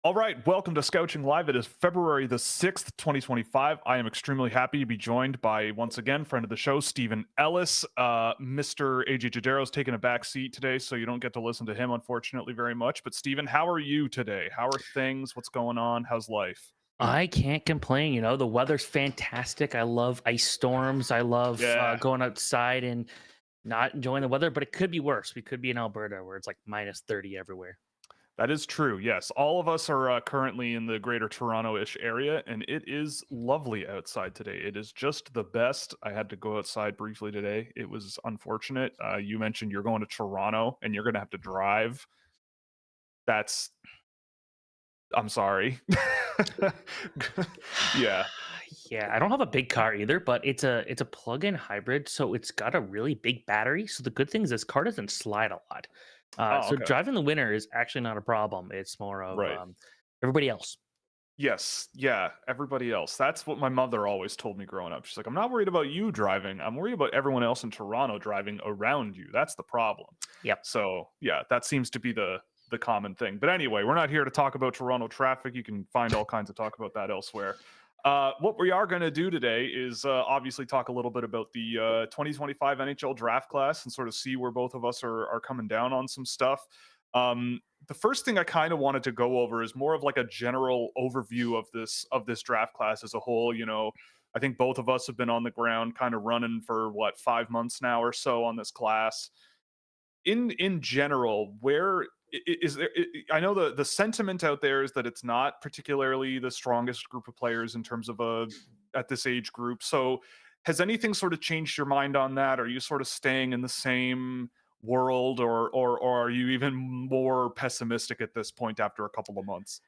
All right, welcome to Scouching Live. It is February the 6th, 2025. I am extremely happy to be joined by, once again, friend of the show, Stephen Ellis. Mr. AJ Jadero's taking a back seat today, so you don't get to listen to him, unfortunately, very much. But, Stephen, how are you today? How are things? What's going on? How's life? I can't complain. The weather's fantastic. I love ice storms. I love Yeah, going outside and not enjoying the weather, but it could be worse. We could be in Alberta where it's like minus 30 everywhere. that is true. Yes, all of us are currently in the greater Toronto-ish area, and it is lovely outside today. It is just the best. I had to go outside briefly today. It was unfortunate. You mentioned you're going to Toronto, and you're going to have to drive. That's I'm sorry. Yeah. Yeah, I don't have a big car either, but it's a plug-in hybrid, so it's got a really big battery. So the good thing is this car doesn't slide a lot. Oh, So okay. driving the winter is actually not a problem. It's more of Right. everybody else. Yes. Yeah. Everybody else. That's what my mother always told me growing up. She's like, I'm not worried about you driving. I'm worried about everyone else in Toronto driving around you. That's the problem. Yep. So yeah, that seems to be the common thing. But anyway, we're not here to talk about Toronto traffic. You can find all kinds of talk about that elsewhere. What we are going to do today is obviously talk a little bit about the 2025 NHL draft class and sort of see where both of us are coming down on some stuff. The first thing I kind of wanted to go over is more of like a general overview of this draft class as a whole. I think both of us have been on the ground, kind of running for what 5 months now or so on this class. In general, where is there? I know the sentiment out there is that it's not particularly the strongest group of players in terms of a at this age group. So, has anything sort of changed your mind on that? Are you sort of staying in the same world, or are you even more pessimistic at this point after a couple of months?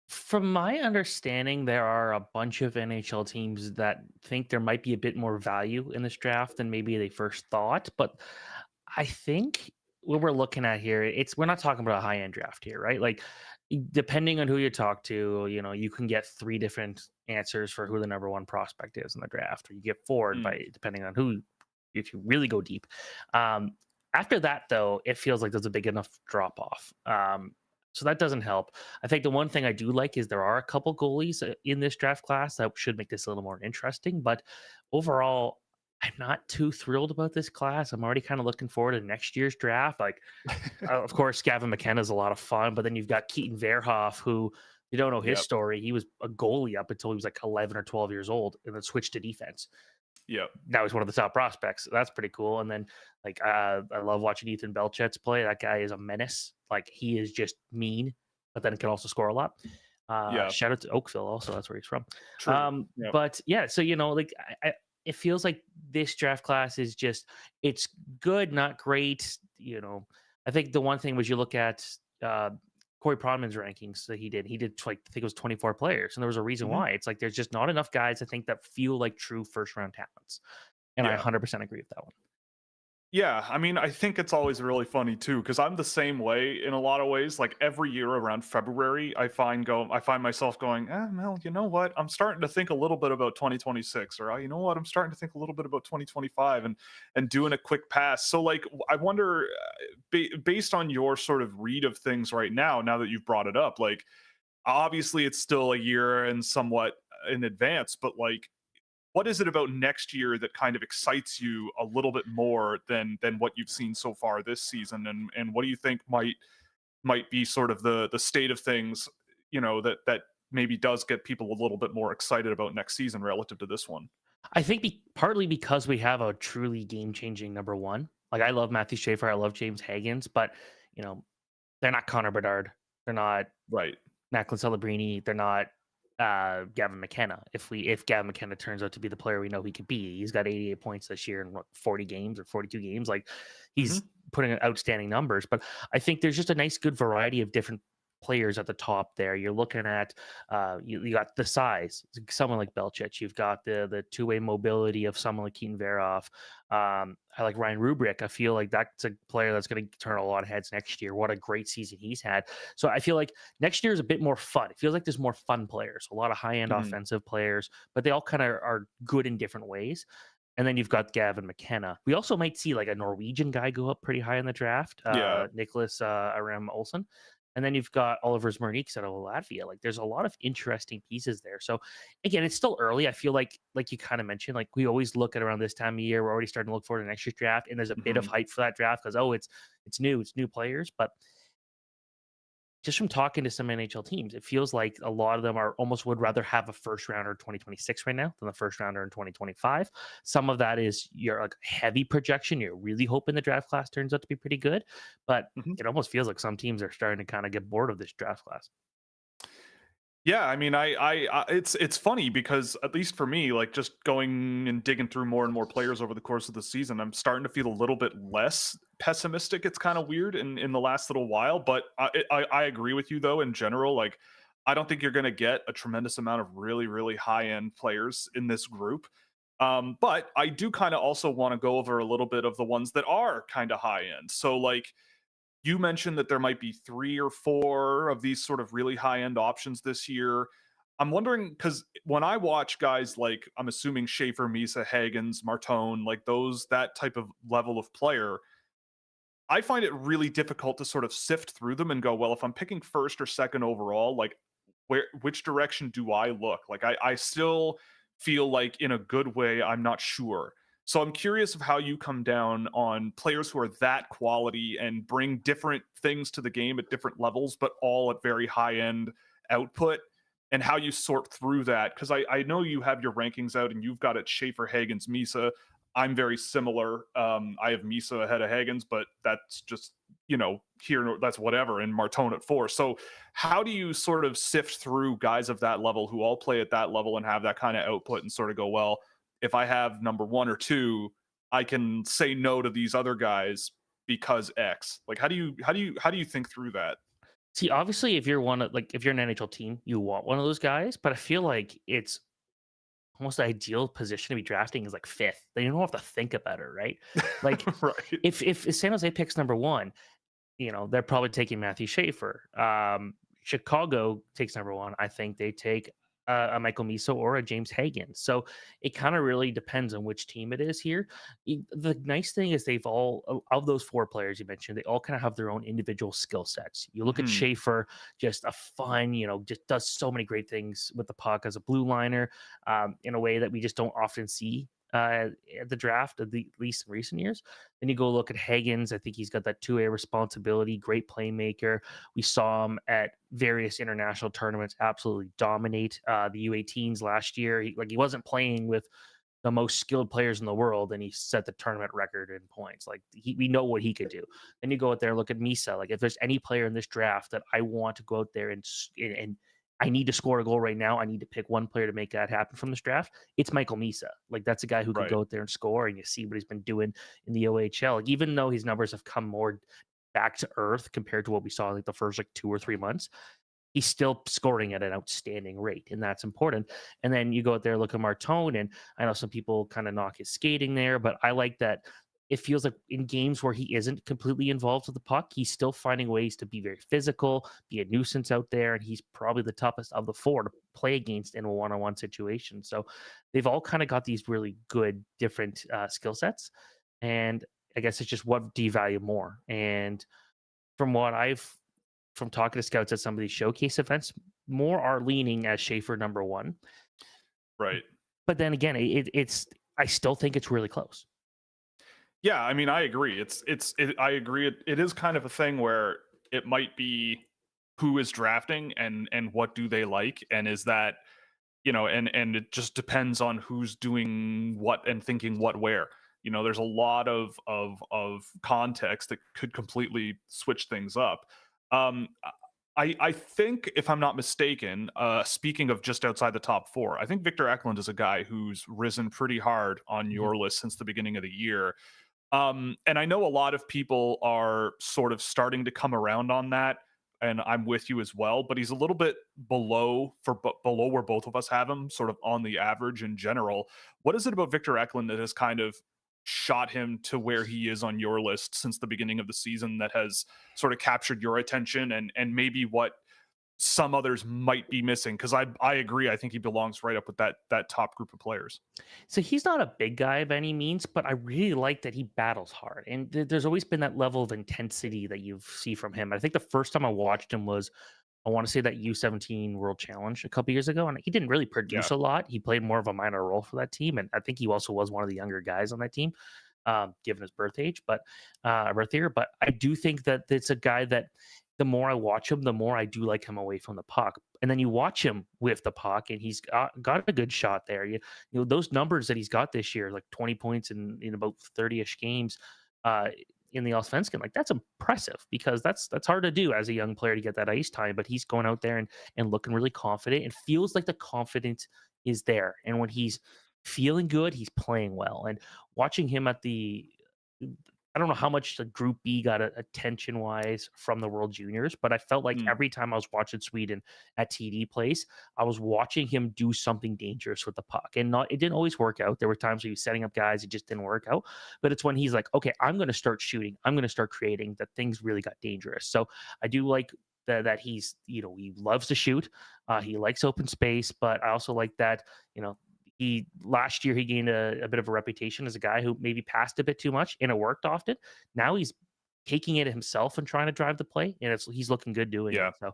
From my understanding, there are a bunch of NHL teams that think there might be a bit more value in this draft than maybe they first thought. But I think what we're looking at here, we're not talking about a high end draft here, right? Like, depending on who you talk to, you can get three different answers for who the number one prospect is in the draft, or you get four Mm, by depending on who, if you really go deep. Um, After that, though, it feels like there's a big enough drop off. So that doesn't help. I think the one thing I do like is there are a couple goalies in this draft class that should make this a little more interesting. But overall, I'm not too thrilled about this class. I'm already kind of looking forward to next year's draft. Like, of course, Gavin McKenna is a lot of fun, but then you've got Keaton Verhoff, who you don't know his yep. story. He was a goalie up until he was like 11 or 12 years old, and then switched to defense. Yep. Now he's one of the top prospects. That's pretty cool. And then, like, I love watching Ethan Belchet's play. That guy is a menace. Like, he is just mean, but then can also score a lot. Yeah. Shout out to Oakville, also. That's where he's from. True. Yep. But yeah, so like, it feels like this draft class is just it's good, not great. I think the one thing was you look at Corey Pronman's rankings that he did like I think it was 24 players, and there was a reason Mhm. why. It's like there's just not enough guys I think that feel like true first round talents, and I Yeah. 100% agree with that one. Yeah, I mean, I think it's always really funny too because I'm the same way in a lot of ways. Like every year around February, I find myself going, well, you know what? I'm starting to think a little bit about 2026, or you know what? I'm starting to think a little bit about 2025, and doing a quick pass. So, like, I wonder, based on your sort of read of things right now, now that you've brought it up, like, obviously it's still a year and somewhat in advance, but like what is it about next year that kind of excites you a little bit more than what you've seen so far this season, and what do you think might be sort of the state of things, that maybe does get people a little bit more excited about next season relative to this one? I think partly because we have a truly game changing number one. Like, I love Matthew Schaefer, I love James Hagens, but you know they're not Connor Bedard, they're not Right. Macklin Celebrini, they're not Gavin McKenna. If Gavin McKenna turns out to be the player we know he could be, he's got 88 points this year in 40 games or 42 games. Like, he's Hmm. putting in outstanding numbers. But I think there's just a nice, good variety of different players at the top there. You're looking at you got the size, someone like Belchich. You've got the two way mobility of someone like Keaton Veroff. I like Ryan Rubrick. I feel like that's a player that's going to turn a lot of heads next year. What a great season he's had. So I feel like next year is a bit more fun. It feels like there's more fun players, a lot of high end Hmm. offensive players, but they all kind of are good in different ways. And then you've got Gavin McKenna. We also might see like a Norwegian guy go up pretty high in the draft, Yeah. Nicholas Aram Olsen. And then you've got Oliver's Murniks out of Latvia. Like there's a lot of interesting pieces there. So again, it's still early. I feel like you kind of mentioned, like we always look at around this time of year, we're already starting to look forward to next year's draft. And there's a bit of Mhm. hype for that draft because it's new players. But just from talking to some NHL teams, it feels like a lot of them are almost would rather have a first rounder in 2026 right now than the first rounder in 2025. Some of that is your like heavy projection. You're really hoping the draft class turns out to be pretty good, but Mhm. it almost feels like some teams are starting to kind of get bored of this draft class. Yeah, I mean, it's funny because at least for me, like just going and digging through more and more players over the course of the season, I'm starting to feel a little bit less pessimistic. It's kind of weird in the last little while, but I agree with you though. In general, like I don't think you're going to get a tremendous amount of really high end players in this group. But I do kind of also want to go over a little bit of the ones that are kind of high end. So like you mentioned that there might be 3 or 4 of these sort of really high-end options this year. I'm wondering because when I watch guys like I'm assuming Schaefer, Misa, Hagens, Martone, like those that type of level of player, I find it really difficult to sort of sift through them and go, well, if I'm picking first or second overall, like which direction do I look? Like I still feel like in a good way, I'm not sure. So I'm curious of how you come down on players who are that quality and bring different things to the game at different levels, but all at very high end output, and how you sort through that. Because I know you have your rankings out and you've got it Schaefer, Hagens, Misa. I'm very similar. I have Misa ahead of Hagens, but that's just here that's whatever. And Martone at 4. So how do you sort of sift through guys of that level who all play at that level and have that kind of output and sort of go, well, if I have number 1 or 2, I can say no to these other guys because X. Like how do you think through that? See, obviously, if you're if you're an NHL team, you want one of those guys, but I feel like it's almost the ideal position to be drafting is like fifth. Then you don't have to think about it, right? Like Right. if San Jose picks number one, they're probably taking Matthew Schaefer. Chicago takes number one. I think they take a Michael Miso or a James Hagen. So it kind of really depends on which team it is here. The nice thing is they've all of those 4 players you mentioned, they all kind of have their own individual skill sets. You look at Mhm. Schaefer, just a fun, just does so many great things with the puck as a blue liner in a way that we just don't often see at the draft, at least in recent years. Then you go look at Hagens. I think he's got that 2A responsibility, great playmaker. We saw him at various international tournaments absolutely dominate the U18s last year. He wasn't playing with the most skilled players in the world, and he set the tournament record in points. Like we know what he could do. Then you go out there and look at Misa. Like if there's any player in this draft that I want to go out there and I need to score a goal right now, I need to pick one player to make that happen from this draft. It's Michael Misa. Like that's a guy who could Right. go out there and score, and you see what he's been doing in the OHL. Like even though his numbers have come more back to earth compared to what we saw like the first like 2 or 3 months, he's still scoring at an outstanding rate, and that's important. And then you go out there, look at Martone, and I know some people kind of knock his skating there, but I like that it feels like in games where he isn't completely involved with the puck, he's still finding ways to be very physical, be a nuisance out there, and he's probably the toughest of the 4 to play against in a one-on-one situation. So they've all kind of got these really good different skill sets, and I guess it's just what do you value more? And from what I've from talking to scouts at some of these showcase events, more are leaning as Schaefer number one. Right. But then again, it's I still think it's really close. Yeah, I mean, I agree. I agree. It is kind of a thing where it might be who is drafting and what do they like, and is that and it just depends on who's doing what and thinking what where. There's a lot of context that could completely switch things up. Um, I think if I'm not mistaken, speaking of just outside the top 4, I think Victor Eklund is a guy who's risen pretty hard on Mhm. your list since the beginning of the year. And I know a lot of people are sort of starting to come around on that, and I'm with you as well. But he's a little bit below where both of us have him, sort of on the average in general. What is it about Victor Eklund that has kind of shot him to where he is on your list since the beginning of the season that has sort of captured your attention, and maybe what some others might be missing? Because I agree. I think he belongs right up with that top group of players. So he's not a big guy by any means, but I really like that he battles hard. And there's always been that level of intensity that you see from him. I think the first time I watched him was, I want to say, that U17 World Challenge a couple years ago. And he didn't really Yeah. produce a lot. He played more of a minor role for that team. And I think he also was one of the younger guys on that team, given his birth age, birth year. But I do think that it's a guy that the more I watch him, the more I do like him away from the puck. And then you watch him with the puck, and he's got a good shot there. You know those numbers that he's got this year, like 20 points in about 30ish games, uh, in the Allsvenskan, like that's impressive, because that's hard to do as a young player to get that ice time. But he's going out there and looking really confident, and feels like the confidence is there. And when he's feeling good, he's playing well. And watching him at the, I don't know how much the Group B got attention wise from the World Juniors, but I felt like Mm. every time I was watching Sweden at TD Place, I was watching him do something dangerous with the puck. And it didn't always work out. There were times where he was setting up guys, it just didn't work out. But it's when he's like, okay, I'm going to start shooting, I'm going to start creating, that things really got dangerous. So I do like that he's, he loves to shoot. He likes open space, but I also like that, he last year he gained a bit of a reputation as a guy who maybe passed a bit too much, and it worked often. Now he's taking it himself and trying to drive the play, and he's looking good doing Yeah. it. So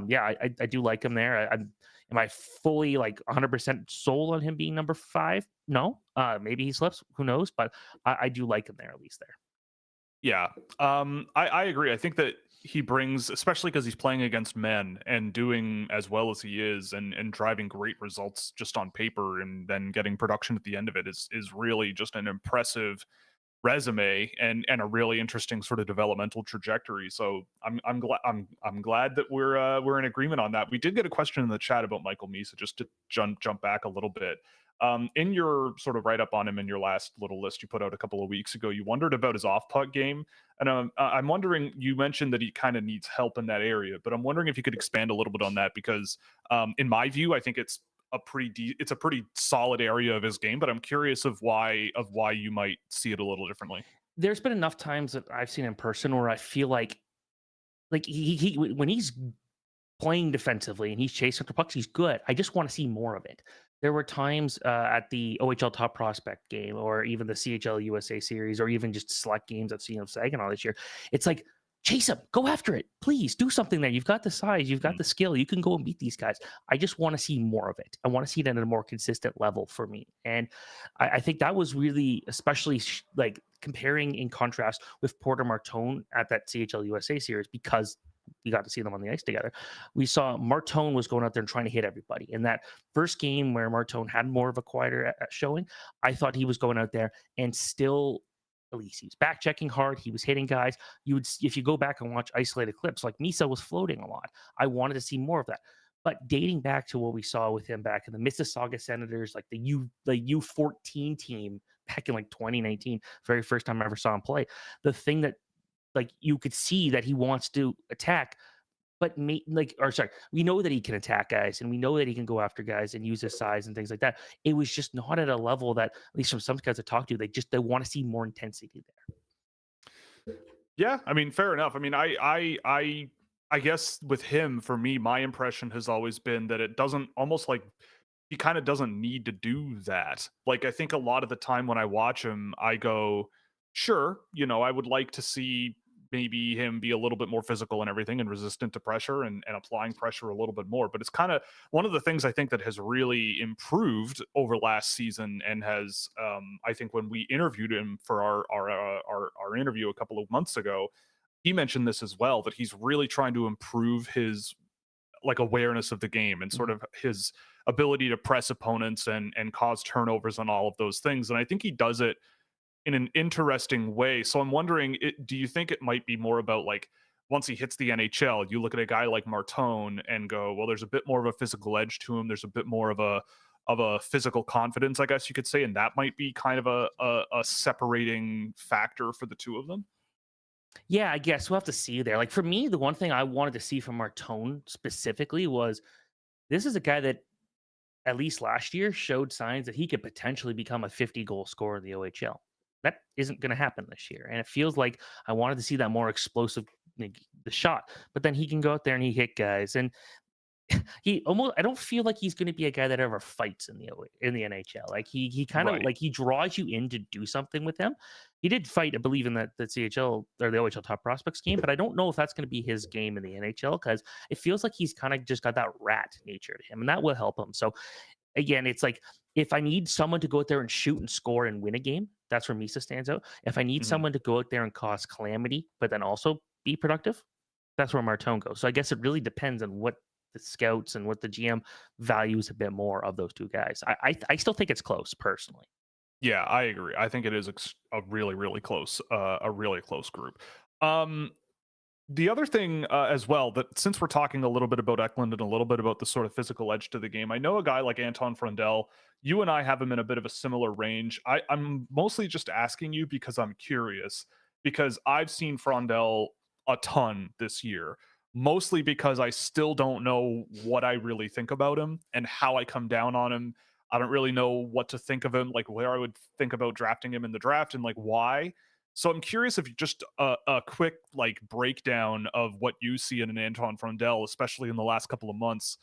yeah, I do like him there. Am I fully like 100% sold on him being number 5? No. Maybe he slips, who knows, but I do like him there, at least there. Yeah. I agree. I think that he brings, especially because he's playing against men and doing as well as he is, and driving great results just on paper, and then getting production at the end of it is really just an impressive resume, and a really interesting sort of developmental trajectory. So I'm glad that we're in agreement on that. We did get a question in the chat about Michael Misa, just to jump back a little bit. In your sort of write up on him in your last little list you put out a couple of weeks ago, you wondered about his off puck game, and I'm wondering. You mentioned that he kind of needs help in that area, but I'm wondering if you could expand a little bit on that, because in my view, I think it's a pretty solid area of his game, but I'm curious of why you might see it a little differently. There's been enough times that I've seen in person where I feel like he when he's playing defensively and he's chasing after pucks, he's good. I just want to see more of it. There were times at the OHL Top Prospect game, or even the CHL USA series, or even just select games at CN of Saginaw this year. It's like, chase him, go after it, please do something there. You've got the size, you've got the skill, you can go and beat these guys. I just want to see more of it. I want to see it at a more consistent level for me. And I think that was really, especially like comparing in contrast with Porter Martone at that CHL USA series, because we got to see them on the ice together. We saw Martone was going out there and trying to hit everybody. In that first game where Martone had more of a quieter showing, I thought he was going out there and still, at least he was back checking hard. He was hitting guys. If you go back and watch isolated clips, like Misa was floating a lot. I wanted to see more of that. But dating back to what we saw with him back in the Mississauga Senators, like the U14 team back in like 2019, very first time I ever saw him play, the thing that, like, you could see that he wants to attack, but we know that he can attack guys, and we know that he can go after guys and use his size and things like that. It was just not at a level that, at least from some guys I talked to, they want to see more intensity there. Yeah, I mean, fair enough. I mean, I guess with him, for me, my impression has always been that it doesn't, almost like he kind of doesn't need to do that. Like, I think a lot of the time when I watch him, I go, sure, I would like to see maybe him be a little bit more physical and everything, and resistant to pressure, and applying pressure a little bit more. But it's kind of one of the things I think that has really improved over last season, and has, I think when we interviewed him for our interview a couple of months ago, he mentioned this as well, that he's really trying to improve his, like, awareness of the game, and sort of his ability to press opponents and cause turnovers and all of those things. And I think he does it in an interesting way. So I'm wondering, do you think it might be more about, like, once he hits the NHL, you look at a guy like Martone and go, well, there's a bit more of a physical edge to him. There's a bit more of a physical confidence, I guess you could say, and that might be kind of a separating factor for the two of them. Yeah, I guess we'll have to see there. Like, for me, the one thing I wanted to see from Martone specifically was, this is a guy that, at least last year, showed signs that he could potentially become a 50-goal scorer in the OHL. That isn't going to happen this year. And it feels like I wanted to see that more explosive like, the shot, but then he can go out there and he hit guys, and he almost I don't feel like he's going to be a guy that ever fights in the NHL. Like he kind of Right. like he draws you in to do something with him. He did fight, I believe, in that the CHL or the OHL top prospects game, but I don't know if that's going to be his game in the NHL because it feels like he's kind of just got that rat nature to him, and that will help him. So again, it's like if I need someone to go out there and shoot and score and win a game, that's where Misa stands out. If I need Mhm. someone to go out there and cause calamity, but then also be productive, that's where Martone goes. So I guess it really depends on what the scouts and what the GM values a bit more of those two guys. I still think it's close personally. Yeah, I agree. I think it is a really, a really close group. Um, the other thing as well, that since we're talking a little bit about Eklund and a little bit about the sort of physical edge to the game, I know a guy like Anton Frondell. You and I have him in a bit of a similar range. I'm mostly just asking you because I'm curious, because I've seen Frondell a ton this year, mostly because I still don't know what I really think about him and how I come down on him. I don't really know what to think of him, like where I would think about drafting him in the draft and like why. So I'm curious if you just a quick like breakdown of what you see in an Anton Frondell, especially in the last couple of months,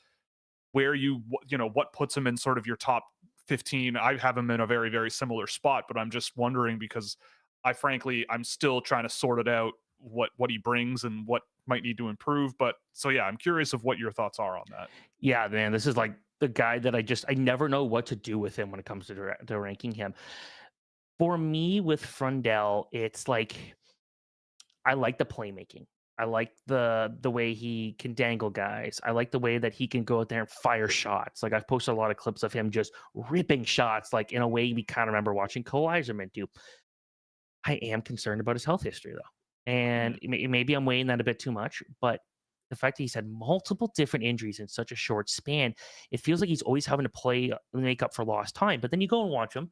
where you know what puts him in sort of your top 15. I have him in a very very similar spot, but I'm just wondering because I'm still trying to sort it out what he brings and what might need to improve. But so yeah, I'm curious of what your thoughts are on that. Yeah, man, this is like the guy that I never know what to do with him when it comes to ranking him. For me with Frondell, it's like I like the playmaking. I like the way he can dangle guys. I like the way that he can go out there and fire shots. Like I've posted a lot of clips of him just ripping shots, like in a way we kind of remember watching Cole Eiserman do. I am concerned about his health history though, and Mhm. maybe I'm weighing that a bit too much. But the fact that he's had multiple different injuries in such a short span, it feels like he's always having to play make up for lost time. But then you go and watch him.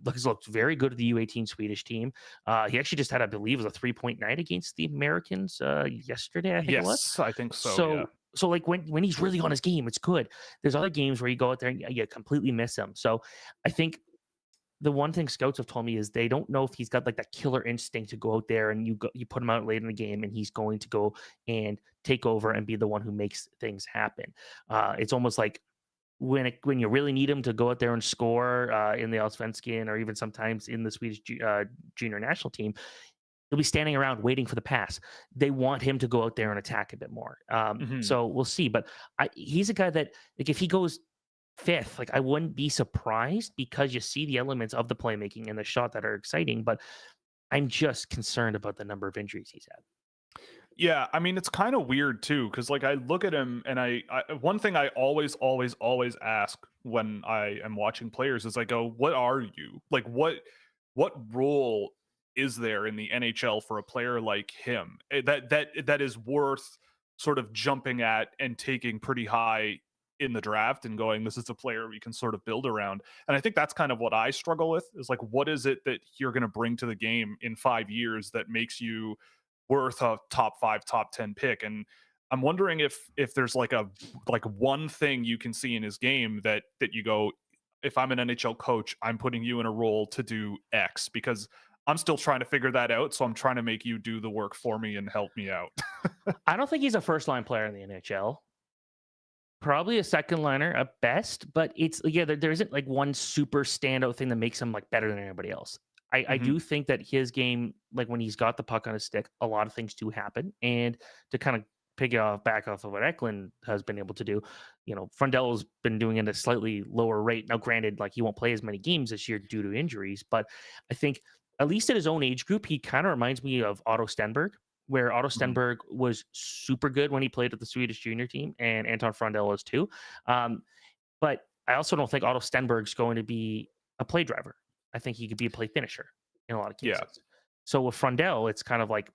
Looks very good at the U18 Swedish team. He actually just had, I believe, it was a 3.9 against the Americans yesterday. I think it was. Yes, I think so. Yeah. So like when he's really on his game, it's good. There's other games where you go out there and you completely miss him. So I think the one thing scouts have told me is they don't know if he's got like that killer instinct to go out there and you put him out late in the game and he's going to go and take over and be the one who makes things happen. It's almost like when you really need him to go out there and score in the Allsvenskan or even sometimes in the Swedish junior national team, he'll be standing around waiting for the pass. They want him to go out there and attack a bit more. Mhm. So we'll see. But he's a guy that like if he goes fifth, like I wouldn't be surprised because you see the elements of the playmaking and the shot that are exciting, but I'm just concerned about the number of injuries he's had. Yeah, I mean it's kind of weird too because like I look at him and I one thing I always ask when I am watching players is I go, "What are you? Like what role is there in the NHL for a player like him that is worth sort of jumping at and taking pretty high in the draft and going, this is a player we can sort of build around." And I think that's kind of what I struggle with is like, what is it that you're going to bring to the game in 5 years that makes you worth a top 5, top 10 pick? And I'm wondering if there's like one thing you can see in his game that you go, if I'm an NHL coach, I'm putting you in a role to do X, because I'm still trying to figure that out. So I'm trying to make you do the work for me and help me out. I don't think he's a first line player in the NHL. Probably a second liner at best, but it's yeah, there isn't like one super standout thing that makes him like better than anybody else. I Hmm. do think that his game, like when he's got the puck on his stick, a lot of things do happen. And to kind of back off of what Eklund has been able to do, you know, Frondel's been doing it at a slightly lower rate. Now, granted, like he won't play as many games this year due to injuries, but I think at least at his own age group, he kind of reminds me of Otto Stenberg, where Otto Hmm. Stenberg was super good when he played at the Swedish junior team, and Anton Frondell is too. Um, but I also don't think Otto Stenberg's going to be a play driver. I think he could be a play finisher in a lot of Yeah. cases. So with Frondell, it's kind of like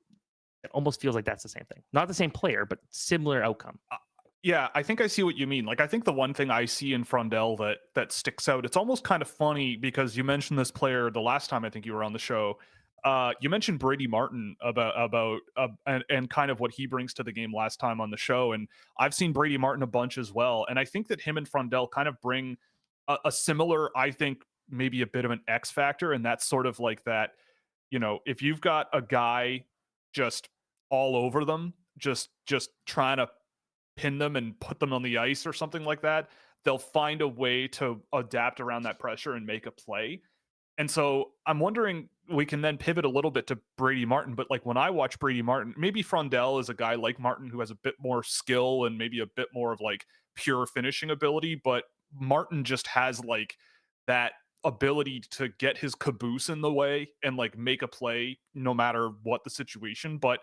it almost feels like that's the same thing. Not the same player, but similar outcome. Yeah, I think I see what you mean. Like, I think the one thing I see in Frondell that sticks out, it's almost kind of funny because you mentioned this player the last time I think you were on the show. You mentioned Brady Martin and kind of what he brings to the game last time on the show, and I've seen Brady Martin a bunch as well. And I think that him and Frondell kind of bring a similar, I think maybe a bit of an X factor, and that's sort of like that. You know, if you've got a guy just all over them, just trying to pin them and put them on the ice or something like that, they'll find a way to adapt around that pressure and make a play. And so I'm wondering, we can then pivot a little bit to Brady Martin, but like when I watch Brady Martin, maybe Frondell is a guy like Martin who has a bit more skill and maybe a bit more of like pure finishing ability, but Martin just has like that ability to get his caboose in the way and like make a play no matter what the situation. But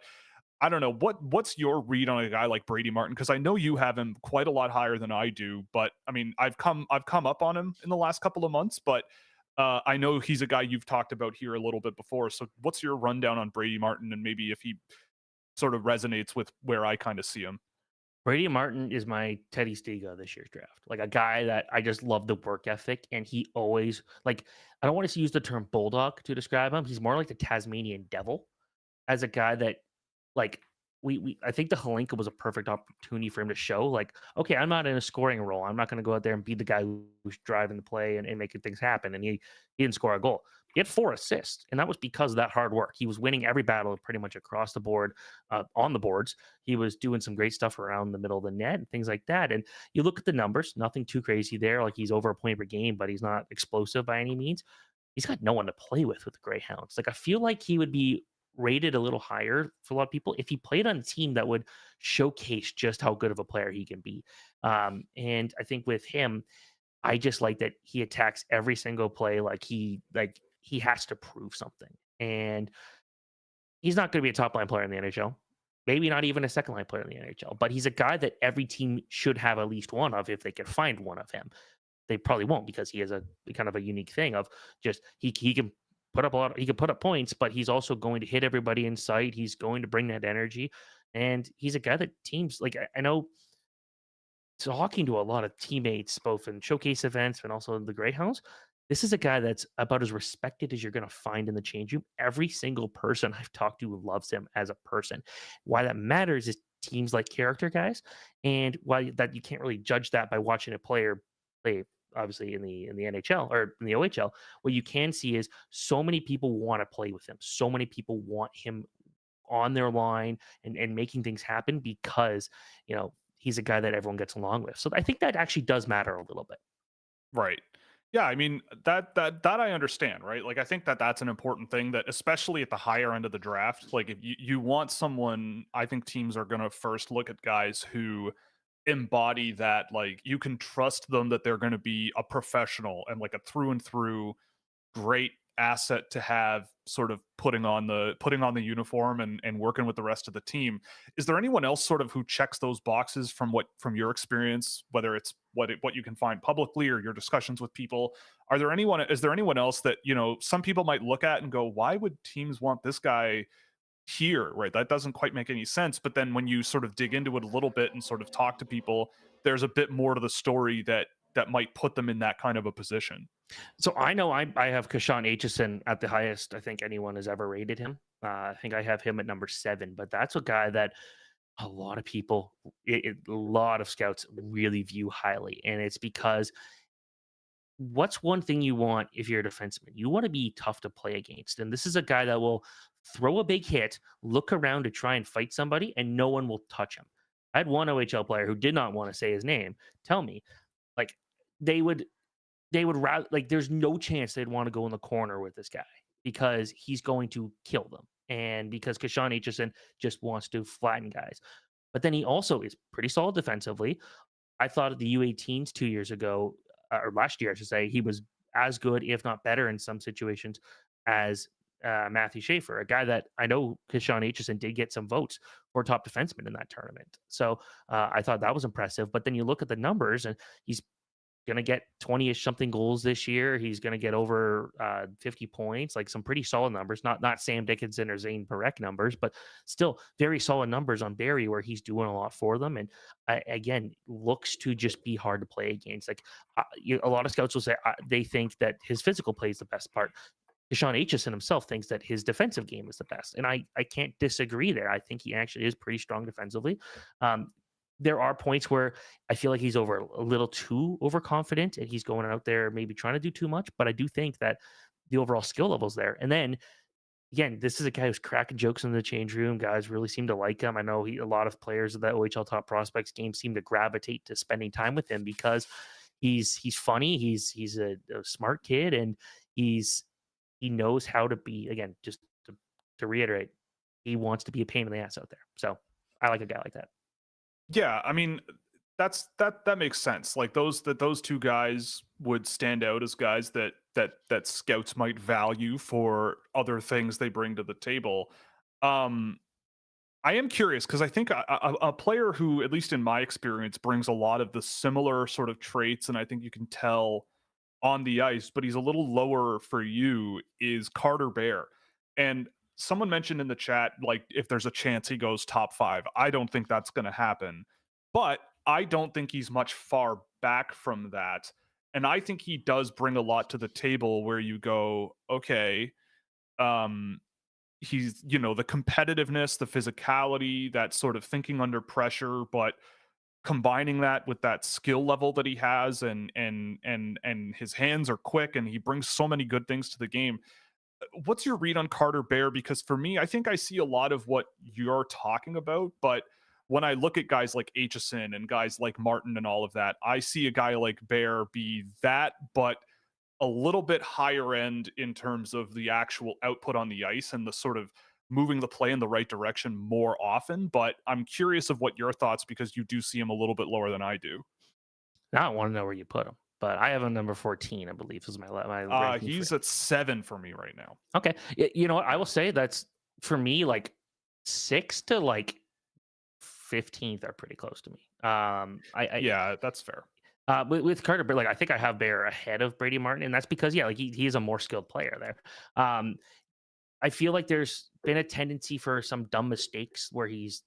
I don't know what's your read on a guy like Brady Martin, because I know you have him quite a lot higher than I do, but I mean I've come up on him in the last couple of months, but I know he's a guy you've talked about here a little bit before. So what's your rundown on Brady Martin, and maybe if he sort of resonates with where I kind of see him? Brady Martin is my Teddy Stiga this year's draft. Like a guy that I just love the work ethic, and he always like. I don't want to use the term bulldog to describe him. He's more like the Tasmanian devil, as a guy that like we I think the Halinka was a perfect opportunity for him to show like, okay, I'm not in a scoring role. I'm not going to go out there and be the guy who's driving the play and making things happen. And he didn't score a goal. He had 4 assists, and that was because of that hard work. He was winning every battle pretty much across the board, on the boards. He was doing some great stuff around the middle of the net and things like that. And you look at the numbers, nothing too crazy there. Like he's over a point per game, but he's not explosive by any means. He's got no one to play with the Greyhounds. Like I feel like he would be rated a little higher for a lot of people if he played on a team that would showcase just how good of a player he can be. And I think with him, I just like that he attacks every single play like he has to prove something. And he's not going to be a top line player in the NHL. Maybe not even a second line player in the NHL, but he's a guy that every team should have at least one of if they could find one of him. They probably won't because he has a kind of a unique thing of just he can put up a lot. He can put up points, but he's also going to hit everybody in sight. He's going to bring that energy, and he's a guy that teams like. I know talking to a lot of teammates, both in showcase events and also in the Greyhounds. This is a guy that's about as respected as you're going to find in the change room. Every single person I've talked to loves him as a person. Why that matters is teams like character guys, and why that you can't really judge that by watching a player play. Obviously, in the NHL or in the OHL, what you can see is so many people want to play with him. So many people want him on their line and making things happen because he's a guy that everyone gets along with. So I think that actually does matter a little bit. Right. Yeah, I mean that I understand, right? Like I think that that's an important thing, that especially at the higher end of the draft, like if you want someone, I think teams are going to first look at guys who embody that, like you can trust them, that they're going to be a professional and like a through and through great asset to have, sort of putting on the uniform and working with the rest of the team. Is there anyone else sort of who checks those boxes from your experience, whether it's what you can find publicly or your discussions with people? Is there anyone else that, some people might look at and go, why would teams want this guy here, right? That doesn't quite make any sense. But then when you sort of dig into it a little bit and sort of talk to people, there's a bit more to the story that might put them in that kind of a position. So I know I have Kashan Aitchison at the highest I think anyone has ever rated him. I think I have him at number 7, but that's a guy that a lot of people, a lot of scouts really view highly, and it's because what's one thing you want if you're a defenseman? You want to be tough to play against. And this is a guy that will throw a big hit, look around to try and fight somebody, and no one will touch him. I had one OHL player who did not want to say his name tell me, like, they would rather, like, there's no chance they'd want to go in the corner with this guy because he's going to kill them. And because Kashan Aitchison just wants to flatten guys. But then he also is pretty solid defensively. I thought at the U18s 2 years ago, or last year, I should say, he was as good, if not better, in some situations as Matthew Schaefer, a guy that I know Kashan Aitchison did get some votes for top defenseman in that tournament. So I thought that was impressive. But then you look at the numbers, and he's going to get 20-ish something goals this year. He's going to get over 50 points, like some pretty solid numbers. Not Sam Dickinson or Zane Parekh numbers, but still very solid numbers on Barrie, where he's doing a lot for them. And again, looks to just be hard to play against. Like a lot of scouts will say they think that his physical play is the best part. Kashan Aitchison himself thinks that his defensive game is the best. And I can't disagree there. I think he actually is pretty strong defensively. There are points where I feel like he's a little too overconfident and he's going out there maybe trying to do too much. But I do think that the overall skill level's there. And then again, this is a guy who's cracking jokes in the change room. Guys really seem to like him. I know a lot of players of that OHL Top Prospects game seem to gravitate to spending time with him because he's funny. He's a smart kid, and he knows how to be. Again, just to reiterate, he wants to be a pain in the ass out there. So I like a guy like that. Yeah, I mean, that makes sense. Like those two guys would stand out as guys that scouts might value for other things they bring to the table. Um, I am curious because I think a player who, at least in my experience, brings a lot of the similar sort of traits, and I think you can tell on the ice, but he's a little lower for you, is Carter Bear. And someone mentioned in the chat, like, if there's a chance he goes top 5. I don't think that's going to happen, but I don't think he's much far back from that. And I think he does bring a lot to the table where you go, okay, um, he's, the competitiveness, the physicality, that sort of thinking under pressure, but combining that with that skill level that he has, and his hands are quick, and he brings so many good things to the game. What's your read on Carter Bear? Because for me, I think I see a lot of what you're talking about, but when I look at guys like Aitchison and guys like Martin and all of that, I see a guy like Bear be that, but a little bit higher end in terms of the actual output on the ice and the sort of moving the play in the right direction more often. But I'm curious of what your thoughts, because you do see him a little bit lower than I do. Now I want to know where you put him, but I have him number 14, I believe, is my ranking for. He's at 7 for me right now. Okay, you know what? I will say that's for me like 6 to like 15th are pretty close to me. Yeah, that's fair. With Carter, but like I think I have Bear ahead of Brady Martin, and that's because like he is a more skilled player there. I feel like there's been a tendency for some dumb mistakes where he's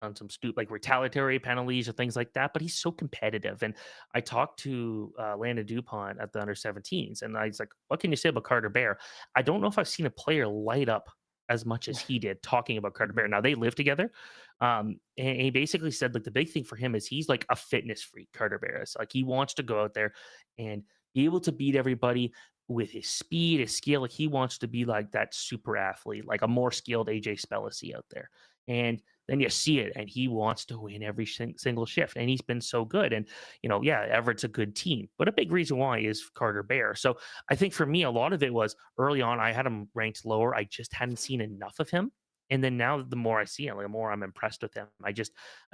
on some like retaliatory penalties or things like that, but he's so competitive. And I talked to Landon Dupont at the under 17s, and I was like, what can you say about Carter Bear? I don't know if I've seen a player light up as much as he did talking about Carter Bear. Now they live together. And he basically said like the big thing for him is he's like a fitness freak. Carter Bear is like, he wants to go out there and be able to beat everybody with his speed, his skill. Like he wants to be like that super athlete, like a more skilled AJ Spellisy out there. And then you see it, and he wants to win every single shift, and he's been so good. And yeah, Everett's a good team, but a big reason why is Carter Bear. So I think for me, a lot of it was early on. I had him ranked lower. I just hadn't seen enough of him, and then now the more I see him, the more I'm impressed with him. A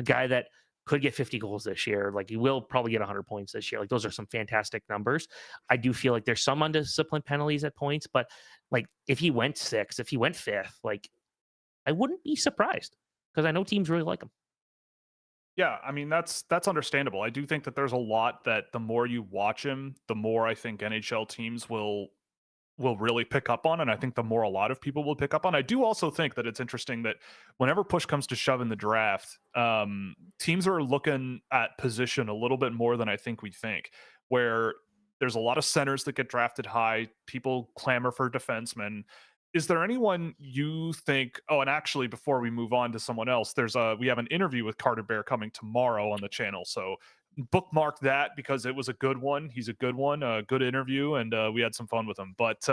guy that could get 50 goals this year. Like he will probably get 100 points this year. Like those are some fantastic numbers. I do feel like there's some undisciplined penalties at points, but like if he went 6th, if he went 5th, like I wouldn't be surprised because I know teams really like him. Yeah, I mean that's understandable. I do think that there's a lot that the more you watch him, the more I think NHL teams will really pick up on, and I think the more a lot of people will pick up on. I do also think that it's interesting that whenever push comes to shove in the draft, teams are looking at position a little bit more than I think we think, where there's a lot of centers that get drafted high. People clamor for defensemen. Is there anyone you think? Oh, and actually, before we move on to someone else, we have an interview with Carter Bear coming tomorrow on the channel. So bookmark that because it was a good one. He's a good one, a good interview, and we had some fun with him. But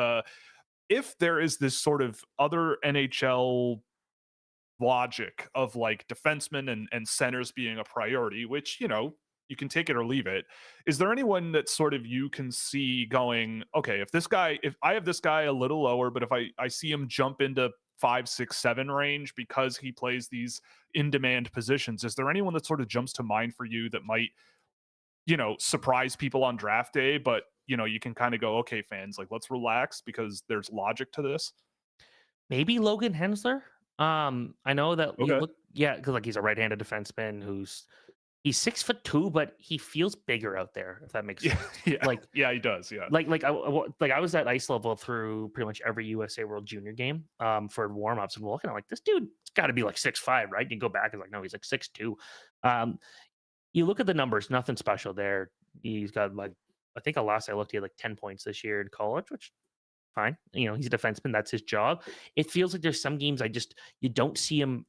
if there is this sort of other NHL logic of like defensemen and centers being a priority, which you can take it or leave it. Is there anyone that sort of you can see going, okay, if I have this guy a little lower, but if I see him jump into 5, 6, 7 range because he plays these in-demand positions, is there anyone that sort of jumps to mind for you that might, surprise people on draft day, but you can kind of go, okay, fans, like let's relax because there's logic to this? Maybe Logan Hensler. I know that Okay. because like he's a right-handed defenseman he's 6'2", but he feels bigger out there, if that makes Yeah, sense. yeah, Like yeah, he does. Yeah, I was at ice level through pretty much every USA World Junior game for warm-ups and walking. I'm like, this dude's got to be like 6'5", right? You go back, it's like, no, he's like 6'2". You look at the numbers, nothing special there. He's got like, I think the last I looked, he had like 10 points this year in college, which fine. He's a defenseman. That's his job. It feels like there's some games you don't see him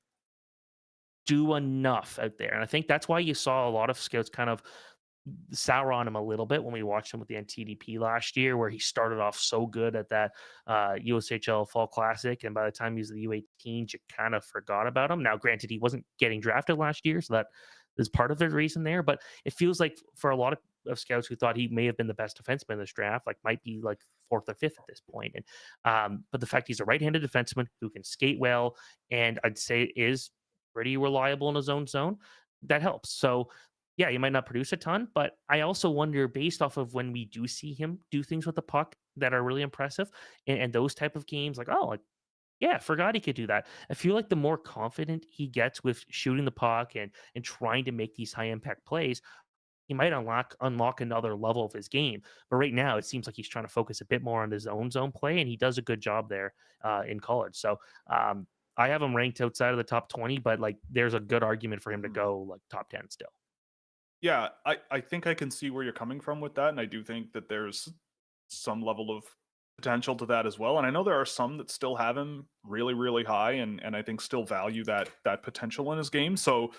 do enough out there. And I think that's why you saw a lot of scouts kind of sour on him a little bit when we watched him with the NTDP last year, where he started off so good at that USHL Fall Classic, and by the time he was the U18s, you kind of forgot about him. Now, granted, he wasn't getting drafted last year, so that is part of the reason there. But it feels like for a lot of scouts who thought he may have been the best defenseman in this draft, like might be like fourth or fifth at this point. And but the fact he's a right-handed defenseman who can skate well, and I'd say is pretty reliable in his own zone, that helps. So yeah, he might not produce a ton, but I also wonder, based off of when we do see him do things with the puck that are really impressive, and those type of games, like, oh, like, yeah, forgot he could do that. I feel like the more confident he gets with shooting the puck and trying to make these high impact plays, he might unlock another level of his game. But right now, it seems like he's trying to focus a bit more on his own zone play, and he does a good job there in college. So I have him ranked outside of the top 20, but like, there's a good argument for him to go like top 10 still. Yeah, I think I can see where you're coming from with that, and I do think that there's some level of potential to that as well. And I know there are some that still have him really, really high, and I think still value that potential in his game. So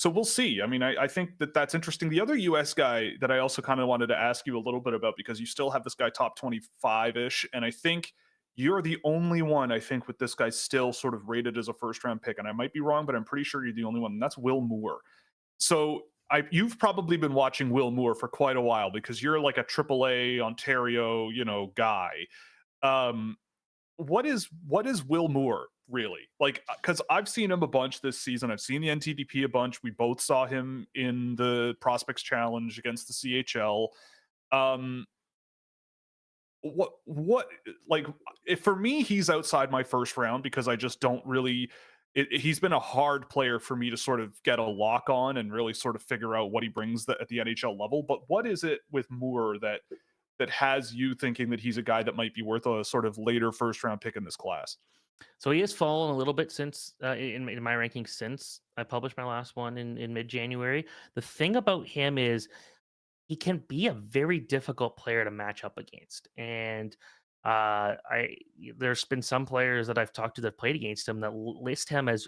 we'll see. I mean, I think that that's interesting. The other US guy that I also kind of wanted to ask you a little bit about, because you still have this guy top 25 ish, and I think you're the only one, I think, with this guy still sort of rated as a first round pick. And I might be wrong, but I'm pretty sure you're the only one, and that's Will Moore. So you've probably been watching Will Moore for quite a while, because you're like a AAA Ontario, guy. Um, what is Will Moore really like? Because I've seen him a bunch this season. I've seen the NTDP a bunch. We both saw him in the Prospects Challenge against the CHL. Um, what like, if for me, he's outside my first round, because I just don't really. He's been a hard player for me to sort of get a lock on and really sort of figure out what he brings at the NHL level. But what is it with Moore that has you thinking that he's a guy that might be worth a sort of later first round pick in this class? So he has fallen a little bit since in my rankings since I published my last one in mid January. The thing about him is he can be a very difficult player to match up against, and I there's been some players that I've talked to that played against him that list him as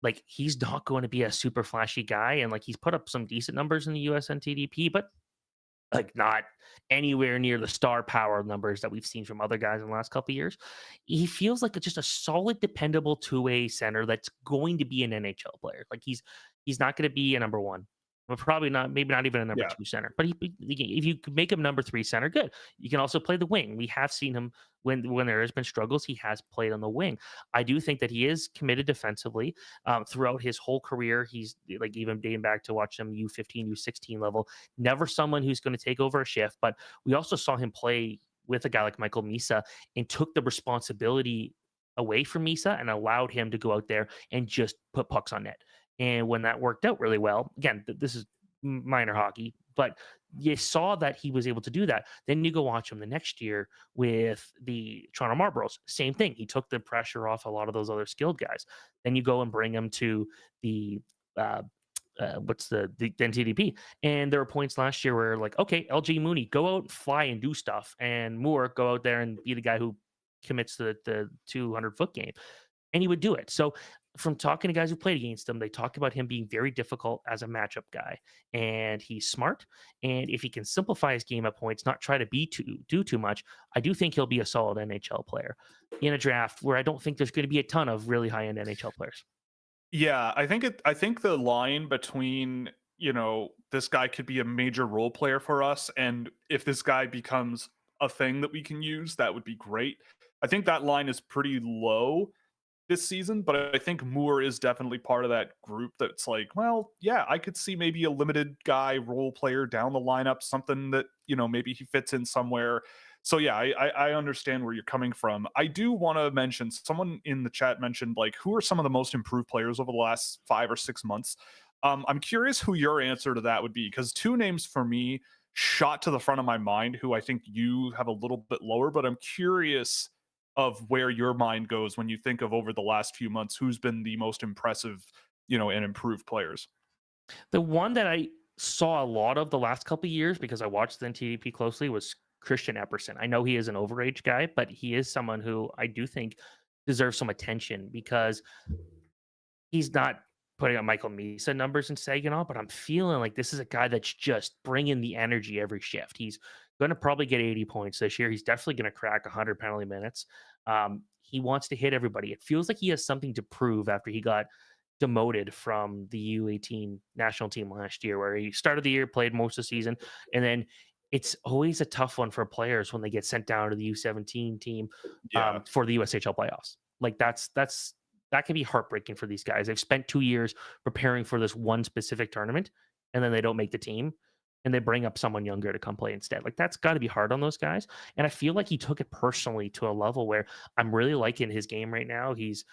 like he's not going to be a super flashy guy, and like he's put up some decent numbers in the USNTDP, but like not anywhere near the star power numbers that we've seen from other guys in the last couple of years. He feels like just a solid, dependable two-way center that's going to be an NHL player. Like he's not going to be a number one, but probably not, maybe not even a number Yeah. two center. But if you could make him number three center, good. You can also play the wing. We have seen him when there has been struggles. He has played on the wing. I do think that he is committed defensively throughout his whole career. He's like even dating back to watch him U15, U16 level. Never someone who's going to take over a shift, but we also saw him play with a guy like Michael Misa and took the responsibility away from Misa and allowed him to go out there and just put pucks on net. And when that worked out really well, again, this is minor hockey, but you saw that he was able to do that. Then you go watch him the next year with the Toronto Marlboros. Same thing. He took the pressure off a lot of those other skilled guys. Then you go and bring him to the what's the NTDP. And there were points last year where like, okay, LG Mooney, go out and fly and do stuff. And Moore, go out there and be the guy who commits to the 200-foot game. And he would do it. So from talking to guys who played against him, they talk about him being very difficult as a matchup guy. And he's smart. And if he can simplify his game at points, not try to do too much, I do think he'll be a solid NHL player in a draft where I don't think there's going to be a ton of really high-end NHL players. Yeah, I think the line between, this guy could be a major role player for us, and if this guy becomes a thing that we can use, that would be great. I think that line is pretty low this season, but I think Moore is definitely part of that group that's like, well, yeah, I could see maybe a limited guy role player down the lineup, something that, maybe he fits in somewhere. So yeah, I understand where you're coming from. I do want to mention, someone in the chat mentioned, like, who are some of the most improved players over the last 5 or 6 months? I'm curious who your answer to that would be, because two names for me shot to the front of my mind who I think you have a little bit lower, but I'm curious of where your mind goes when you think of over the last few months, who's been the most impressive, and improved players. The one that I saw a lot of the last couple of years because I watched the NTDP closely was Christian Epperson. I know he is an overage guy, but he is someone who I do think deserves some attention because he's not putting up Michael Misa numbers in Saginaw, but I'm feeling like this is a guy that's just bringing the energy every shift. He's going to probably get 80 points this year. He's definitely going to crack 100 penalty minutes. He wants to hit everybody. It feels like he has something to prove after he got demoted from the U18 national team last year, where he started the year, played most of the season, and then it's always a tough one for players when they get sent down to the U17 team Yeah. for the USHL playoffs. Like that can be heartbreaking for these guys. They've spent 2 years preparing for this one specific tournament, and then they don't make the team, and they bring up someone younger to come play instead. Like that's got to be hard on those guys. And I feel like he took it personally to a level where I'm really liking his game right now. He's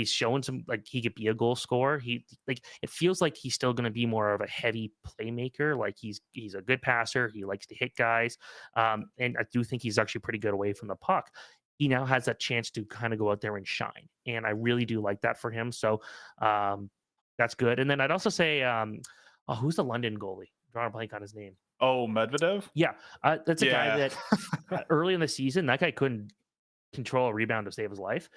showing some like he could be a goal scorer. He like it feels like he's still going to be more of a heavy playmaker. Like he's a good passer. He likes to hit guys, and I do think he's actually pretty good away from the puck. He now has that chance to kind of go out there and shine, and I really do like that for him. So that's good. And then I'd also say, oh, who's the London goalie? Drawing a blank on his name. Oh, Medvedev? Yeah, that's a guy Yeah. that early in the season that guy couldn't control a rebound to save his life.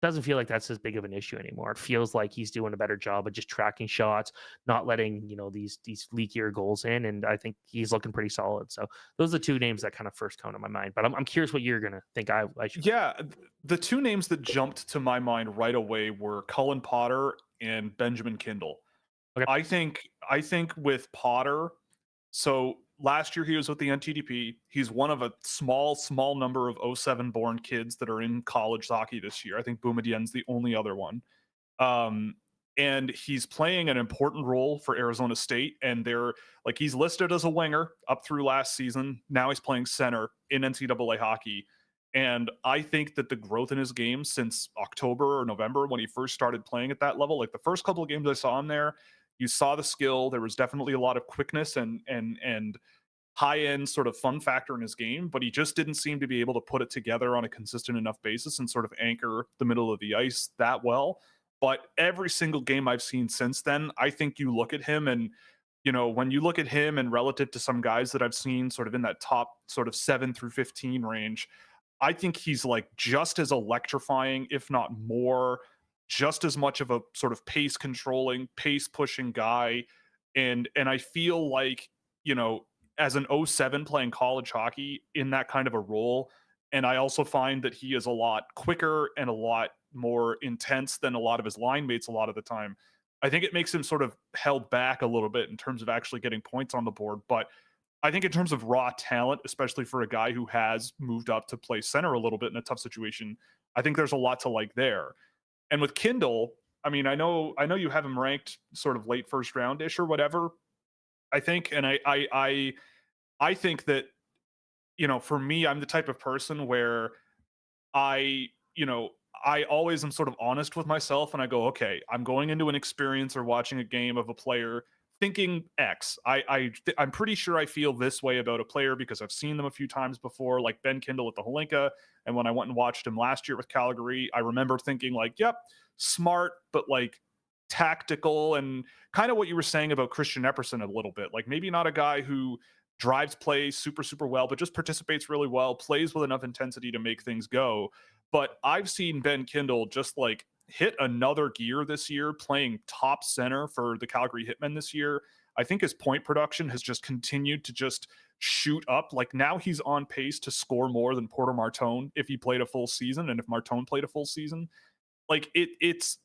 Doesn't feel like that's as big of an issue anymore. It feels like he's doing a better job of just tracking shots, not letting these leakier goals in, and I think he's looking pretty solid. So those are the two names that kind of first come to my mind. But I'm curious what you're gonna think I should. Yeah, the two names that jumped to my mind right away were Cullen Potter and Benjamin Kindle. Okay. I think with Potter, so last year he was with the NTDP. He's one of a small number of '07 born kids that are in college hockey this year. I think Boumedienne's the only other one. Um, and he's playing an important role for Arizona State. And they're like he's listed as a winger up through last season. Now he's playing center in NCAA hockey. And I think that the growth in his game since October or November when he first started playing at that level, like the first couple of games I saw him there, you saw the skill. There was definitely a lot of quickness and high end sort of fun factor in his game, but he just didn't seem to be able to put it together on a consistent enough basis and sort of anchor the middle of the ice that well. But every single game I've seen since then, I think you look at him and when you look at him and relative to some guys that I've seen sort of in that top sort of 7 through 15 range, I think he's like just as electrifying, if not more, just as much of a sort of pace controlling, pace pushing guy. And I feel like, as an '07 playing college hockey in that kind of a role, and I also find that he is a lot quicker and a lot more intense than a lot of his line mates a lot of the time. I think it makes him sort of held back a little bit in terms of actually getting points on the board. But I think in terms of raw talent, especially for a guy who has moved up to play center a little bit in a tough situation, I think there's a lot to like there. And with Kindle, I mean, I know you have him ranked sort of late first round-ish or whatever, I think. And I think that, for me, I'm the type of person where I, I always am sort of honest with myself and I go, okay, I'm going into an experience or watching a game of a player thinking X. I'm pretty sure I feel this way about a player because I've seen them a few times before, like Ben Kindle at the Holinka. And when I went and watched him last year with Calgary, I remember thinking like, yep, smart, but like tactical and kind of what you were saying about Christian Epperson a little bit. Like maybe not a guy who drives plays super well, but just participates really well, plays with enough intensity to make things go. But I've seen Ben Kindle just like hit another gear this year, playing top center for the Calgary Hitmen this year. I think his point production has just continued to just shoot up. Like now he's on pace to score more than Porter Martone if he played a full season and if Martone played a full season. Like it's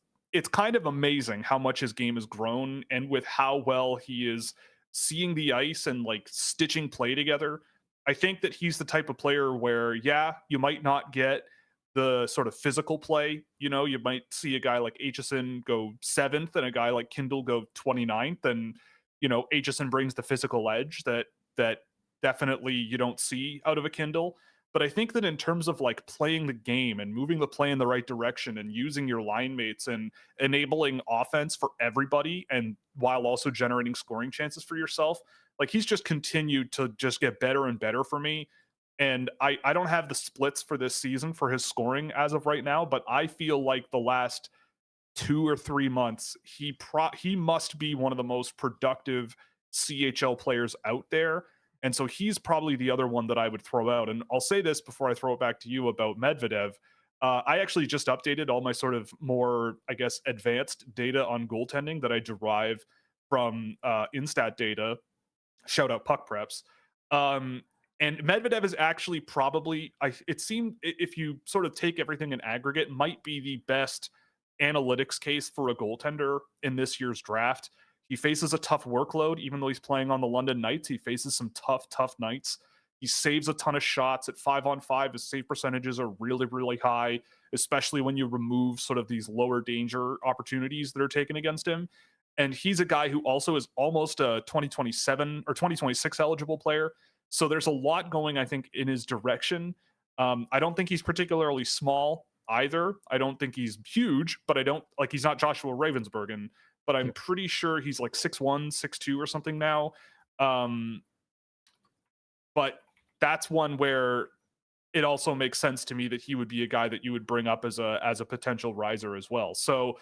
kind of amazing how much his game has grown and with how well he is seeing the ice and like stitching play together. I think that he's the type of player where, yeah, you might not get the sort of physical play. You might see a guy like Aitchison go 7th and a guy like Kindle go 29th. And, Aitchison brings the physical edge that definitely you don't see out of a Kindle. But I think that in terms of like playing the game and moving the play in the right direction and using your line mates and enabling offense for everybody and while also generating scoring chances for yourself, like he's just continued to just get better and better for me. And I don't have the splits for this season for his scoring as of right now, but I feel like the last 2 or 3 months, he must be one of the most productive CHL players out there. And so he's probably the other one that I would throw out. And I'll say this before I throw it back to you about Medvedev. I actually just updated all my sort of more, I guess, advanced data on goaltending that I derive from Instat data. Shout out Puck Preps. Um, and Medvedev is actually probably, it seemed, if you sort of take everything in aggregate, might be the best analytics case for a goaltender in this year's draft. He faces a tough workload, even though he's playing on the London Knights. He faces some tough nights. He saves a ton of shots at 5-on-5. His save percentages are really, really high, especially when you remove sort of these lower danger opportunities that are taken against him. And he's a guy who also is almost a 2027 or 2026 eligible player. So there's a lot going, I think, in his direction. I don't think he's particularly small either. I don't think he's huge, but I don't like he's not Joshua Ravensbergen, but I'm pretty sure he's like 6'1", 6'2" or something now. But that's one where it also makes sense to me that he would be a guy that you would bring up as a potential riser as well. So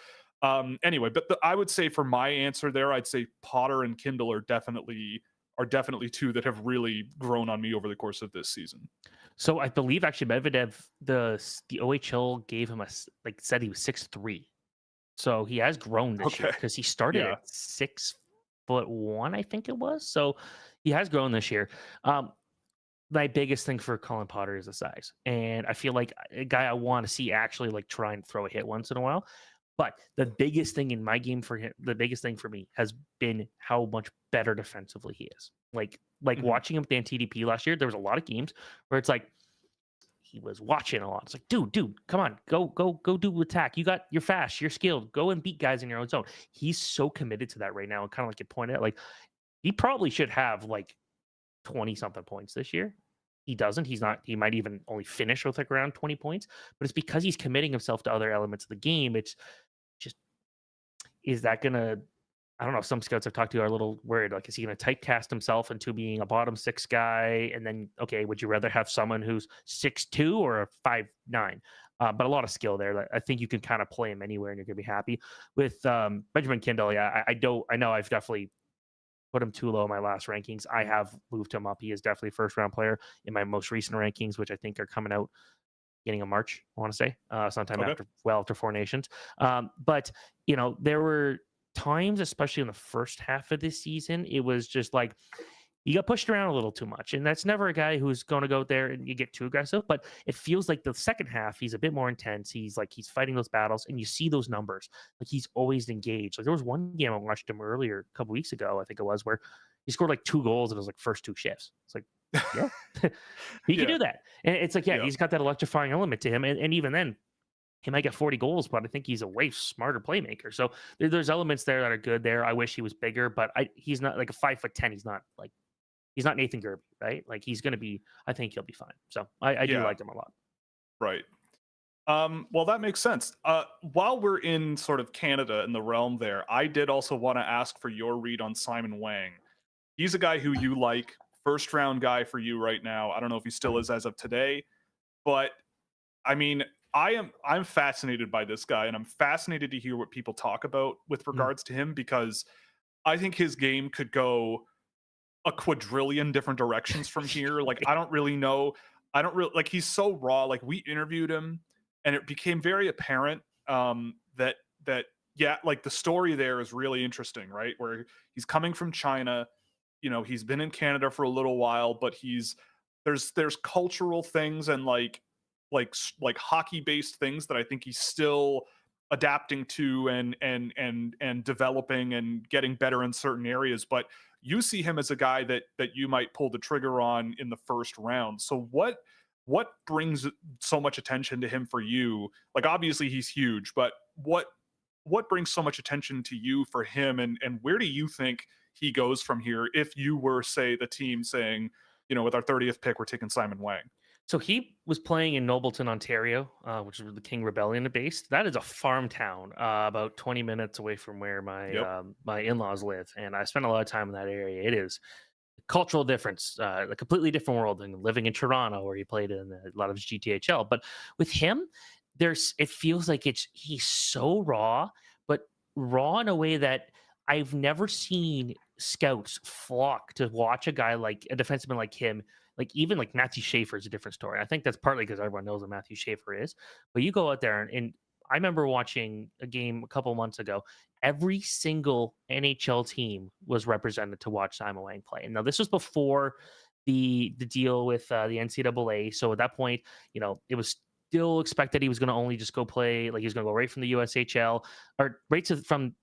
anyway, but I would say for my answer there, I'd say Potter and Kindle are definitely two that have really grown on me over the course of this season. So I believe actually Medvedev, the OHL gave him said he was 6'3". So he has grown this year because he started at 6'1", I think it was. So he has grown this year. My biggest thing for Colin Potter is the size. And I feel like a guy I want to see actually like try and throw a hit once in a while. But the biggest thing in my game for him, the biggest thing for me has been how much better defensively he is. Like watching him with the TDP last year, there was a lot of games where it's like he was watching a lot. It's like, dude, come on, go do attack. You're fast, you're skilled. Go and beat guys in your own zone. He's so committed to that right now. And kind of like you pointed out, like he probably should have like 20-something points this year. He doesn't. He's not. He might even only finish with like around 20 points. But it's because he's committing himself to other elements of the game. It's just, is that gonna? I don't know. Some scouts I've talked to are a little worried. Like, is he going to typecast himself into being a bottom six guy? And then, okay, would you rather have someone who's 6'2" or a 5'9"? But a lot of skill there. I think you can kind of play him anywhere, and you're going to be happy with Benjamin Kindle. Yeah, I know I've definitely put him too low in my last rankings. I have moved him up. He is definitely a first-round player in my most recent rankings, which I think are coming out beginning of March, I want to say, sometime after Four Nations. But, there were times, especially in the first half of this season, it was just like he got pushed around a little too much. And that's never a guy who's going to go there and you get too aggressive. But it feels like the second half, he's a bit more intense. He's fighting those battles, and you see those numbers. Like he's always engaged. Like there was one game I watched him earlier, a couple weeks ago, I think it was, where he scored like 2 goals in his like first 2 shifts. It's like, yeah, he can do that. And it's like, he's got that electrifying element to him. And even then, he might get 40 goals, but I think he's a way smarter playmaker. So there's elements there that are good there. I wish he was bigger, but he's not like a 5'10". He's not Nathan Gerby, right? Like he's going to be, I think he'll be fine. So I do like him a lot. Right. Well, that makes sense. While we're in sort of Canada in the realm there, I did also want to ask for your read on Simon Wang. He's a guy who you like, first round guy for you right now. I don't know if he still is as of today, but I mean, I'm fascinated by this guy, and I'm fascinated to hear what people talk about with regards to him, because I think his game could go a quadrillion different directions from here. Like, I don't really know. I don't really like, he's so raw. Like we interviewed him and it became very apparent that like the story there is really interesting, right? Where he's coming from China, he's been in Canada for a little while, but there's cultural things and like hockey based things that I think he's still adapting to and developing and getting better in certain areas. But you see him as a guy that you might pull the trigger on in the first round. So what brings so much attention to him for you? Like obviously he's huge, but what brings so much attention to you for him, and where do you think he goes from here if you were, say, the team saying, with our 30th pick, we're taking Simon Wang? So he was playing in Nobleton, Ontario, which is where the King Rebellion is based. That is a farm town, about 20 minutes away from where my in-laws live, and I spent a lot of time in that area. It is a cultural difference, a completely different world than living in Toronto, where he played in a lot of his GTHL. But with him, it feels like he's so raw, but raw in a way that I've never seen scouts flock to watch a guy like a defenseman like him. Like even like Matthew Schaefer is a different story. I think that's partly because everyone knows what Matthew Schaefer is. But you go out there and I remember watching a game a couple months ago. Every single NHL team was represented to watch Simon Wang play. And now this was before the deal with the NCAA. So at that point, it was still expected he was going to only just go play, like he was going to go right from the USHL or right from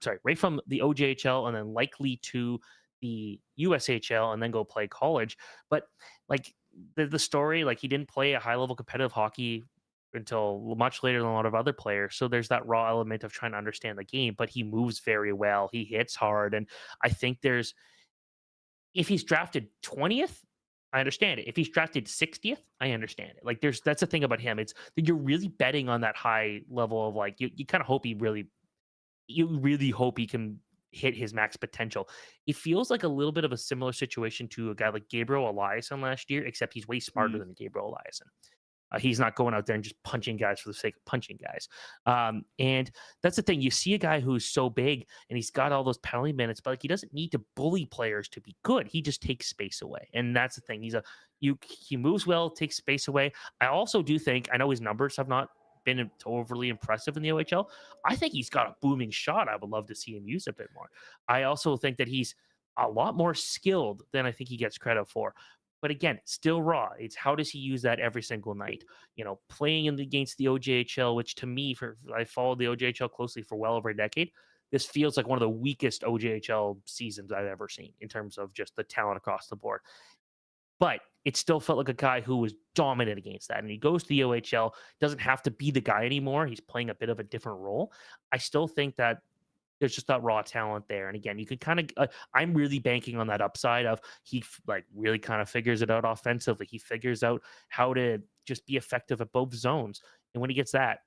the OJHL and then likely to the USHL and then go play college. But like the story, like he didn't play a high level competitive hockey until much later than a lot of other players. So there's that raw element of trying to understand the game, but he moves very well. He hits hard. And I think if he's drafted 20th, I understand it. If he's drafted 60th, I understand it. Like that's the thing about him. It's that you're really betting on that high level of like, you kind of hope you really hope he can hit his max potential. It feels like a little bit of a similar situation to a guy like Gabriel Eliasson last year, except he's way smarter than Gabriel Eliasson. He's not going out there and just punching guys for the sake of punching guys. And that's the thing. You see a guy who's so big and he's got all those penalty minutes, but like he doesn't need to bully players to be good. He just takes space away. And that's the thing. He moves well, takes space away. I also do think, I know his numbers have not been overly impressive in the OHL. I think he's got a booming shot. I would love to see him use a bit more. I also think that he's a lot more skilled than I think he gets credit for. But again, still raw. It's how does he use that every single night? Playing against the OJHL, which to me, I followed the OJHL closely for well over a decade. This feels like one of the weakest OJHL seasons I've ever seen in terms of just the talent across the board. But it still felt like a guy who was dominant against that. And he goes to the OHL, doesn't have to be the guy anymore. He's playing a bit of a different role. I still think that there's just that raw talent there. And again, you could kind of, I'm really banking on that upside of really kind of figures it out offensively. He figures out how to just be effective at both zones. And when he gets that,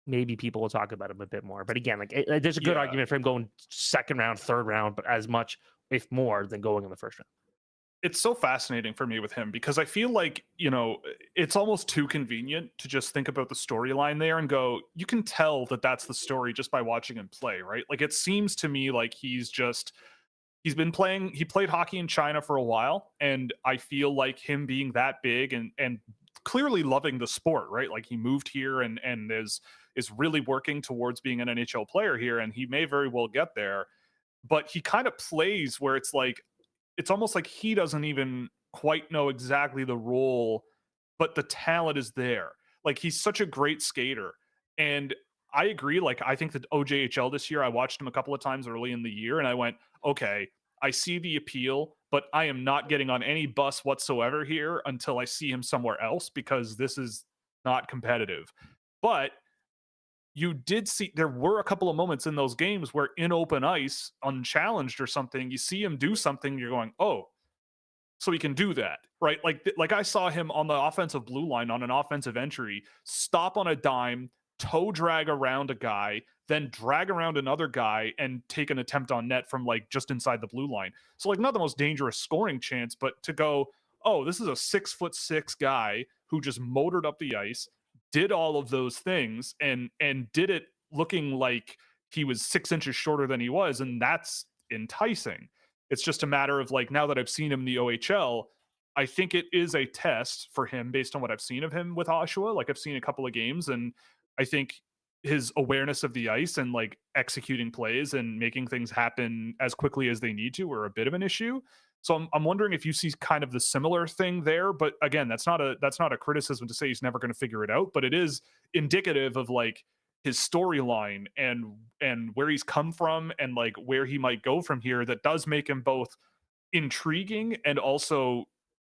maybe people will talk about him a bit more. But again, there's a good argument for him going second round, third round, but as much, if more, than going in the first round. It's so fascinating for me with him because I feel like, it's almost too convenient to just think about the storyline there and go, you can tell that that's the story just by watching him play, right? Like it seems to me like he played hockey in China for a while. And I feel like him being that big and clearly loving the sport, right? Like he moved here and is really working towards being an NHL player here. And he may very well get there, but he kind of plays where it's like, it's almost like he doesn't even quite know exactly the role, but the talent is there. Like he's such a great skater. And I agree. Like I think that OJHL this year, I watched him a couple of times early in the year and I went, okay, I see the appeal, but I am not getting on any bus whatsoever here until I see him somewhere else because this is not competitive. But you did see there were a couple of moments in those games where in open ice, unchallenged or something, you see him do something, you're going, oh, so he can do that, right? Like I saw him on the offensive blue line on an offensive entry, stop on a dime, toe drag around a guy, then drag around another guy and take an attempt on net from like just inside the blue line. So like not the most dangerous scoring chance, but to go, oh, this is a 6'6" guy who just motored up the ice, did all of those things and did it looking like he was 6 inches shorter than he was. And that's enticing. It's just a matter of like, now that I've seen him in the OHL, I think it is a test for him based on what I've seen of him with Oshawa. Like I've seen a couple of games and I think his awareness of the ice and like executing plays and making things happen as quickly as they need to are a bit of an issue. So I'm wondering if you see kind of the similar thing there, but again, that's not a criticism to say he's never going to figure it out, but it is indicative of like his storyline and where he's come from and like where he might go from here. That does make him both intriguing and also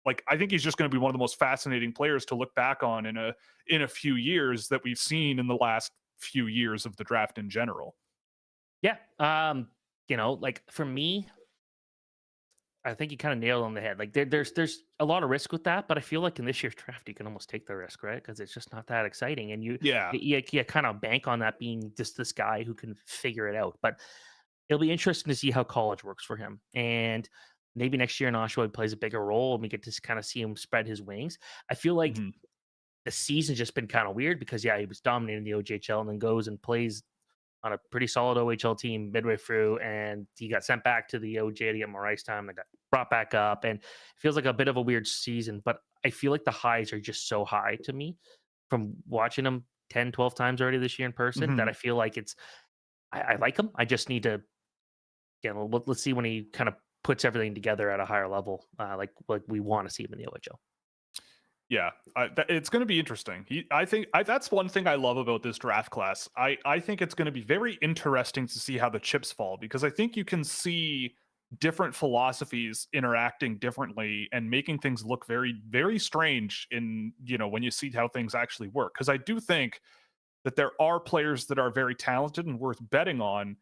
like I think he's just going to be one of the most fascinating players to look back on in a few years that we've seen in the last few years of the draft in general. Yeah. Like for me, I think you kind of nailed it on the head. Like there's a lot of risk with that, but I feel like in this year's draft, you can almost take the risk, right? Because it's just not that exciting, and you kind of bank on that being just this guy who can figure it out. But it'll be interesting to see how college works for him, and maybe next year in Oshawa he plays a bigger role, and we get to kind of see him spread his wings. I feel like the season's just been kind of weird because he was dominating the OJHL and then goes and plays on a pretty solid OHL team midway through, and he got sent back to the OJ to get more ice time. And got brought back up, and it feels like a bit of a weird season. But I feel like the highs are just so high to me from watching him 10, 12 times already this year in person that Mhm. I feel like I like him. I just need to, let's see when he kind of puts everything together at a higher level, like we want to see him in the OHL. Yeah, it's going to be interesting. I think that's one thing I love about this draft class. I think it's going to be very interesting to see how the chips fall because I think you can see different philosophies interacting differently and making things look very very strange in when you see how things actually work. Because I do think that there are players that are very talented and worth betting on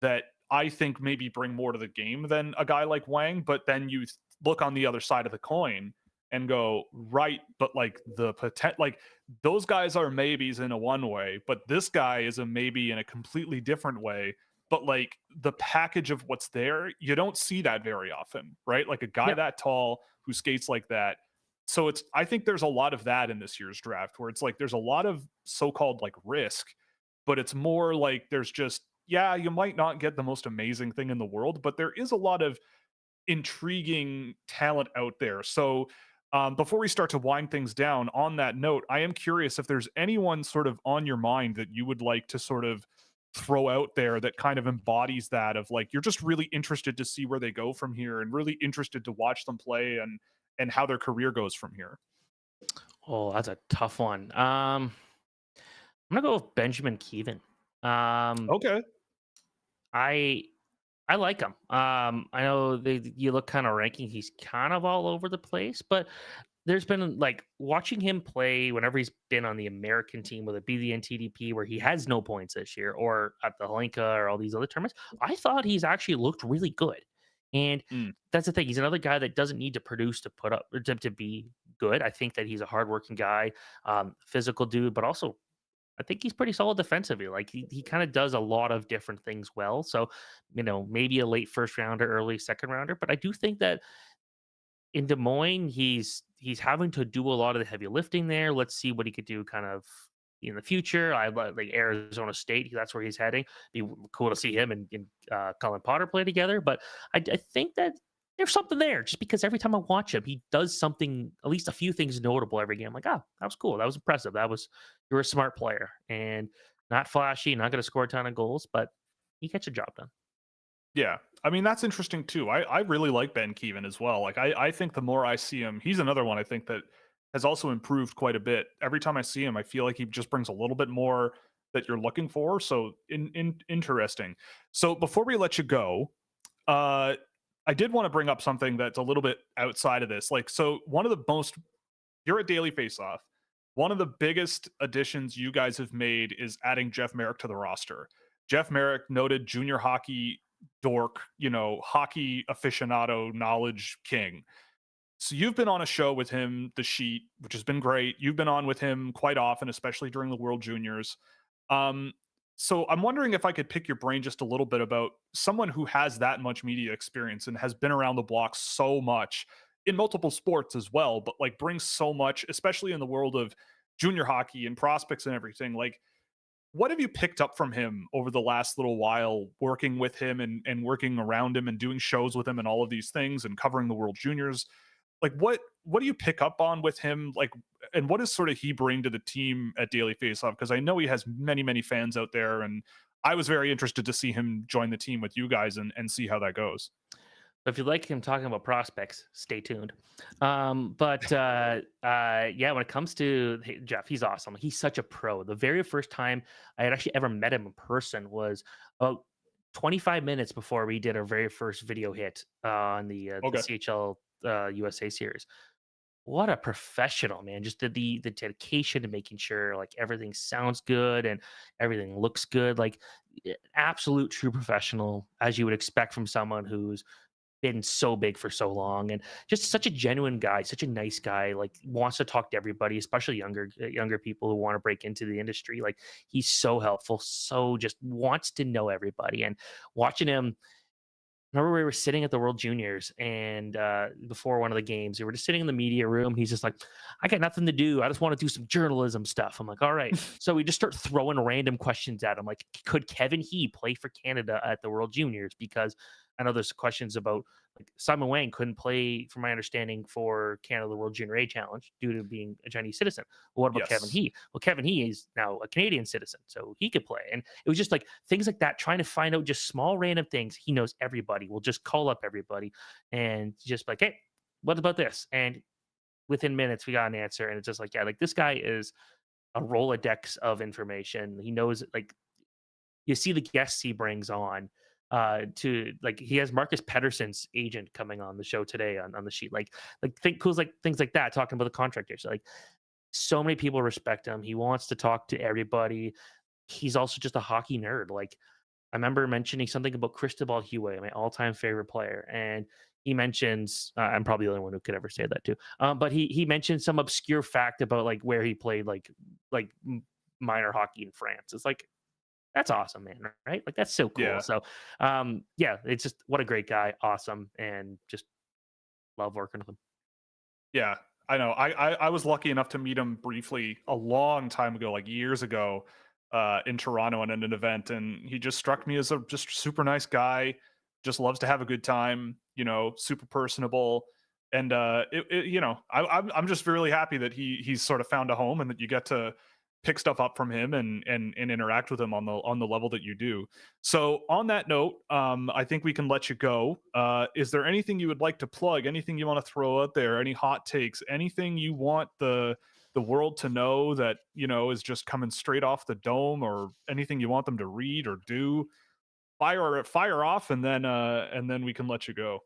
that I think maybe bring more to the game than a guy like Wang. But then you look on the other side of the coin and go, right, but like the potential, like those guys are maybes in a one way, but this guy is a maybe in a completely different way. But like the package of what's there, you don't see that very often, right? Like a guy Yep. that tall who skates like that. So I think there's a lot of that in this year's draft where it's like there's a lot of so-called like risk, but it's more like there's just, yeah, you might not get the most amazing thing in the world, but there is a lot of intriguing talent out there. So before we start to wind things down, on that note, I am curious if there's anyone sort of on your mind that you would like to sort of throw out there that kind of embodies that of like you're just really interested to see where they go from here and really interested to watch them play and how their career goes from here. Oh, that's a tough one. I'm gonna go with Benjamin Keevan. Um, Okay. I I like him. I know you look kind of ranking, he's kind of all over the place, but there's been like watching him play whenever he's been on the American team, whether it be the NTDP where he has no points this year, or at the Hlinka or all these other tournaments. I thought he's actually looked really good, and Mm. that's the thing. He's another guy that doesn't need to produce to put up or to be good. I think that he's a hardworking guy, physical dude, but also I think he's pretty solid defensively. Like he kind of does a lot of different things well. So, maybe a late first rounder, early second rounder. But I do think that in Des Moines, he's having to do a lot of the heavy lifting there. Let's see what he could do kind of in the future. I like Arizona State. That's where he's heading. Be cool to see him and Colin Potter play together. But I think that there's something there just because every time I watch him, he does something, at least a few things notable every game. I'm like, oh, that was cool. That was impressive. You're a smart player and not flashy, not going to score a ton of goals, but he gets a job done. Yeah. I mean, that's interesting too. I really like Ben Keevan as well. Like I think the more I see him, he's another one I think that has also improved quite a bit. Every time I see him, I feel like he just brings a little bit more that you're looking for. So in interesting. So before we let you go, uh I did want to bring up something that's a little bit outside of this. Like, so one of the most you're at Daily Faceoff. One of the biggest additions you guys have made is adding Jeff Merrick to the roster. Jeff Merrick, noted junior hockey dork, hockey aficionado, knowledge king. So you've been on a show with him, The Sheet, which has been great. You've been on with him quite often, especially during the World Juniors. Um, so I'm wondering if I could pick your brain just a little bit about someone who has that much media experience and has been around the block so much in multiple sports as well, but like brings so much, especially in the world of junior hockey and prospects and everything. Like, what have you picked up from him over the last little while working with him and working around him and doing shows with him and all of these things and covering the World Juniors? Like what do you pick up on with him? Like, and what does sort of he bring to the team at Daily Faceoff? Because I know he has many, many fans out there, and I was very interested to see him join the team with you guys and see how that goes. So if you like him talking about prospects, stay tuned. Yeah, when it comes to Jeff, he's awesome. He's such a pro. The very first time I had actually ever met him in person was about 25 minutes before we did our very first video hit on the Okay. CHL USA series. What a professional, man. Just the dedication to making sure like everything sounds good and everything looks good. Like absolute true professional, as you would expect from someone who's been so big for so long and just such a genuine guy, such a nice guy, like wants to talk to everybody, especially younger people who want to break into the industry. Like he's so helpful, so just wants to know everybody. And watching him remember we were sitting at the World Juniors and before one of the games, we were just sitting in the media room. He's just like, I got nothing to do. I just want to do some journalism stuff. I'm like, all right. So we just start throwing random questions at him. Like, could Kevin He play for Canada at the World Juniors? Because I know there's questions about like Simon Wang couldn't play, from my understanding, for Canada the World Junior A Challenge due to being a Chinese citizen. Well, what about Kevin Yes. He? Well, Kevin He is now a Canadian citizen, so he could play. And it was just like things like that, trying to find out just small random things. He knows everybody. We'll just call up everybody and just like, hey, what about this? And within minutes, we got an answer. And it's just like, yeah, like this guy is a Rolodex of information. He knows, like, you see the guests he brings on to like he has Marcus Pedersen's agent coming on the show today on the sheet. Like think cool like things like that, talking about the contractors. Like so many people respect him. He wants to talk to everybody. He's also just a hockey nerd. Like I remember mentioning something about Cristobal Huey, my all-time favorite player, and he mentions I'm probably the only one who could ever say that too. But he mentioned some obscure fact about like where he played minor hockey in France. It's like that's awesome, man. Right? Like that's so cool. Yeah. So yeah, it's just what a great guy, awesome, and just love working with him. Yeah, I know. I was lucky enough to meet him briefly a long time ago, like years ago, in Toronto at an event, and he just struck me as a just super nice guy. Just loves to have a good time. Super personable, and I'm just really happy that he's sort of found a home and that you get to pick stuff up from him and interact with him on the level that you do. So on that note, I think we can let you go. Is there anything you would like to plug? Anything you want to throw out there? Any hot takes? Anything you want the world to know that is just coming straight off the dome, or anything you want them to read or do? Fire off, and then we can let you go.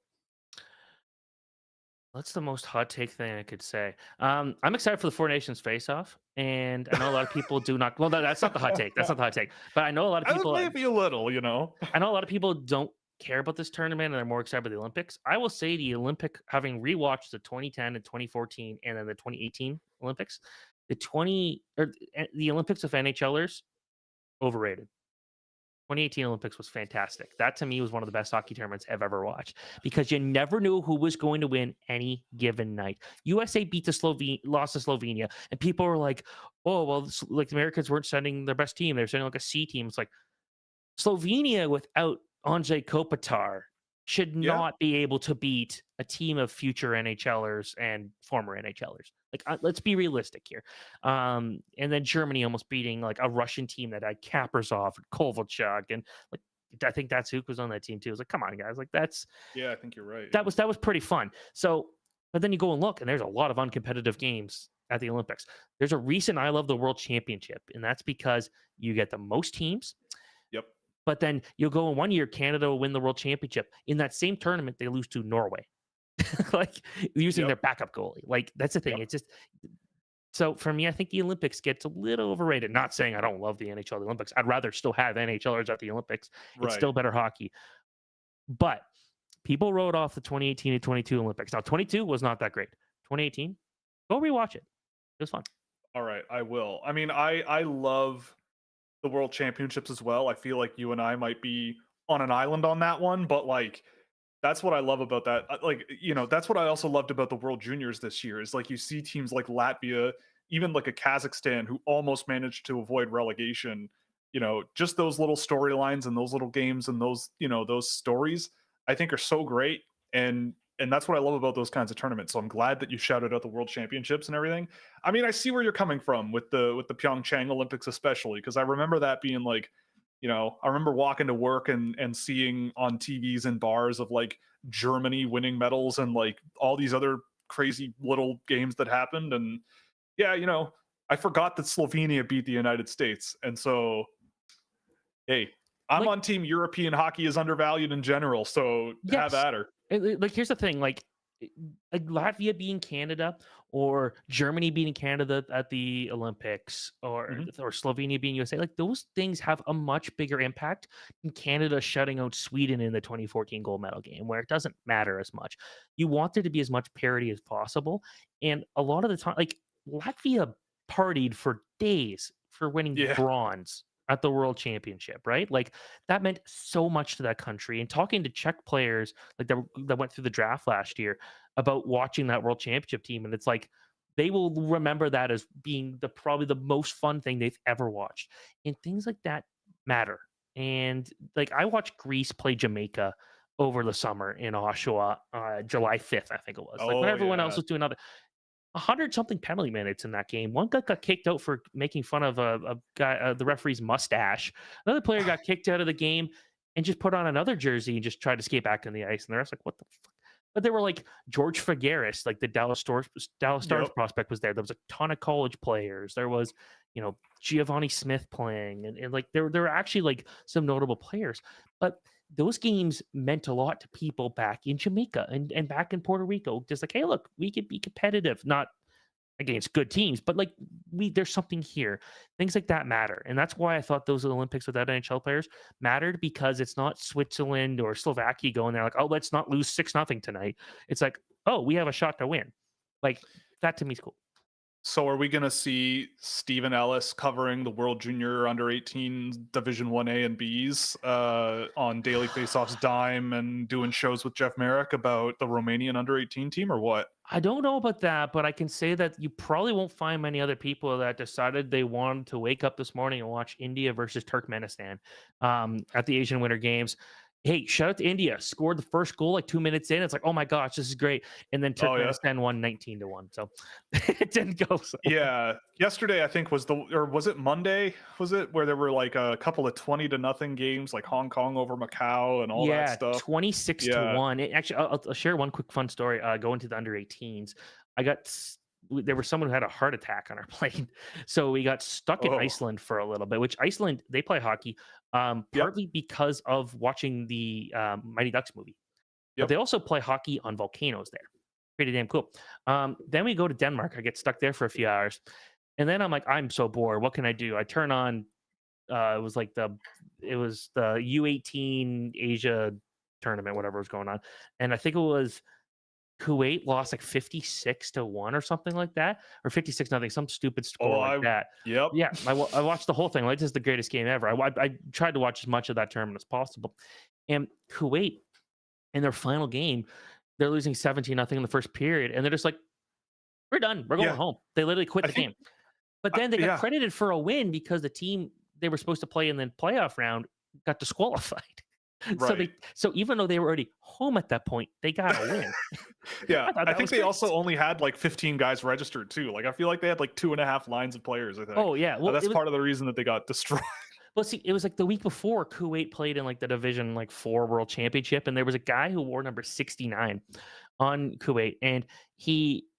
What's the most hot take thing I could say? I'm excited for the Four Nations face-off, and I know a lot of people do not. Well, no, that's not the hot take. That's not the hot take. But I know a lot of I was people. maybe a little. I know a lot of people don't care about this tournament and they're more excited about the Olympics. I will say the Olympic, having rewatched the 2010 and 2014 and then the 2018 Olympics, the Olympics of NHLers overrated. 2018 Olympics was fantastic. That to me was one of the best hockey tournaments I've ever watched because you never knew who was going to win any given night. USA beat lost to Slovenia, and people were like, "Oh, well, like the Americans weren't sending their best team; they're sending like a C team." It's like Slovenia without Anze Kopitar should Yeah. not be able to beat a team of future NHLers and former NHLers. Like, let's be realistic here. And then Germany almost beating like a Russian team that had Kaprizov and Kovalchuk, and like I think that's who was on that team too. It was like, come on, guys, like Yeah, I think you're right. that was pretty fun. So, but then you go and look, and there's a lot of uncompetitive games at the Olympics. There's a reason I love the World Championship, and that's because you get the most teams. Yep. But then you'll go in one year, Canada will win the World Championship. In that same tournament, they lose to Norway, like using Yep. their backup goalie. Like that's the thing. Yep. It's just so for me, I think the Olympics gets a little overrated. Not saying I don't love the NHL Olympics. I'd rather still have NHLers at the Olympics. It's Right. still better hockey. But people wrote off the 2018 and 22 Olympics. Now, 22 was not that great. 2018, go rewatch it. It was fun. All right, I will. I mean, I love the World Championships as well. I feel like you and I might be on an island on that one, but like that's what I love about that. Like, that's what I also loved about the World Juniors this year is like you see teams like Latvia, even like a Kazakhstan who almost managed to avoid relegation. Just those little storylines and those little games and those stories I think are so great. And that's what I love about those kinds of tournaments. So I'm glad that you shouted out the World Championships and everything. I mean, I see where you're coming from with the Pyeongchang Olympics, especially because I remember that being like, I remember walking to work and seeing on TVs and bars of like Germany winning medals and like all these other crazy little games that happened. And yeah, I forgot that Slovenia beat the United States. And so, hey, I'm Like, on team European hockey is undervalued in general. So have yes. at her. Like here's the thing, like Latvia being Canada or Germany beating Canada at the Olympics Mhm. or Slovenia being USA, like those things have a much bigger impact than Canada shutting out Sweden in the 2014 gold medal game, where it doesn't matter as much. You want there to be as much parity as possible, and a lot of the time, like Latvia partied for days for winning Yeah. bronze at the World Championship, right? Like that meant so much to that country. And talking to Czech players like that went through the draft last year about watching that World Championship team, and it's like they will remember that as being probably the most fun thing they've ever watched. And things like that matter. And like I watched Greece play Jamaica over the summer in Oshawa, July 5th, I think it was. Like when Oh everyone else yeah. was doing other 100 something penalty minutes in that game. One guy got kicked out for making fun of a guy, the referee's mustache. Another player got kicked out of the game and just put on another jersey and just tried to skate back on the ice. And the ref's like, "What the fuck?" But they were like George Figueres, like the Dallas Stars Yep. prospect was there. There was a ton of college players. There was, Giovanni Smith playing, and like there were actually like some notable players. But those games meant a lot to people back in Jamaica and back in Puerto Rico. Just like, hey, look, we could be competitive, not against good teams, but like there's something here. Things like that matter. And that's why I thought those Olympics without NHL players mattered, because it's not Switzerland or Slovakia going there like, oh, let's not lose 6-0 tonight. It's like, oh, we have a shot to win. Like that to me is cool. So are we going to see Stephen Ellis covering the World Junior Under 18 Division 1A and Bs on Daily Faceoff's dime and doing shows with Jeff Merrick about the Romanian Under 18 team, or what? I don't know about that, but I can say that you probably won't find many other people that decided they wanted to wake up this morning and watch India versus Turkmenistan at the Asian Winter Games. Hey, shout out to India. Scored the first goal like 2 minutes in. It's like, oh my gosh, this is great. And then Oh yeah. Turkmenistan won 19-1. So it didn't go so. Yeah. Yesterday, I think was was it Monday? Was it where there were like a couple of 20-0 games, like Hong Kong over Macau and all that Yeah, stuff? 26-1. Actually, I'll share one quick fun story. Going to the under 18s, there was someone who had a heart attack on our plane, so we got stuck in Oh, Iceland for a little bit. Which Iceland, they play hockey, yep. partly because of watching the Mighty Ducks movie, but Yep. they also play hockey on volcanoes there. Pretty damn cool. Then we go to Denmark. I get stuck there for a few hours, and then I'm like, I'm so bored. What can I do? I turn on. It was the U18 Asia tournament, whatever was going on, and I think it was Kuwait lost like 56-1 or something like that, or 56-0, some stupid score Oh, like that. yep. Yeah, I watched the whole thing. Like, this is the greatest game ever. I tried to watch as much of that tournament as possible. And Kuwait, in their final game, they're losing 17-0 in the first period, and they're just like, we're done. We're going Yeah. home. They literally quit I the think, game. But then they got yeah. credited for a win because the team they were supposed to play in the playoff round got disqualified. Right. So even though they were already home at that point, they got a win. Yeah. I thought I that think was they great. also only had like 15 guys registered too. Like I feel like they had like 2.5 lines of players, I think. Oh yeah, well That's part of the reason that they got destroyed. see, it was like the week before Kuwait played in like the Division like 4 World Championship, and there was a guy who wore number 69 on Kuwait, and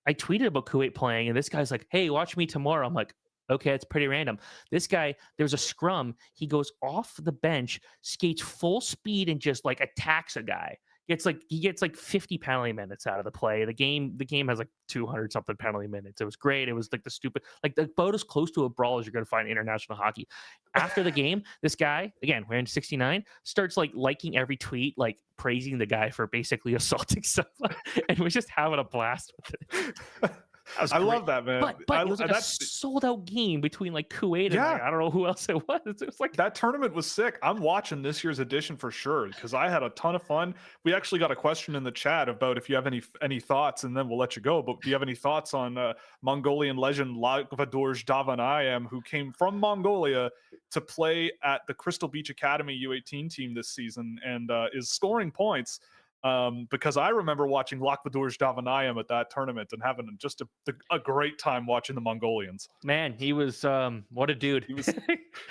I tweeted about Kuwait playing, and this guy's like, "Hey, watch me tomorrow." I'm like, "Okay, it's pretty random." This guy, there's a scrum. He goes off the bench, skates full speed, and just like attacks a guy. He gets like 50 penalty minutes out of the play. The game has like 200 something penalty minutes. It was great. It was like the about as close to a brawl as you're gonna find in international hockey. After the game, this guy, again wearing 69, starts like liking every tweet, like praising the guy for basically assaulting someone, and was just having a blast with it. I love that, man. But it was like a sold out game between like Kuwait and like, I don't know who else it was. It was like that tournament was sick. I'm watching this year's edition for sure because I had a ton of fun. We actually got a question in the chat about if you have any thoughts, and then we'll let you go. But do you have any thoughts on Mongolian legend Lagvadorj Davanayam, who came from Mongolia to play at the Crystal Beach Academy U18 team this season and is scoring points? Because I remember watching Lagvadorj Davanayam at that tournament and having just a great time watching the Mongolians. Man, he was what a dude. He was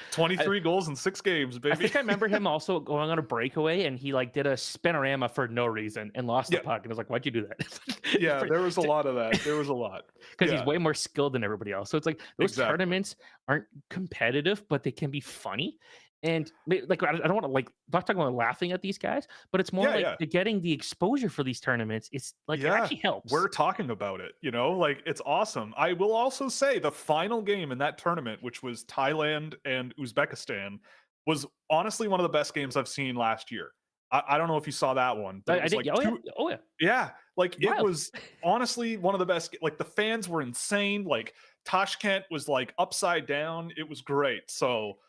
23 goals in 6 games, baby. I think I remember him also going on a breakaway, and he like did a spinorama for no reason and lost the puck. And I was like, "Why'd you do that?" Yeah, there was a lot of that. There was a lot because he's way more skilled than everybody else. So it's like those tournaments aren't competitive, but they can be funny. And like, I don't want to like not talking about laughing at these guys, but it's more like they're getting the exposure for these tournaments. It's like it actually helps. We're talking about it, like it's awesome. I will also say the final game in that tournament, which was Thailand and Uzbekistan, was honestly one of the best games I've seen last year. I don't know if you saw that one, but I did. Like oh yeah. Yeah, like it was honestly one of the best. Like the fans were insane. Like Tashkent was like upside down. It was great. So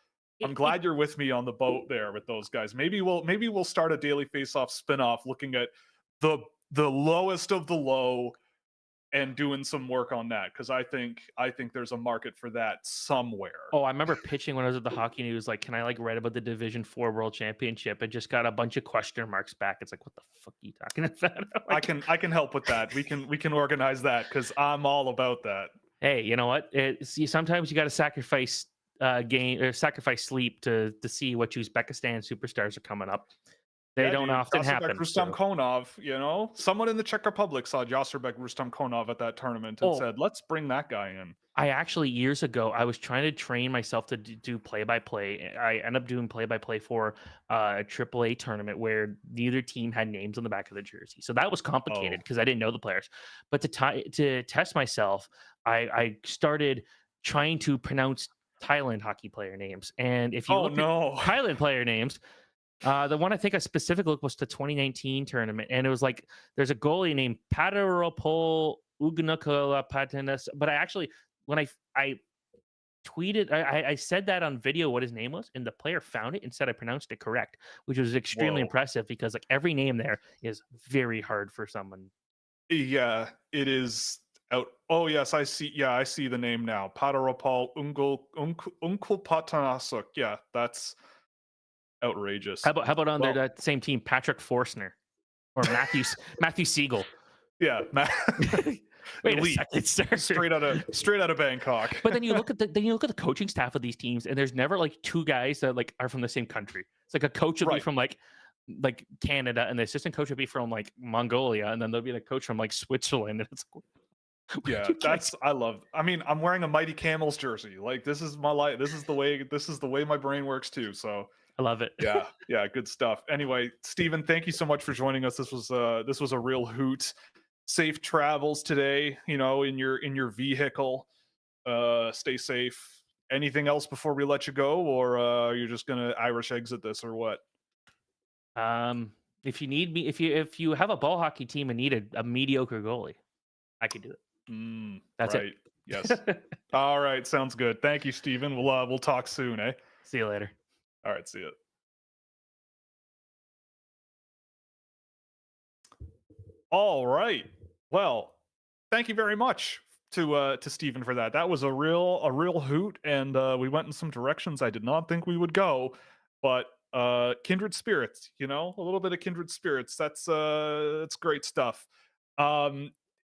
I'm glad you're with me on the boat there with those guys. Maybe we'll start a Daily Face-Off spinoff looking at the lowest of the low and doing some work on that, because I think there's a market for that somewhere. Oh, I remember pitching when I was at the Hockey News, like, can I like write about the Division 4 World Championship? And just got a bunch of question marks back. It's like, what the fuck are you talking about? Like, I can help with that. We can organize that, because I'm all about that. hey, you know what? See, sometimes you got to sacrifice game or sacrifice sleep to see what Uzbekistan superstars are coming up. They don't often happen. Rustam Konov, you know, someone in the Czech Republic saw Jasperbek Rustam Konov at that tournament and said, "Let's bring that guy in." I actually, years ago, I was trying to train myself to do play-by-play. I ended up doing play-by-play for a AAA tournament where neither team had names on the back of the jersey. So that was complicated because I didn't know the players. But to test myself, I started trying to pronounce Thailand hockey player names. And if you look at Thailand player names, the one I think I specifically looked was the 2019 tournament, and it was like there's a goalie named Pataropol Ugnakala Patanas. But I actually, when I tweeted, I said that on video what his name was, and the player found it and said I pronounced it correct, which was extremely impressive because like every name there is very hard for someone. Yeah, it is out. Oh yes, I see. Yeah, I see the name now. Pataropol Unkul Patanasuk. Yeah, that's outrageous. How about on that same team, Patrick Forstner or Matthew Siegel? Yeah, Wait a second, sir. Straight out of Bangkok. But then you look at the coaching staff of these teams, and there's never like two guys that like are from the same country. It's like a coach would be from like Canada, and the assistant coach would be from like Mongolia, and then there'll be the coach from like Switzerland. And it's yeah, I mean, I'm wearing a Mighty Camels jersey. Like, this is my life. This is the way my brain works too. So I love it. Yeah, good stuff. Anyway, Stephen, thank you so much for joining us. This was a real hoot. Safe travels today, you know, in your vehicle. Stay safe. Anything else before we let you go, or you're just gonna Irish exit this, or what? If you need me, if you have a ball hockey team and need a mediocre goalie, I could do it. That's right. it. Yes. All right. Sounds good. Thank you, Stephen. We'll talk soon, eh? See you later. All right. See you. All right. Well, thank you very much to Stephen for that. That was a real hoot, and we went in some directions I did not think we would go, but kindred spirits, you know, a little bit of kindred spirits. That's great stuff.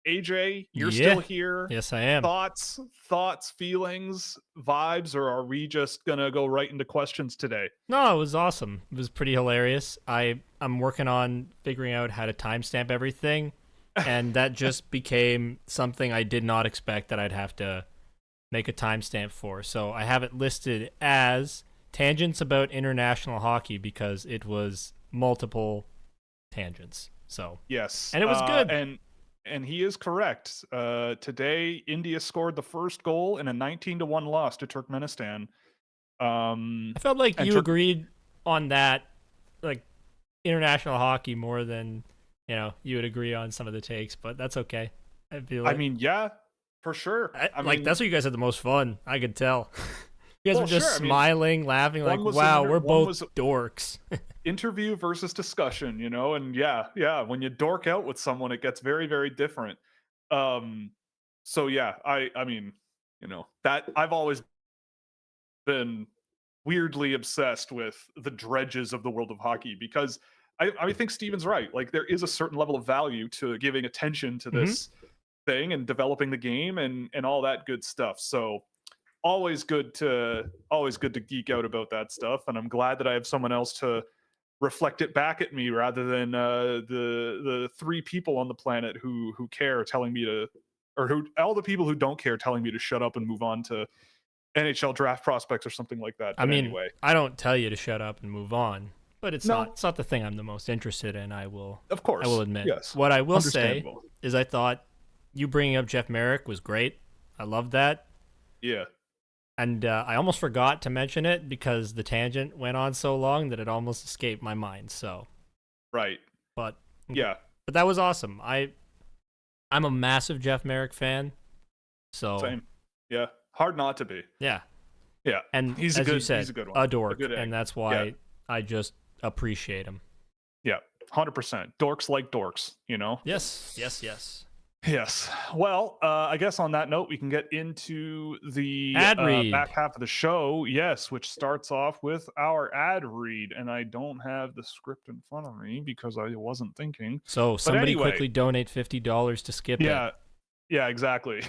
AJ, you're still here. Yes, I am. Thoughts, feelings, vibes, or are we just gonna go right into questions today? No, it was awesome. It was pretty hilarious. I'm working on figuring out how to timestamp everything, and that just became something I did not expect that I'd have to make a timestamp for. So I have it listed as tangents about international hockey because it was multiple tangents. So yes, and it was good. And he is correct. Today, India scored the first goal in a 19-1 loss to Turkmenistan. I felt like you agreed on that, like international hockey, more than you would agree on some of the takes, but that's okay. I mean, yeah, for sure. I mean, that's where you guys had the most fun. I could tell. You guys were just smiling, laughing, like, wow, we're both dorks. Interview versus discussion, you know, and yeah, when you dork out with someone, it gets very, very different. So yeah, I mean, you know, that I've always been weirdly obsessed with the dredges of the world of hockey, because I think Steven's right. Like, there is a certain level of value to giving attention to this thing and developing the game and all that good stuff. So always good to geek out about that stuff, and I'm glad that I have someone else to reflect it back at me rather than the three people on the planet who care telling me to, or who all the people who don't care telling me to shut up and move on to NHL draft prospects or something like that. But anyway, I don't tell you to shut up and move on, but it's not the thing I'm the most interested in. I will admit. Yes. What I will say is I thought you bringing up Jeff Merrick was great. I love that. Yeah. And I almost forgot to mention it because the tangent went on so long that it almost escaped my mind. So, right. But yeah, but that was awesome. I'm a massive Jeff Merrick fan. So same. Yeah, hard not to be. Yeah. Yeah, And he's as a good, you said, he's a good one. a dork, good egg. and that's why I just appreciate him. Yeah, 100%. Dorks like dorks, you know? Yes, yes, yes. Yes. Well, I guess on that note, we can get into the Ad read. back half of the show. Yes, which starts off with our ad read. And I don't have the script in front of me because I wasn't thinking. So somebody anyway, quickly donate $50 to skip it. Yeah, exactly.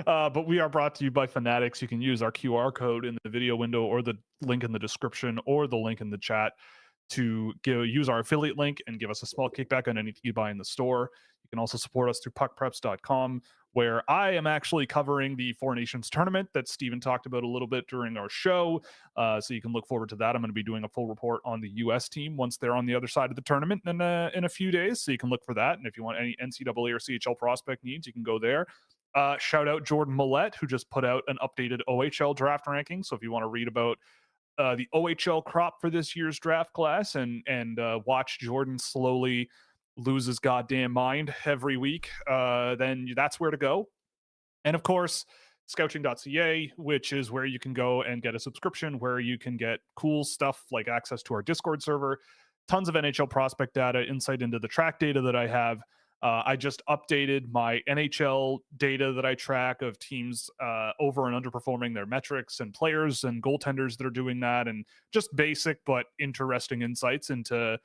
But we are brought to you by Fanatics. You can use our QR code in the video window or the link in the description or the link in the chat to use our affiliate link and give us a small kickback on anything you buy in the store. You can also support us through puckpreps.com, where I am actually covering the Four Nations tournament that Steven talked about a little bit during our show. So you can look forward to that. I'm going to be doing a full report on the U.S. team once they're on the other side of the tournament in a few days. So you can look for that. And if you want any NCAA or CHL prospect needs, you can go there. Shout out Jordan Millette, who just put out an updated OHL draft ranking. So if you want to read about the OHL crop for this year's draft class and watch Jordan slowly lose his goddamn mind every week, then that's where to go. And of course, Scouching.ca, which is where you can go and get a subscription, where you can get cool stuff like access to our Discord server, tons of NHL prospect data, insight into the track data that I have. I just updated my NHL data that I track of teams over and underperforming their metrics and players and goaltenders that are doing that, and just basic but interesting insights into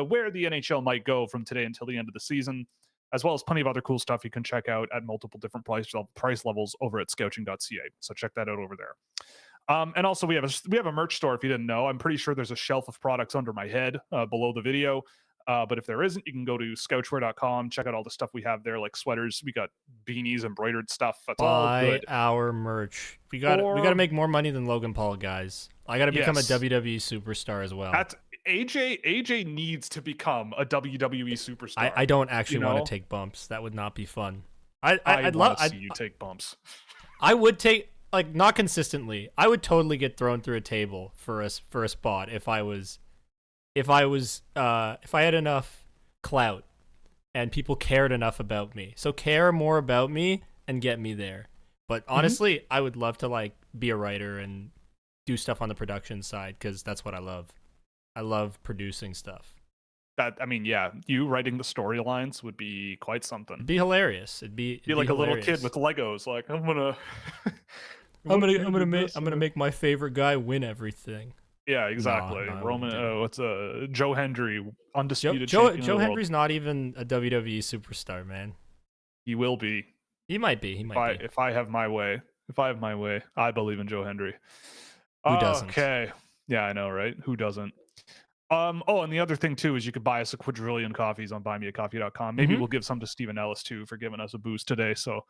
where the NHL might go from today until the end of the season, as well as plenty of other cool stuff you can check out at multiple different price levels over at Scouching.ca. So check that out over there. And also we have a merch store. If you didn't know, I'm pretty sure there's a shelf of products under my head below the video. But if there isn't, you can go to scouchwear.com, check out all the stuff we have there, like sweaters. We got beanies, embroidered stuff. That's all good. Our merch. We got to make more money than Logan Paul, guys. I got to become a WWE superstar as well. AJ needs to become a WWE superstar. I don't actually want to take bumps. That would not be fun. I'd love to see you take bumps. I would take, like, not consistently. I would totally get thrown through a table for a spot if I had enough clout and people cared enough about me. So care more about me and get me there. But honestly, I would love to, like, be a writer and do stuff on the production side, because that's what I love. I love producing stuff. You writing the storylines would be quite something. It'd be hilarious. It'd be like hilarious. A little kid with Legos. Like, I'm gonna make my favorite guy win everything. Yeah, exactly. No, Joe Hendry, undisputed Joe champion of the Hendry's not even a WWE superstar, man. He will be. He might be. If I have my way, I believe in Joe Hendry. Who doesn't? Okay. Yeah, I know, right? Who doesn't? And the other thing too is you could buy us a quadrillion coffees on buymeacoffee.com. Maybe we'll give some to Stephen Ellis too for giving us a boost today. So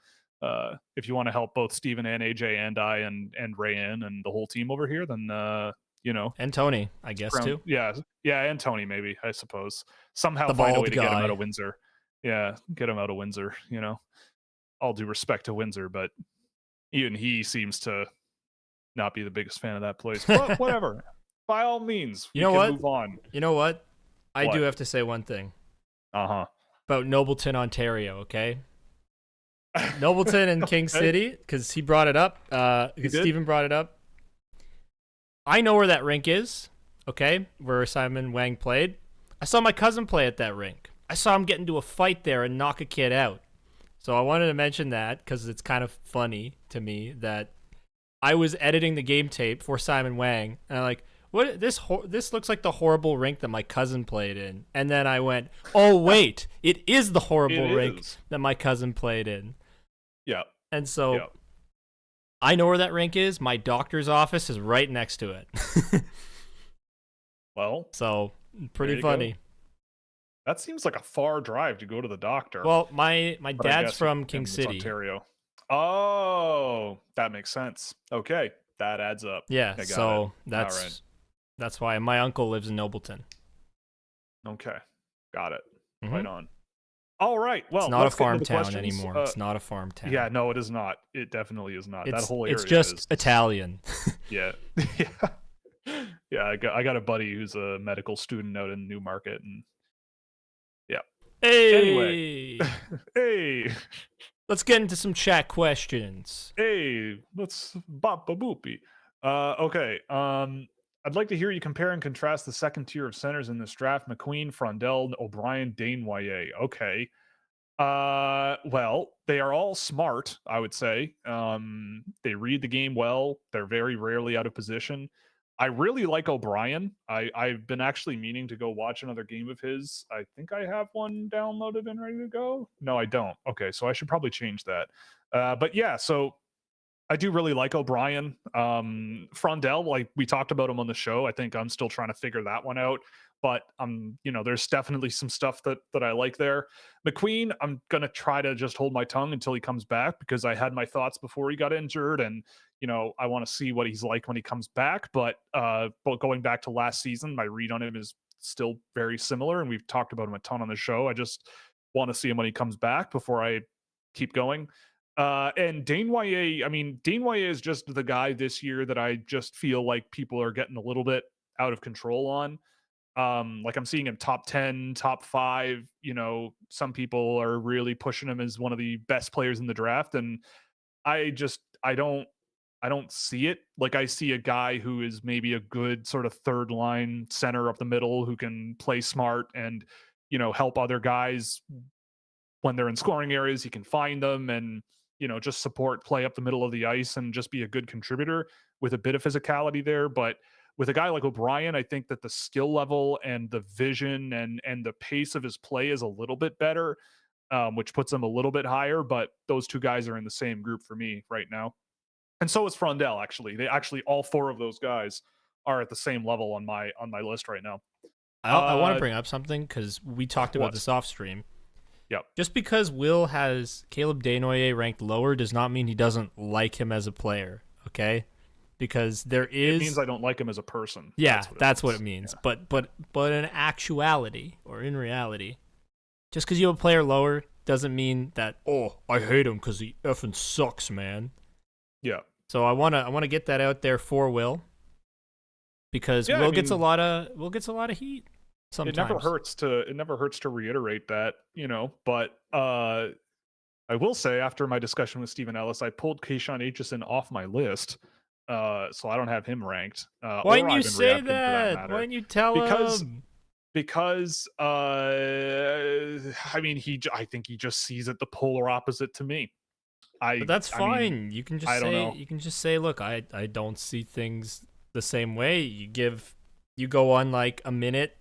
if you want to help both Stephen and AJ and I and Rayan and the whole team over here, then and Tony, I guess too. Yeah, and Tony, maybe, I suppose. Somehow the find a way to guy. get him out of Windsor. Yeah, get him out of Windsor. All due respect to Windsor, but even he seems to not be the biggest fan of that place. But whatever. By all means, we can move on. You know what? I do have to say one thing. About Nobleton, Ontario, okay? Nobleton and King City, because he brought it up. Because Steven brought it up. I know where that rink is, okay? Where Simon Wang played. I saw my cousin play at that rink. I saw him get into a fight there and knock a kid out. So I wanted to mention that because it's kind of funny to me that I was editing the game tape for Simon Wang, and I'm like, what? This looks like the horrible rink that my cousin played in. And then I went, oh wait, it is the horrible rink that my cousin played in. Yeah. And so I know where that rink is. My doctor's office is right next to it. Well, so pretty funny. Go. That seems like a far drive to go to the doctor. Well, my dad's from King City, Ontario. Oh, that makes sense. Okay, that adds up. Yeah, so that's why my uncle lives in Nobleton. Okay, got it. Right on. All right. Well, it's not a farm town anymore. It's not a farm town. Yeah, no, it is not. It definitely is not. That whole area. It's just Italian. Yeah. Yeah. I got a buddy who's a medical student out in Newmarket, and yeah. Hey. Anyway. Hey. Let's get into some chat questions. Hey, let's bop a boopy. Okay. I'd like to hear you compare and contrast the second tier of centers in this draft: McQueen, Frondell, O'Brien, Desnoyers. Okay. Well, they are all smart, I would say. They read the game well. They're very rarely out of position. I really like O'Brien. I've been actually meaning to go watch another game of his. I think I have one downloaded and ready to go. No, I don't. Okay, so I should probably change that. But yeah, so I do really like O'Brien. Frondell, like we talked about him on the show. I think I'm still trying to figure that one out. But there's definitely some stuff that I like there. McQueen, I'm gonna try to just hold my tongue until he comes back because I had my thoughts before he got injured, and I want to see what he's like when he comes back. But going back to last season, my read on him is still very similar, and we've talked about him a ton on the show. I just want to see him when he comes back before I keep going. And Desnoyers, Desnoyers is just the guy this year that I just feel like people are getting a little bit out of control on. Like I'm seeing him top 10, top 5, some people are really pushing him as one of the best players in the draft. And I don't see it. Like I see a guy who is maybe a good sort of third line center up the middle who can play smart and, help other guys when they're in scoring areas. He can find them and, just support play up the middle of the ice and just be a good contributor with a bit of physicality there. But with a guy like O'Brien, I think that the skill level and the vision and the pace of his play is a little bit better, which puts him a little bit higher. But those two guys are in the same group for me right now. And so is Frondell, actually. All four of those guys are at the same level on my list right now. I want to bring up something because we talked about this off stream. Yep. Just because Will has Caleb Desnoyers ranked lower does not mean he doesn't like him as a player, okay? Because it means I don't like him as a person. Yeah, that's what it means. Yeah. But in actuality, or in reality, just because you have a player lower doesn't mean that, I hate him because he effing sucks, man. Yeah. So I wanna get that out there for Will. Because Will gets a lot of heat. Sometimes. It never hurts to reiterate that, but I will say after my discussion with Stephen Ellis, I pulled Keyshawn Aitchison off my list. So I don't have him ranked. Why didn't you say that? Why didn't you tell him? Because I think he just sees it the polar opposite to me. But that's fine. You can just say, look, I don't see things the same way. You go on like a minute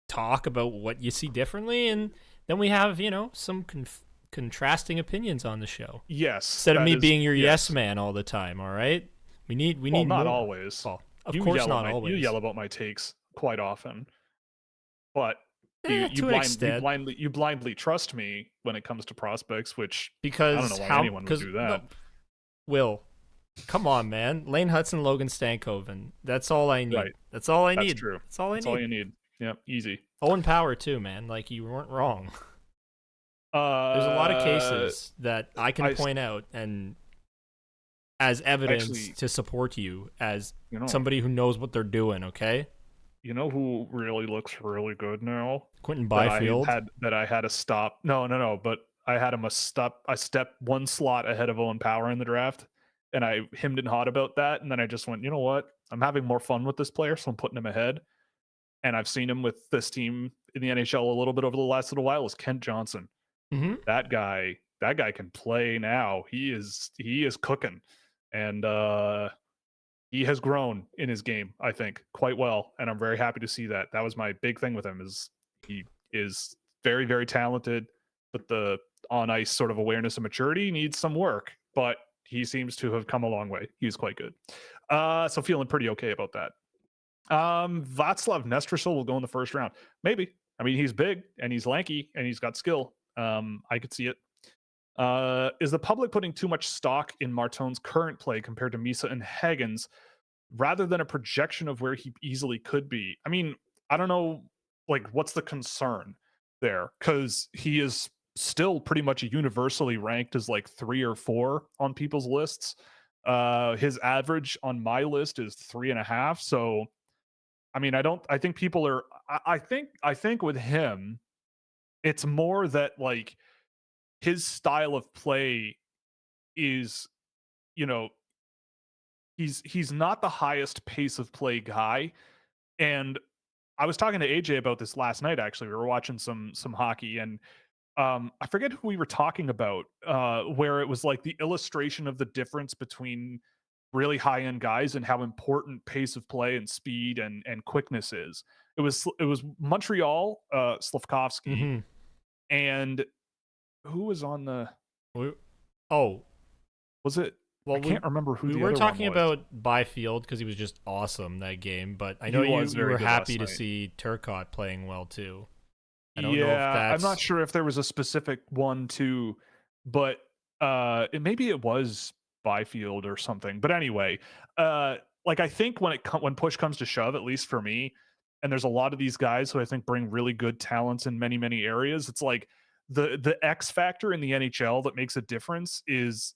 talk about what you see differently, and then we have some contrasting opinions on the show. Yes, instead of me being your yes man all the time. All right, we need not more. Always. Well, of course not always. You yell about my takes quite often, but you blindly trust me when it comes to prospects, which because I don't know why anyone would do that. No, Will, come on, man. Lane Hudson, Logan Stankoven. That's all I need. Right. That's all I need. That's true. That's all I need. That's all you need. Yeah, easy. Owen Power too, man. Like you weren't wrong. There's a lot of cases that I can point out and as evidence to support you as somebody who knows what they're doing. Okay. You know who really looks really good now? Quentin Byfield. That I had to stop. No. But I had him a step one slot ahead of Owen Power in the draft, and I hemmed and hawed about that. And then I just went, you know what? I'm having more fun with this player, so I'm putting him ahead. And I've seen him with this team in the NHL a little bit over the last little while. Is Kent Johnson. Mm-hmm. That guy can play now. He is cooking, and he has grown in his game, I think, quite well. And I'm very happy to see that. That was my big thing with him. Is he is very, very talented, but the on ice sort of awareness and maturity needs some work. But he seems to have come a long way. He's quite good. So feeling pretty okay about that. Václav Nestrasil will go in the first round. Maybe. I mean, he's big and he's lanky and he's got skill. I could see it. Is the public putting too much stock in Martone's current play compared to Misa and Hagen's rather than a projection of where he easily could be? I mean, I don't know, like, what's the concern there? Because he is still pretty much universally ranked as like 3 or 4 on people's lists. His average on my list is 3.5. So, I mean, I think people are, I think with him, it's more that like his style of play is, you know, he's not the highest pace of play guy. And I was talking to AJ about this last night. Actually, we were watching some hockey, and I forget who we were talking about, where it was like the illustration of the difference between really high end guys and how important pace of play and speed and quickness is. It was Montreal, Slavkovsky, Mm-hmm. and who was on the? Oh, Was it? well, I can't remember who we the were other talking one was. about Byfield because he was just awesome that game. But I know He was you very were good happy last to night. see Turcotte playing well too. I don't know if Yeah, I'm not that's sure if there was a specific one too, but maybe it was Byfield or something. But anyway, like I think when push comes to shove, at least for me, and there's a lot of these guys who I think bring really good talents in many areas. It's like the X factor in the NHL that makes a difference is,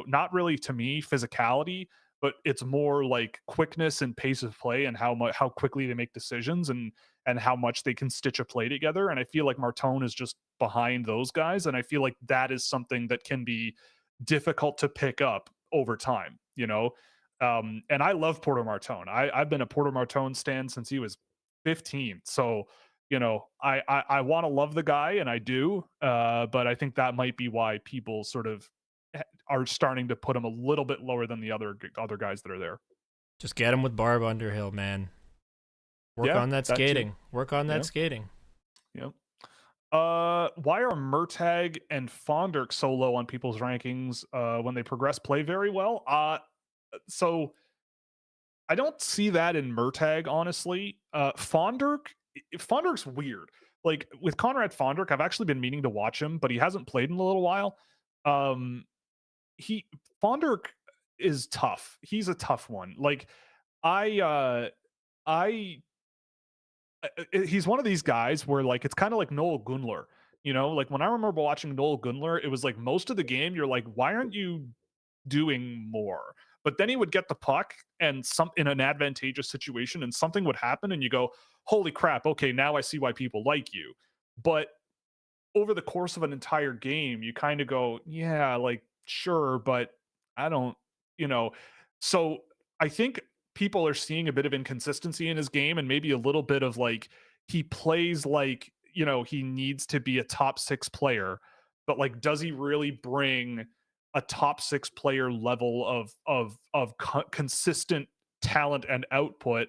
not really to me physicality, but it's more like quickness and pace of play and how quickly they make decisions and how much they can stitch a play together. And I feel like Martone is just behind those guys. And I feel like that is something that can be difficult to pick up over time. And I love Porter Martone. I've been a Porter Martone stan since he was 15. So, I want to love the guy, and I do. But I think that might be why people sort of are starting to put him a little bit lower than the other guys that are there. just get him with Barb Underhill, man. Work Yeah, on that that too. skating. Work on that Yeah. skating. Yep. Why are Murtag and Fonderk so low on people's rankings when they progress play very well? So I don't see that in Murtag, honestly. Fonderk's weird. Like with Conrad Fonderk, I've actually been meaning to watch him, but he hasn't played in a little while. Um, he Fonderk is tough. He's a tough one. Like I uh I he's one of these guys where like it's kind of like Noel Gunler. Like when I remember watching Noel Gunler, it was like most of the game you're like, why aren't you doing more? But then he would get the puck and some in an advantageous situation and something would happen and you go, holy crap, okay, now I see why people like you. But over the course of an entire game, you kind of go, yeah, like sure, but I don't, you know. So I think people are seeing a bit of inconsistency in his game and maybe a little bit of like he plays like, he needs to be a top 6 player, but like does he really bring a top 6 player level of consistent talent and output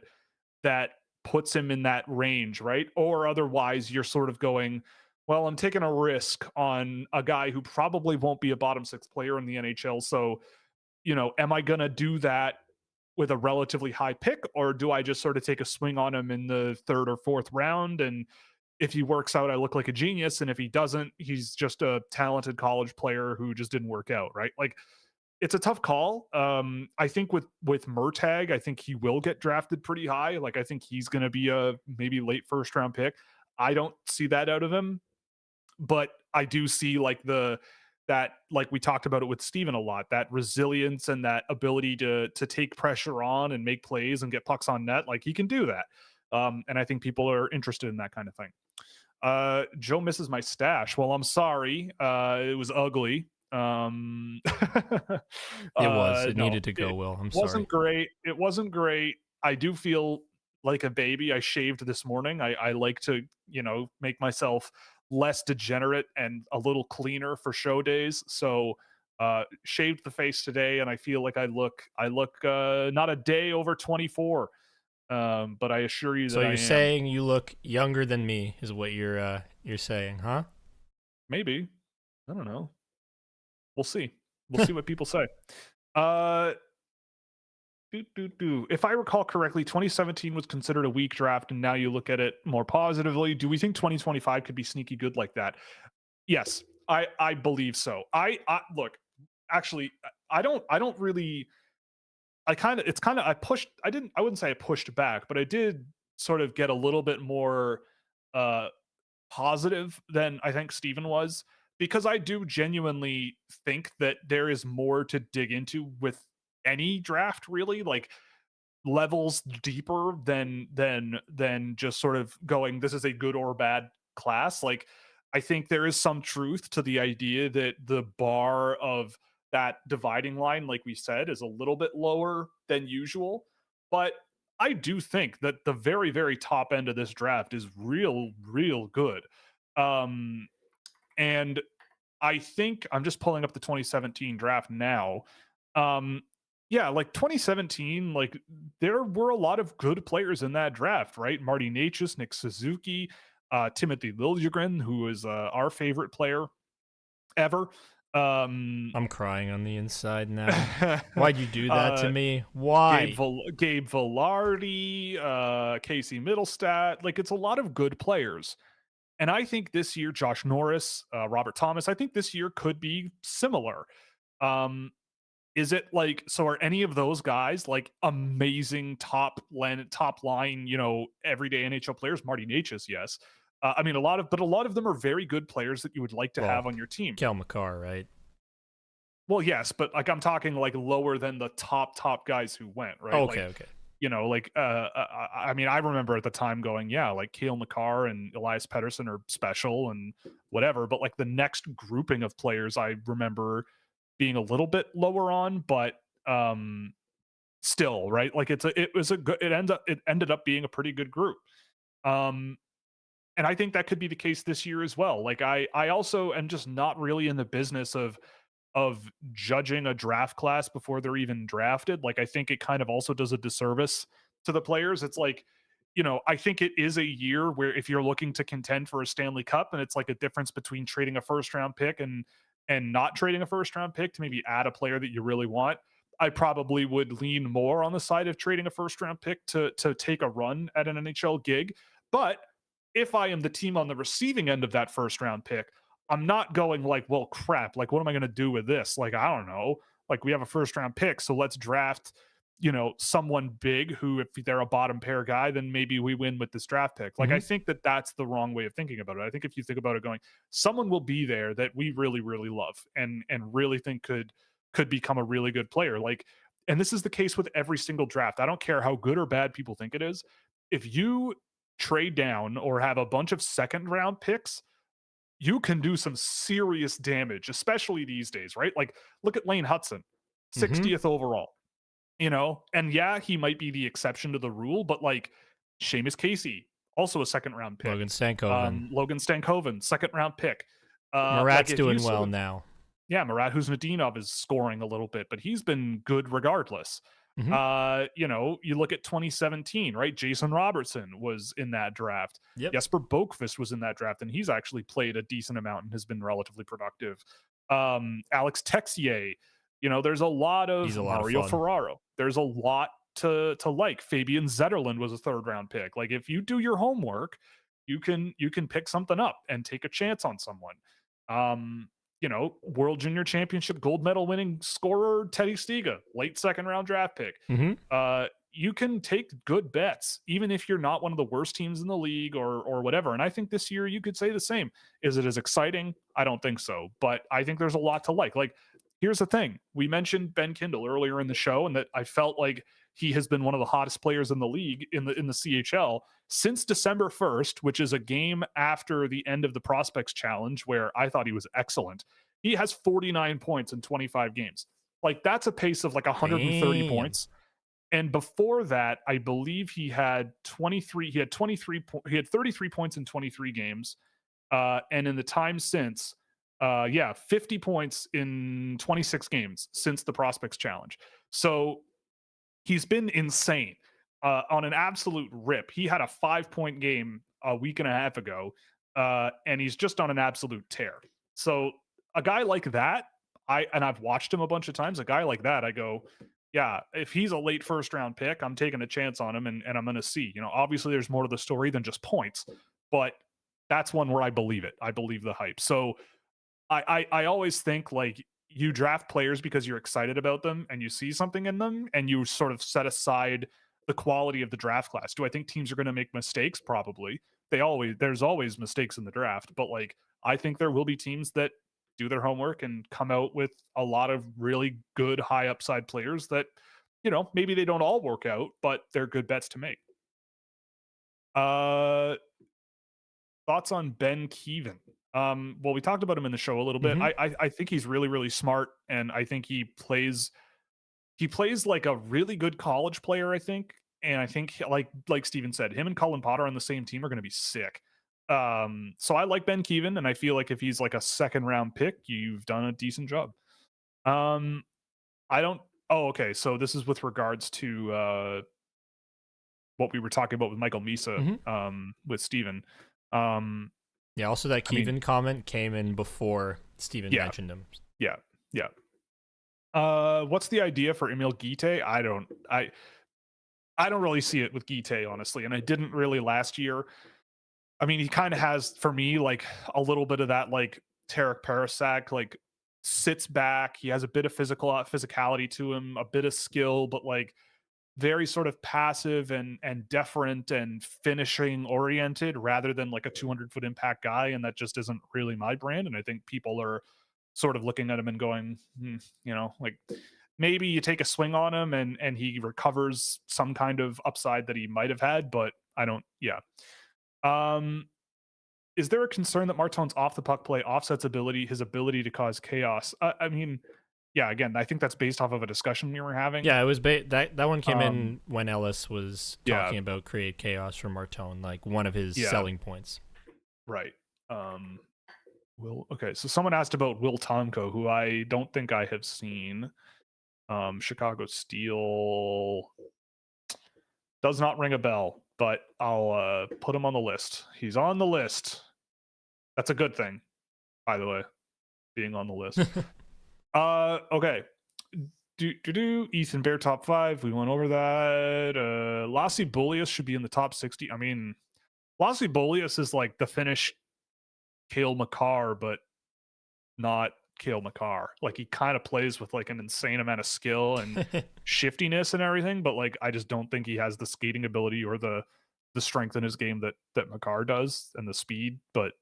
that puts him in that range, right? Or otherwise you're sort of going, well, I'm taking a risk on a guy who probably won't be a bottom 6 player in the NHL. So, am I going to do that with a relatively high pick, or do I just sort of take a swing on him in the 3rd or 4th round? And if he works out, I look like a genius. And if he doesn't, he's just a talented college player who just didn't work out, right? Like, it's a tough call. I think with Murtag, I think he will get drafted pretty high. Like, I think he's going to be a maybe late 1st round pick. I don't see that out of him, but I do see like that, like we talked about it with Steven a lot, that resilience and that ability to take pressure on and make plays and get pucks on net. Like he can do that. And I think people are interested in that kind of thing. Joe misses my stash. Well, I'm sorry. It was ugly. It was. It No, needed to go, Will. I'm wasn't sorry. great. It wasn't great. I do feel like a baby. I shaved this morning. I like to, make myself less degenerate and a little cleaner for show days. So shaved the face today and I feel like I look not a day over 24. But I assure you So that I you're am. saying you look younger than me is what you're saying, huh? Maybe. I don't know. We'll see. We'll see what people say. If I recall correctly, 2017 was considered a weak draft, and now you look at it more positively. Do we think 2025 could be sneaky good like that? Yes, I believe so. I look, actually, I don't really. I wouldn't say I pushed back, but I did sort of get a little bit more uh positive than I think Steven was, because I do genuinely think that there is more to dig into with any draft, really, like levels deeper than just sort of going, this is a good or bad class. Like I think there is some truth to the idea that the bar of that dividing line, like we said, is a little bit lower than usual. But I do think that the very, very top end of this draft is real, real good. Um, and I think I'm just pulling up the 2017 draft now. Um, yeah, like 2017, like there were a lot of good players in that draft, right? Marty Necas, Nick Suzuki, Timothy Liljegren, who is our favorite player ever. I'm crying on the inside now. Why'd you do that to uh, me? Why? Gabe Velarde, Casey Middlestat. Like it's a lot of good players. And I think this year, Josh Norris, Robert Thomas, I think this year could be similar. Um, is it like, so are any of those guys like amazing top line, everyday NHL players? Marty Necas, yes. I mean, a lot of them are very good players that you would like to have on your team. Kel McCarr, right? Well, yes, but like I'm talking like lower than the top guys who went, right? Okay, Like, okay. I mean, I remember at the time going, yeah, like Cale Makar and Elias Pettersson are special and whatever, but like the next grouping of players I remember being a little bit lower on, but still, right? Like it ended up being a pretty good group. Um, and I think that could be the case this year as well. Like I also am just not really in the business of judging a draft class before they're even drafted. Like I think it kind of also does a disservice to the players. It's like, I think it is a year where if you're looking to contend for a Stanley Cup and it's like a difference between trading a first round pick and not trading a first round pick to maybe add a player that you really want. I probably would lean more on the side of trading a first round pick to take a run at an NHL gig. But if I am the team on the receiving end of that first round pick, I'm not going like, well, crap, like, what am I going to do with this? Like, I don't know. Like, we have a first round pick, so let's draft, someone big who, if they're a bottom pair guy, then maybe we win with this draft pick. Like, I think that that's the wrong way of thinking about it. I think if you think about it going, someone will be there that we really, really love and really think could become a really good player. Like, and this is the case with every single draft. I don't care how good or bad people think it is. If you trade down or have a bunch of second round picks, you can do some serious damage, especially these days, right? Like, look at Lane Hudson, 60th overall, and yeah, he might be the exception to the rule, but like Seamus Casey, also a second round pick. Logan Stankoven. Logan Stankoven, second round pick. Murat's doing well now. Yeah, Murat Huzmadinov is scoring a little bit, but he's been good regardless. You look at 2017, right? Jason Robertson was in that draft. Yep. Jesper Boqvist was in that draft, and he's actually played a decent amount and has been relatively productive. Alex Texier, there's a lot of Mario Ferraro. There's a lot to like. Fabian Zetterlund was a third round pick. Like, if you do your homework, you can pick something up and take a chance on someone. World Junior Championship gold medal winning scorer Teddy Stiga, late second round draft pick. You can take good bets, even if you're not one of the worst teams in the league or whatever. And I think this year you could say the same. Is it as exciting? I don't think so, but I think there's a lot to like. Like, here's the thing. We mentioned Ben Kindle earlier in the show, and that I felt like he has been one of the hottest players in the league in the CHL since December 1st, which is a game after the end of the Prospects Challenge, where I thought he was excellent. He has 49 points in 25 games. Like, that's a pace of like 130 points. And before that, I believe he had 33 points in 23 games. And in the time since, 50 points in 26 games since the Prospects Challenge. So he's been insane on an absolute rip. He had a 5-point game a week and a half ago, and he's just on an absolute tear. So a guy like that, I've watched him a bunch of times. A guy like that, I go, yeah, if he's a late first round pick, I'm taking a chance on him, and I'm going to see. Obviously there's more to the story than just points, but that's one where I believe it. I believe the hype. So I always think, like, you draft players because you're excited about them and you see something in them, and you sort of set aside the quality of the draft class. Do I think teams are going to make mistakes? Probably. There's always mistakes in the draft, but like, I think there will be teams that do their homework and come out with a lot of really good high upside players that, maybe they don't all work out, but they're good bets to make. Thoughts on Ben Keevan? Well, we talked about him in the show a little bit. Mhm. I think he's really, really smart, and I think he plays like a really good college player, I think. And I think like Steven said, him and Cullen Potter on the same team are going to be sick. So I like Ben Keevan, and I feel like if he's like a second round pick, you've done a decent job. Um, I don't. Oh, okay. So this is with regards to what we were talking about with Michael Misa, Mhm. with Steven. Um, Yeah, also that I mean, Kevin comment came in before Steven yeah, mentioned him. yeah, yeah. What's the idea for Emil Guite? I don't really see it with Guite, honestly, and I didn't really last year. I mean, he kind of has, for me, like a little bit of that, like Tarek Parasak, like sits back. He has a bit of physicality to him, a bit of skill, but like very sort of passive and deferent and finishing oriented rather than like a 200-foot impact guy. And that just isn't really my brand. And I think people are sort of looking at him and going, like maybe you take a swing on him and he recovers some kind of upside that he might have had, but I don't. Yeah. Um, is there a concern that Martone's off the puck play offsets his ability to cause chaos? I mean, yeah. Again, I think that's based off of a discussion we were having. Yeah, it was that one came Um, in when Ellis was yeah, talking about create chaos for Martone, like one of his yeah, selling points. right. Okay, so someone asked about Will Tomko, who I don't think I have seen. Chicago Steel does not ring a bell, but I'll put him on the list. He's on the list. That's a good thing, by the way, being on the list. Okay. Ethan Bear top 5. We went over that. Lassi Bolius should be in the top 60. I mean, Lassi Bolius is like the Finnish Kale McCarr, but not Kale McCarr. Like he kind of plays with like an insane amount of skill and shiftiness and everything, but like I just don't think he has the skating ability or the strength in his game that McCarr does and the speed, but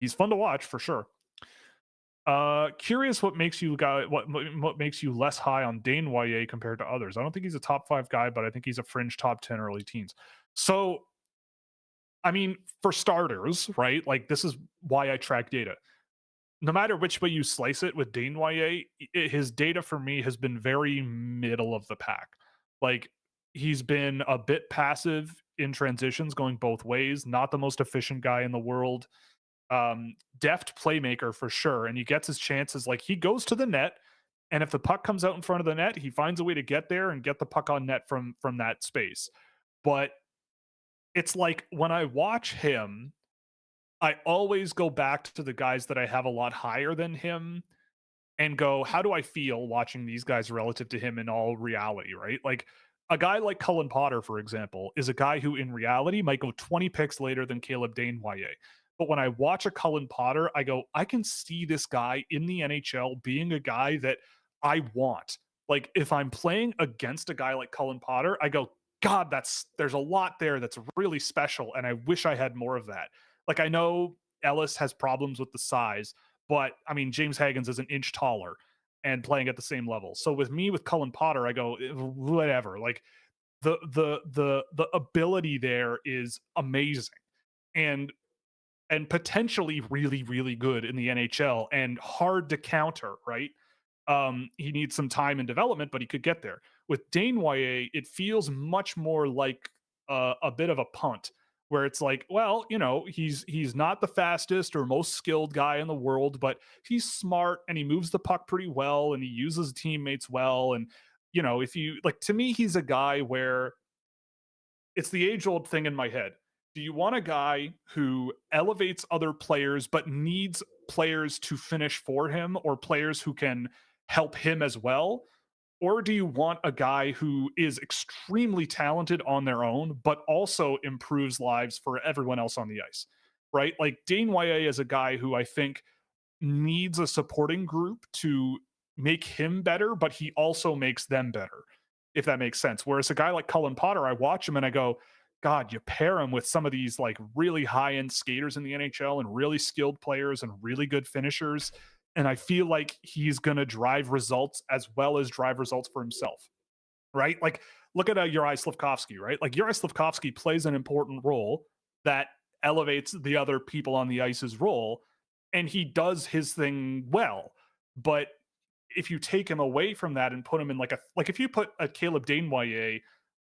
he's fun to watch for sure. Curious what makes you what makes you less high on Dane Wye compared to others. I don't think he's a top 5 guy, but I think he's a fringe top 10 early teens. So I mean, for starters, right? Like this is why I track data. No matter which way you slice it with Dane Wye, his data for me has been very middle of the pack. Like he's been a bit passive in transitions going both ways, not the most efficient guy in the world. Deft playmaker for sure, and he gets his chances. Like he goes to the net, and if the puck comes out in front of the net, he finds a way to get there and get the puck on net from that space. But it's like when I watch him, I always go back to the guys that I have a lot higher than him and go, how do I feel watching these guys relative to him in all reality, right? Like a guy like Cullen Potter, for example, is a guy who in reality might go 20 picks later than Caleb Dane Wye. But when I watch a Cullen Potter, I go, I can see this guy in the NHL being a guy that I want. Like if I'm playing against a guy like Cullen Potter, I go, God, there's a lot there that's really special. And I wish I had more of that. Like I know Ellis has problems with the size, but I mean, James Hagens is an inch taller and playing at the same level. So with me, with Cullen Potter, I go, whatever. Like the ability there is amazing. And potentially really, really good in the NHL and hard to counter, right? He needs some time and development, but he could get there. With Dane Wye, it feels much more like a bit of a punt, where it's like, well, he's not the fastest or most skilled guy in the world, but he's smart and he moves the puck pretty well and he uses teammates well. And if you like, to me, he's a guy where it's the age old thing in my head. Do you want a guy who elevates other players but needs players to finish for him or players who can help him as well? Or do you want a guy who is extremely talented on their own, but also improves lives for everyone else on the ice? Right? Like Dane Wye is a guy who I think needs a supporting group to make him better, but he also makes them better, if that makes sense. Whereas a guy like Cullen Potter, I watch him and I go, God, you pair him with some of these like really high end skaters in the NHL and really skilled players and really good finishers. And I feel like he's going to drive results as well as drive results for himself, right? Like, look at Uri Slafkovsky, right? Like, Uri Slafkovsky plays an important role that elevates the other people on the ice's role. and he does his thing well. But if you take him away from that and put him in like if you put a Caleb Desnoyers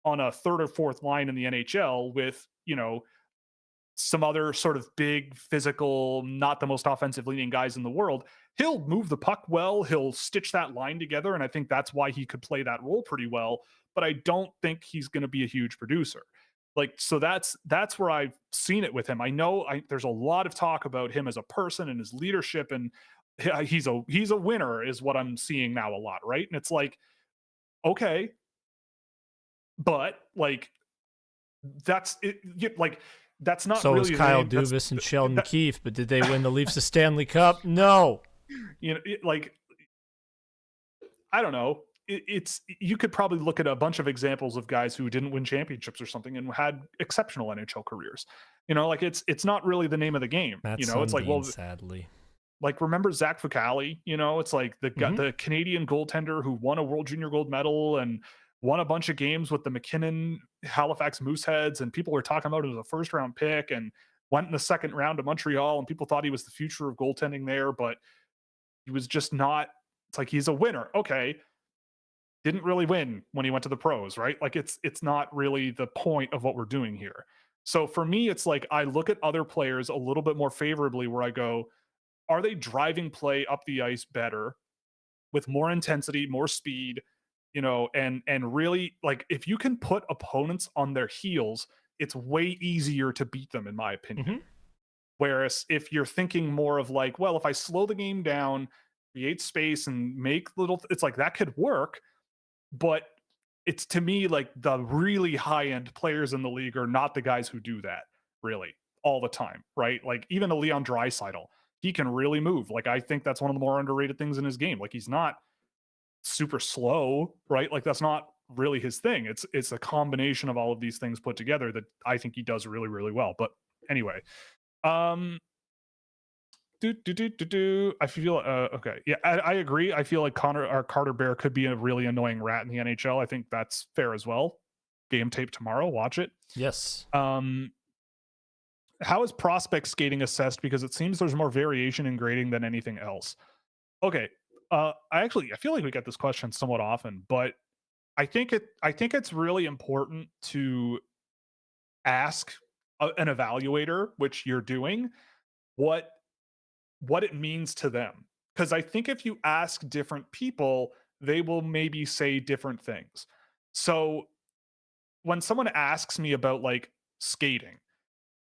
on a third or fourth line in the NHL with, some other sort of big physical, not the most offensive leaning guys in the world, he'll move the puck well, he'll stitch that line together, and I think that's why he could play that role pretty well, but I don't think he's going to be a huge producer. So that's where I've seen it with him. I know there's a lot of talk about him as a person and his leadership, and he's a winner is what I'm seeing now a lot, right? And it's like, okay, but like that's it, that's not so really was Kyle Dubas and Sheldon Keefe, but did they win the Leafs a Stanley Cup? No. I don't know. It's you could probably look at a bunch of examples of guys who didn't win championships or something and had exceptional NHL careers. It's not really the name of the game. Matt It's like, well, sadly, like remember Zach Fucali? It's like the Canadian goaltender who won a World Junior Gold Medal and won a bunch of games with the McKinnon Halifax Mooseheads, and people were talking about it as a first round pick and went in the second round to Montreal, and people thought he was the future of goaltending there, but he was just not. It's like, he's a winner. Okay. Didn't really win when he went to the pros, right? Like it's not really the point of what we're doing here. So for me, it's like I look at other players a little bit more favorably where I go, are they driving play up the ice better with more intensity, more speed, and really, like, if you can put opponents on their heels, it's way easier to beat them, in my opinion. Whereas if you're thinking more of like, well, if I slow the game down, create space and make it's like that could work. But it's, to me, like the really high end players in the league are not the guys who do that really all the time, right? Like even a Leon Draisaitl, he can really move. Like I think that's one of the more underrated things in his game. Like he's not super slow, right? Like that's not really his thing. It's a combination of all of these things put together that I think he does really, really well. But anyway, I feel okay. Yeah, I agree. I feel like Carter Bear could be a really annoying rat in the NHL. I think that's fair as well. Game tape tomorrow. Watch it. Yes. How is prospect skating assessed? Because it seems there's more variation in grading than anything else. Okay. I feel like we get this question somewhat often, but I think it's really important to ask an evaluator, which you're doing, what it means to them. Because I think if you ask different people, they will maybe say different things. So when someone asks me about like skating,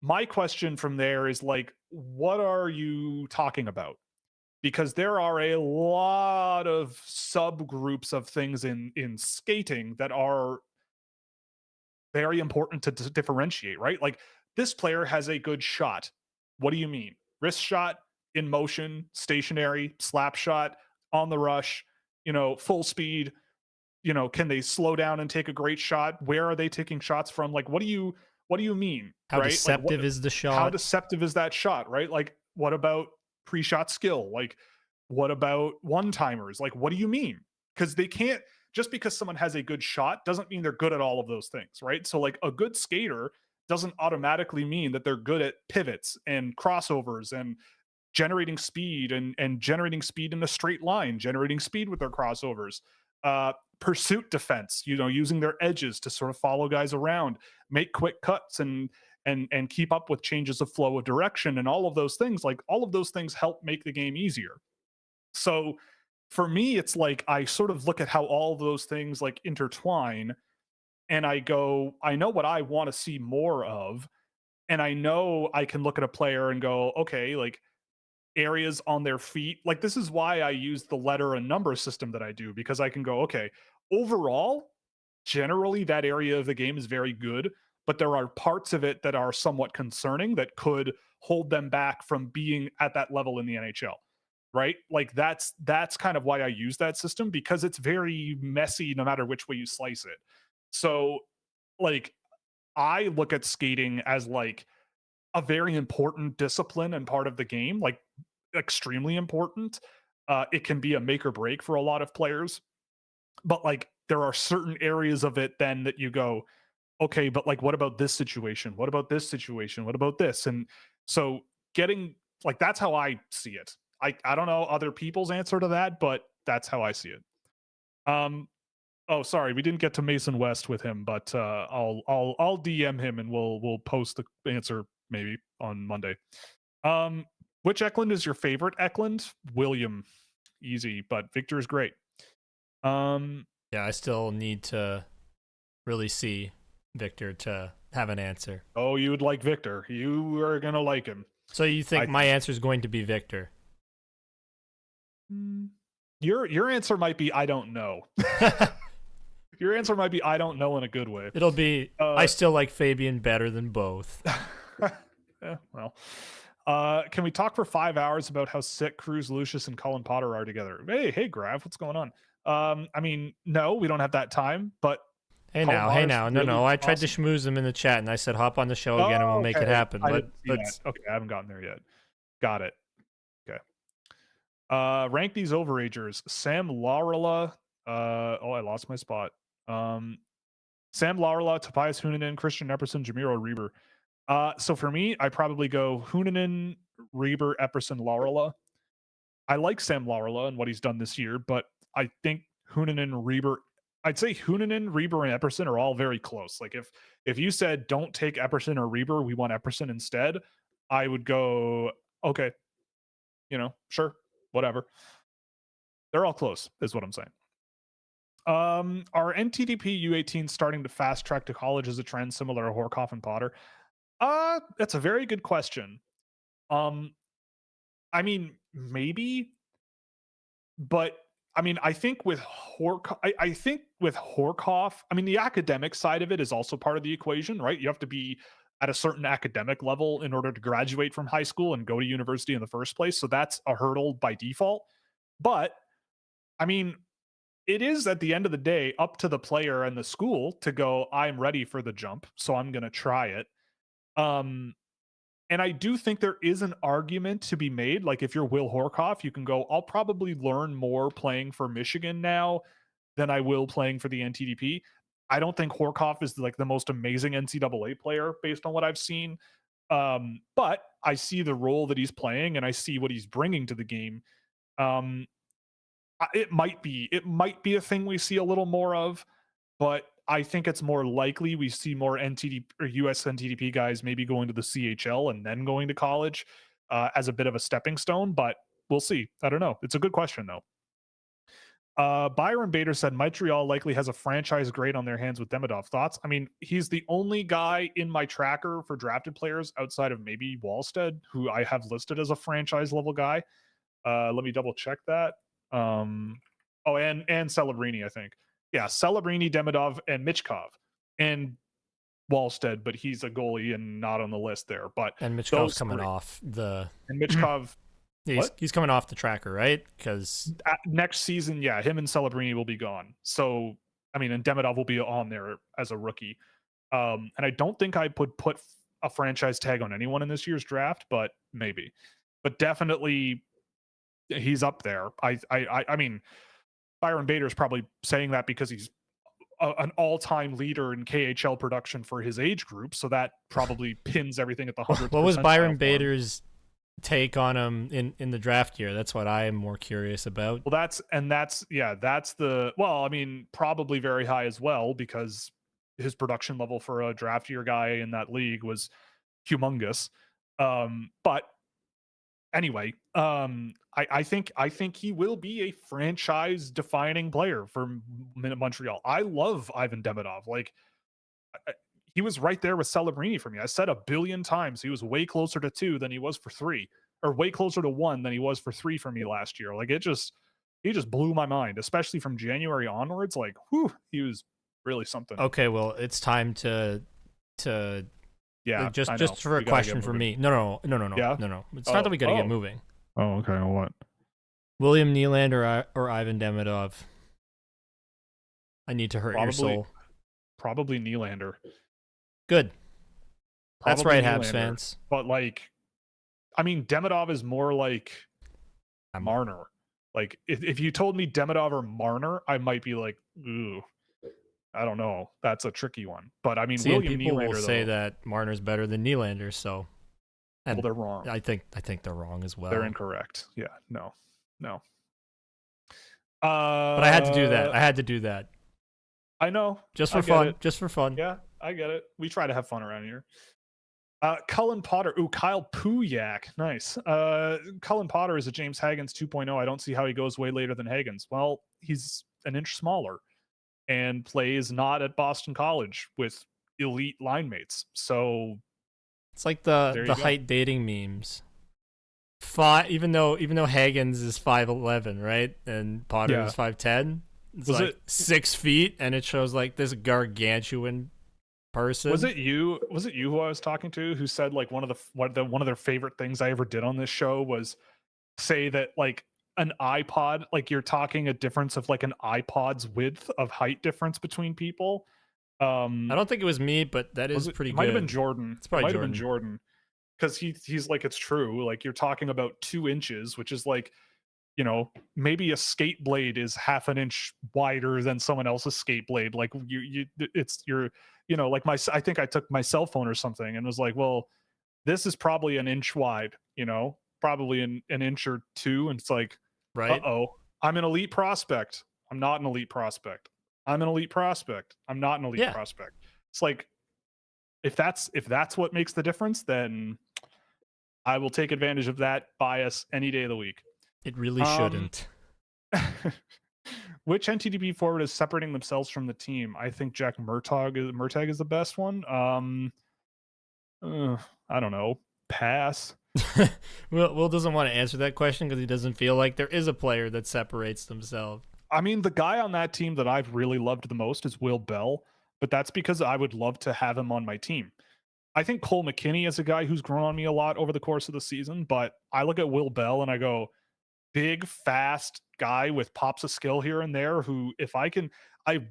my question from there is like, what are you talking about? Because there are a lot of subgroups of things in skating that are very important to differentiate, right? Like this player has a good shot. What do you mean? Wrist shot, in motion, stationary, slap shot, on the rush, full speed, can they slow down and take a great shot? Where are they taking shots from? Like, what do you mean? How right? deceptive like, is the shot? How deceptive is that shot, right? Like, what about pre-shot skill? Like, what about one-timers? Like, what do you mean? Because they can't, just because someone has a good shot doesn't mean they're good at all of those things, right? So like a good skater doesn't automatically mean that they're good at pivots and crossovers and generating speed and generating speed in a straight line, generating speed with their crossovers, pursuit defense, using their edges to sort of follow guys around, make quick cuts and keep up with changes of flow of direction and all of those things. Like all of those things help make the game easier. So for me, it's like I sort of look at how all of those things like intertwine, and I go, I know what I want to see more of, and I know I can look at a player and go, okay, like areas on their feet. Like this is why I use the letter and number system that I do, because I can go, okay, overall, generally that area of the game is very good, but there are parts of it that are somewhat concerning that could hold them back from being at that level in the NHL. Right? Like that's kind of why I use that system, because it's very messy no matter which way you slice it. So like I look at skating as like a very important discipline and part of the game, like extremely important. It can be a make or break for a lot of players, but like there are certain areas of it then that you go, okay, but like what about this situation? What about this situation? What about this? And so getting Like, that's how I see it. I don't know other people's answer to that, but that's how I see it. Oh, sorry, we didn't get to Mason West with him, but I'll DM him and we'll post the answer maybe on Monday. Which Eklund is your favorite Eklund? William, easy, but Victor is great. Yeah, I still need to really see Victor to have an answer. Oh, you would like Victor. You are gonna like him. So you think my answer is going to be Victor? Your answer might be I don't know. Your answer might be I don't know in a good way. It'll be I still like Fabian better than both. Yeah, well. Can we talk for 5 hours about how sick Cruz, Lucius, and Colin Potter are together? Hey, Grav, what's going on? I mean, no, we don't have that time, but Hey now, really no. I tried to schmooze him in the chat, and I said hop on the show again, and we'll make it happen. But okay, I haven't gotten there yet. Got it. Okay. Rank these overagers: Sam Laurila. I lost my spot. Sam Laurila, Tobias Hunanen, Christian Epperson, Jamiro Reber. So for me, I probably go Hunanen, Reber, Epperson, Laurila. I like Sam Laurila and what he's done this year, but I think Hunanen, Reber. I'd say Hunanen, Reber, and Epperson are all very close. Like if you said don't take Epperson or Reber, we want Epperson instead, I would go, okay, sure, whatever. They're all close, is what I'm saying. Are NTDP U18 starting to fast track to college as a trend similar to Horkoff and Potter? That's a very good question. I mean, maybe, but I mean, I think with Horkoff, I mean, the academic side of it is also part of the equation, right? You have to be at a certain academic level in order to graduate from high school and go to university in the first place. So that's a hurdle by default. But I mean, it is at the end of the day up to the player and the school to go, I'm ready for the jump, so I'm going to try it. And I do think there is an argument to be made. Like if you're Will Horkoff, you can go, I'll probably learn more playing for Michigan now than I will playing for the NTDP. I don't think Horkoff is like the most amazing NCAA player based on what I've seen. But I see the role that he's playing and I see what he's bringing to the game. It might be a thing we see a little more of, but I think it's more likely we see more NTDP or US NTDP guys maybe going to the CHL and then going to college as a bit of a stepping stone, but we'll see. I don't know. It's a good question though. Byron Bader said Montreal likely has a franchise grade on their hands with Demidov. Thoughts? I mean, he's the only guy in my tracker for drafted players outside of maybe Wallstead, who I have listed as a franchise level guy. Let me double check that. And Celebrini, I think. Yeah, Celebrini, Demidov, and Michkov, and Wallstead, but he's a goalie and not on the list there. But and Michkov's coming off the and Michkov. He's coming off the tracker, right? Because next season, yeah, him and Celebrini will be gone. So I mean, and Demidov will be on there as a rookie. And I don't think I would put a franchise tag on anyone in this year's draft, but maybe. But definitely, he's up there. I mean, Byron Bader is probably saying that because he's an all-time leader in KHL production for his age group, so that probably pins everything at the 100th. What was Byron Bader's take on him in the draft year? That's what I am more curious about. Well, that's I mean, probably very high as well because his production level for a draft year guy in that league was humongous. But anyway, I think he will be a franchise defining player for Montreal. I love Ivan Demidov. Like he was right there with Celebrini for me. I said 1 billion times he was way closer to 2 than he was for 3, or way closer to 1 than he was for 3 for me last year. Like he just blew my mind, especially from January onwards. Like, whew, he was really something. Okay, well, it's time to yeah, just for a question for me. No. Yeah? No. It's not that we got to get moving. Oh, okay. Well, what? William Nylander or Ivan Demidov? I need to hurt your soul. Probably Nylander. Good. That's Probably right, Habs Nylander. fans. But like, I mean, Demidov is more like Marner. Like, if you told me Demidov or Marner, I might be like, ooh, I don't know. That's a tricky one. But I mean, See, William people Nylander will say that Marner's better than Nylander, so And well, they're wrong. I think they're wrong as well. They're incorrect. Yeah, no. But I had to do that. I know. Just for I get fun. it. Just for fun. Yeah, I get it. We try to have fun around here. Cullen Potter. Ooh, Kyle Puyak. Nice. Cullen Potter is a James Haggins 2.0. I don't see how he goes way later than Haggins. Well, he's an inch smaller and plays not at Boston College with elite line mates. So It's like There the you go. height dating memes. Even though Haggins is 5'11", right, and Potter Yeah. is 5'10", it's Was like it- 6 feet, and it shows like this gargantuan person. was it you who I was talking to who said like one of their favorite things I ever did on this show was say that like an iPod, like you're talking a difference of like an iPod's width of height difference between people. I don't think it was me, but that is Was it pretty good. might have been Jordan. It's probably Might have been Jordan. Because he's like, it's true. Like you're talking about 2 inches, which is like, you know, maybe a skate blade is half an inch wider than someone else's skate blade. Like you're, you know, like I think I took my cell phone or something and was like, well, this is probably an inch wide, you know, probably an inch or 2. And it's like, right. I'm an elite prospect. I'm not an elite prospect. I'm an elite prospect. I'm not an elite Yeah. prospect. It's like, if that's what makes the difference, then I will take advantage of that bias any day of the week. It really shouldn't. Which NTDP forward is separating themselves from the team? I think Jack Murtag is the best one. I don't know. Pass. Will doesn't want to answer that question because he doesn't feel like there is a player that separates themselves. I mean, the guy on that team that I've really loved the most is Will Bell, but that's because I would love to have him on my team. I think Cole McKinney is a guy who's grown on me a lot over the course of the season, but I look at Will Bell and I go, big, fast guy with pops of skill here and there who, if I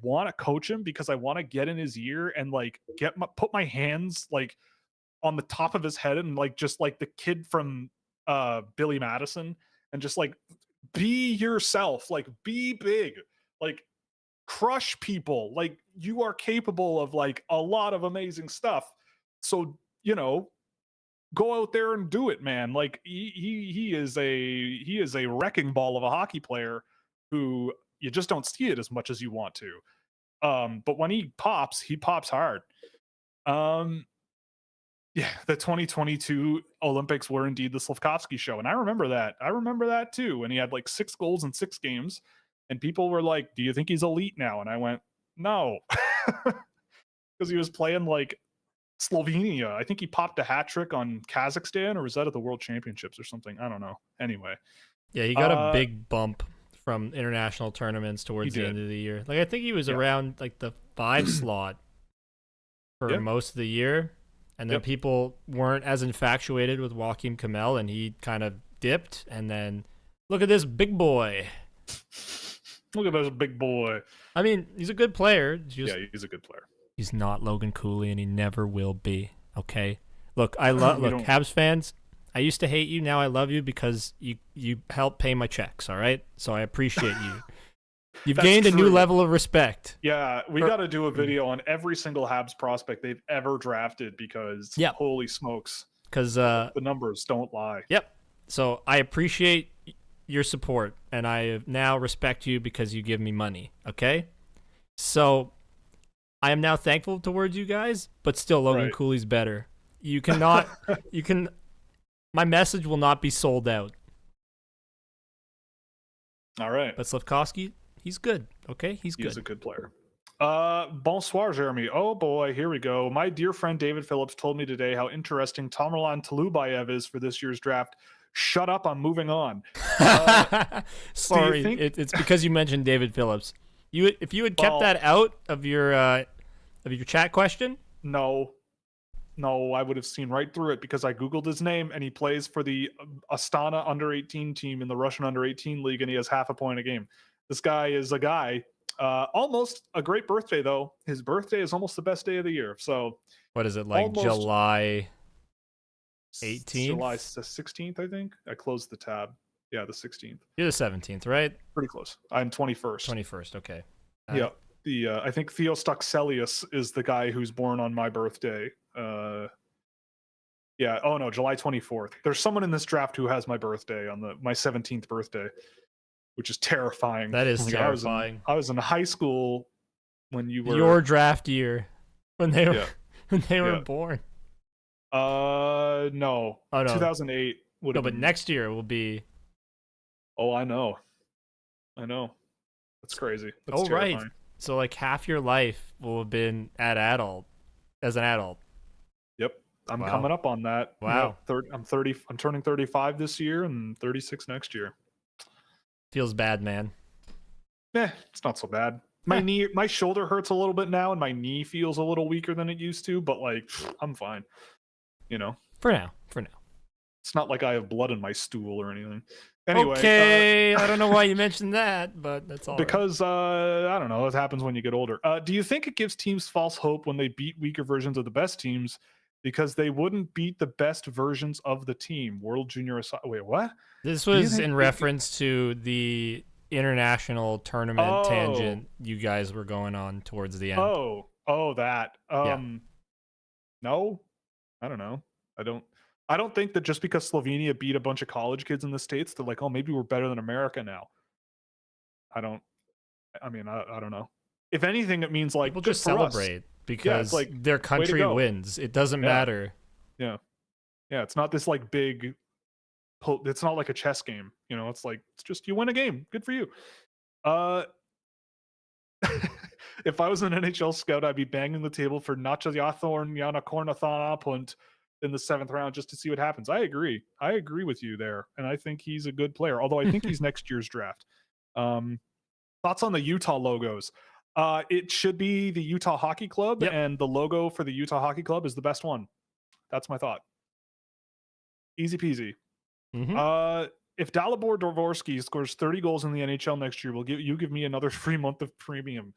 want to coach him because I want to get in his ear and like put my hands like on the top of his head and like just like the kid from Billy Madison and just like be yourself, like be big, like crush people, like you are capable of like a lot of amazing stuff. So, you know, go out there and do it, man. Like he is a wrecking ball of a hockey player who you just don't see it as much as you want to. But when he pops hard. Yeah, the 2022 Olympics were indeed the Slavkovsky show. And I remember that too. And he had like 6 goals in 6 games. And people were like, do you think he's elite now? And I went, no. Because he was playing like Slovenia. I think he popped a hat trick on Kazakhstan, or was that at the World Championships or something? I don't know. Anyway. Yeah, he got a big bump from international tournaments towards the end of the year. Like I think he was around like the 5 slot for most of the year. And then people weren't as infatuated with Joakim Kamel, and he kind of dipped. And then look at this big boy. Look at this big boy. I mean, he's a good player. Yeah, he's a good player. He's not Logan Cooley, and he never will be. Okay. Look, look, Habs fans. I used to hate you. Now I love you because you help pay my checks. All right. So I appreciate you. You've gained a new level of respect. Yeah, we got to do a video on every single Habs prospect they've ever drafted because holy smokes. Because the numbers don't lie. Yep. So I appreciate your support, and I now respect you because you give me money. Okay. So I am now thankful towards you guys, but still Logan Cooley's better. You cannot, my message will not be sold out. All right. But Slavkovsky, he's good. Okay, he's good. He's a good player. Bonsoir, Jeremy. Oh boy, here we go. My dear friend David Phillips told me today how interesting Tamerlan Tolubayev is for this year's draft. Shut up, I'm moving on. Sorry, it's because you mentioned David Phillips. If you had kept that out of your chat question, no, I would have seen right through it because I googled his name and he plays for the Astana under-18 team in the Russian under-18 league, and he has half a point a game. This guy is a guy. Almost a great birthday though. His birthday is almost the best day of the year. So what is it like? July 18th? July 16th, I think. I closed the tab. Yeah, the 16th. You're the 17th, right? Pretty close. I'm 21st. 21st, okay. Yeah. I think Theo Stuxelius is the guy who's born on my birthday. Yeah. Oh no, July 24th. There's someone in this draft who has my birthday on my 17th birthday, which is terrifying. That is Like, terrifying. I was in high school when you were Your draft year when they were Yeah. when they were Yeah. born. No. Oh no. 2008 would No, have but been. next year will be. Oh, I know. That's crazy. That's Oh right. terrifying. So like half your life will have been as an adult. Yep. I'm Wow. coming up on that. Wow. Yep. I'm 30. I'm turning 35 this year and 36 next year. Feels bad, man. It's not so bad. My shoulder hurts a little bit now, and my knee feels a little weaker than it used to. But like, I'm fine. For now. It's not like I have blood in my stool or anything. Anyway, Okay, I don't know why you mentioned that, but that's all. because I don't know. It happens when you get older. Do you think it gives teams false hope when they beat weaker versions of the best teams because they wouldn't beat the best versions of the team? World Junior Wait, what? This Do you was think in it- reference to the international tournament tangent you guys were going on towards the end. That. No, I don't know. I don't think that just because Slovenia beat a bunch of college kids in the States, they're like, oh, maybe we're better than America now. I don't know. If anything, it means like People good just for us. celebrate because like, their country go. wins. It doesn't Yeah. matter. Yeah, it's not this like big. It's not like a chess game. It's like it's just you win a game. Good for you. If I was an NHL scout, I'd be banging the table for Nachayathorn Yanakornathon Apunt in the 7th round just to see what happens. I agree with you there, and I think he's a good player. Although I think he's next year's draft. Thoughts on the Utah logos? It should be the Utah Hockey Club, Yep. and the logo for the Utah Hockey Club is the best one. That's my thought. Easy peasy. Mhm. If Dalibor Dvorsky scores 30 goals in the NHL next year, give me another free month of premium.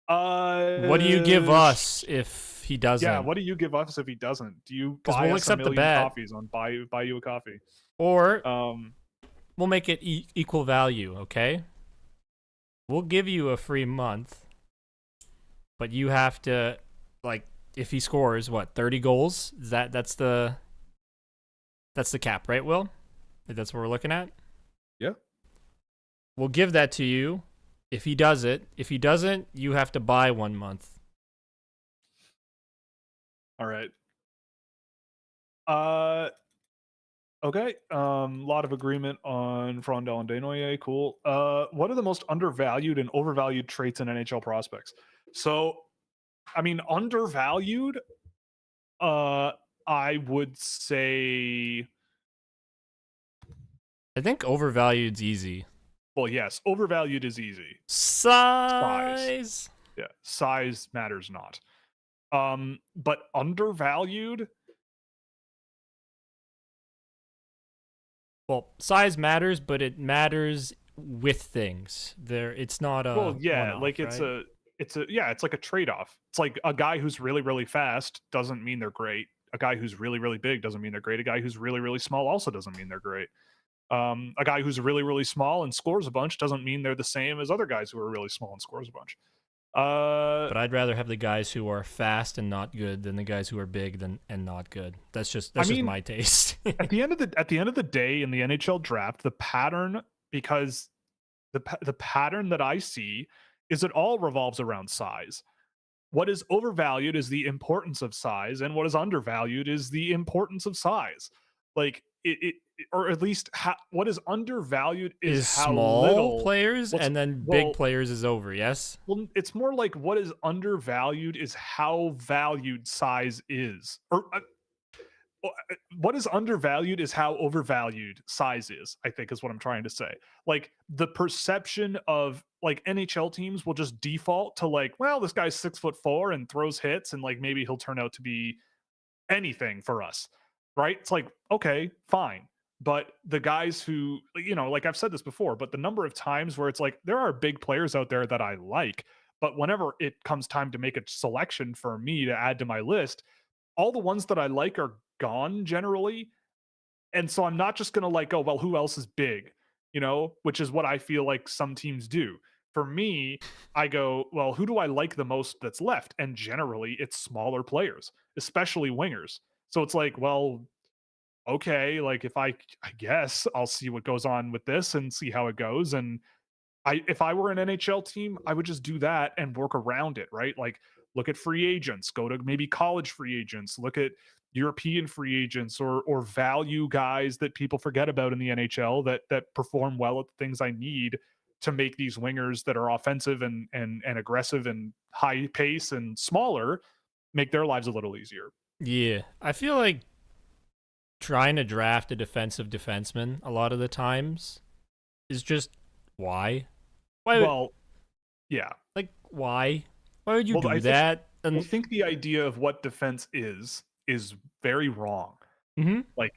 What do you give us if he doesn't? Yeah, what do you give us if he doesn't? Do you 'Cause buy we'll us accept a the million bet. coffees on buy you a coffee? Or Um, we'll make it equal value, okay? We'll give you a free month, but you have to, like, if he scores, 30 goals? That's the cap, right, Will? That's what we're looking at? Yeah. We'll give that to you if he does it. If he doesn't, you have to buy 1 month. all right. Okay. Lot of agreement on Frondell and Desnoyers. Cool. What are the most undervalued and overvalued traits in NHL prospects? So, I mean, undervalued. I would say. I think overvalued's easy. Well, yes, overvalued is easy. Size. Yeah, size matters not. But undervalued. Well, size matters, but it matters with things. It's not a one-off, like right? it's like a trade-off. It's like a guy who's really, really fast doesn't mean they're great. A guy who's really, really big doesn't mean they're great. A guy who's really, really small also doesn't mean they're great. A guy who's really, really small and scores a bunch doesn't mean they're the same as other guys who are really small and scores a bunch. But I'd rather have the guys who are fast and not good than the guys who are big and not good. That's just my taste. at the end of the day in the NHL draft, the pattern, because the pattern that I see is it all revolves around size. What is overvalued is the importance of size, and what is undervalued is the importance of size. Like or at least what is undervalued is how small little players, and then big players is over. Yes. Well, it's more like what is undervalued is how valued size is, or what is undervalued is how overvalued size is, I think is what I'm trying to say. Like the perception of like NHL teams will just default to like, well, this guy's 6'4" and throws hits and like maybe he'll turn out to be anything for us. Right? It's like, okay, fine. But the guys who, like I've said this before, but the number of times where it's like there are big players out there that I like, but whenever it comes time to make a selection for me to add to my list, all the ones that I like are gone generally. And so I'm not just going to like, oh, well, who else is big, which is what I feel like some teams do. For me, I go, well, who do I like the most that's left? And generally it's smaller players, especially wingers. So it's like, well, okay, like if I guess I'll see what goes on with this and see how it goes. And if I were an NHL team, I would just do that and work around it, right? Like look at free agents, go to maybe college free agents, look at European free agents, or value guys that people forget about in the NHL that perform well at the things I need to make these wingers that are offensive and aggressive and high pace and smaller make their lives a little easier. Yeah, I feel like trying to draft a defensive defenseman a lot of the times is just why? Why? Well, yeah. Like why? Why would you Well, do that? I think the idea of what defense is very wrong. Mhm. Like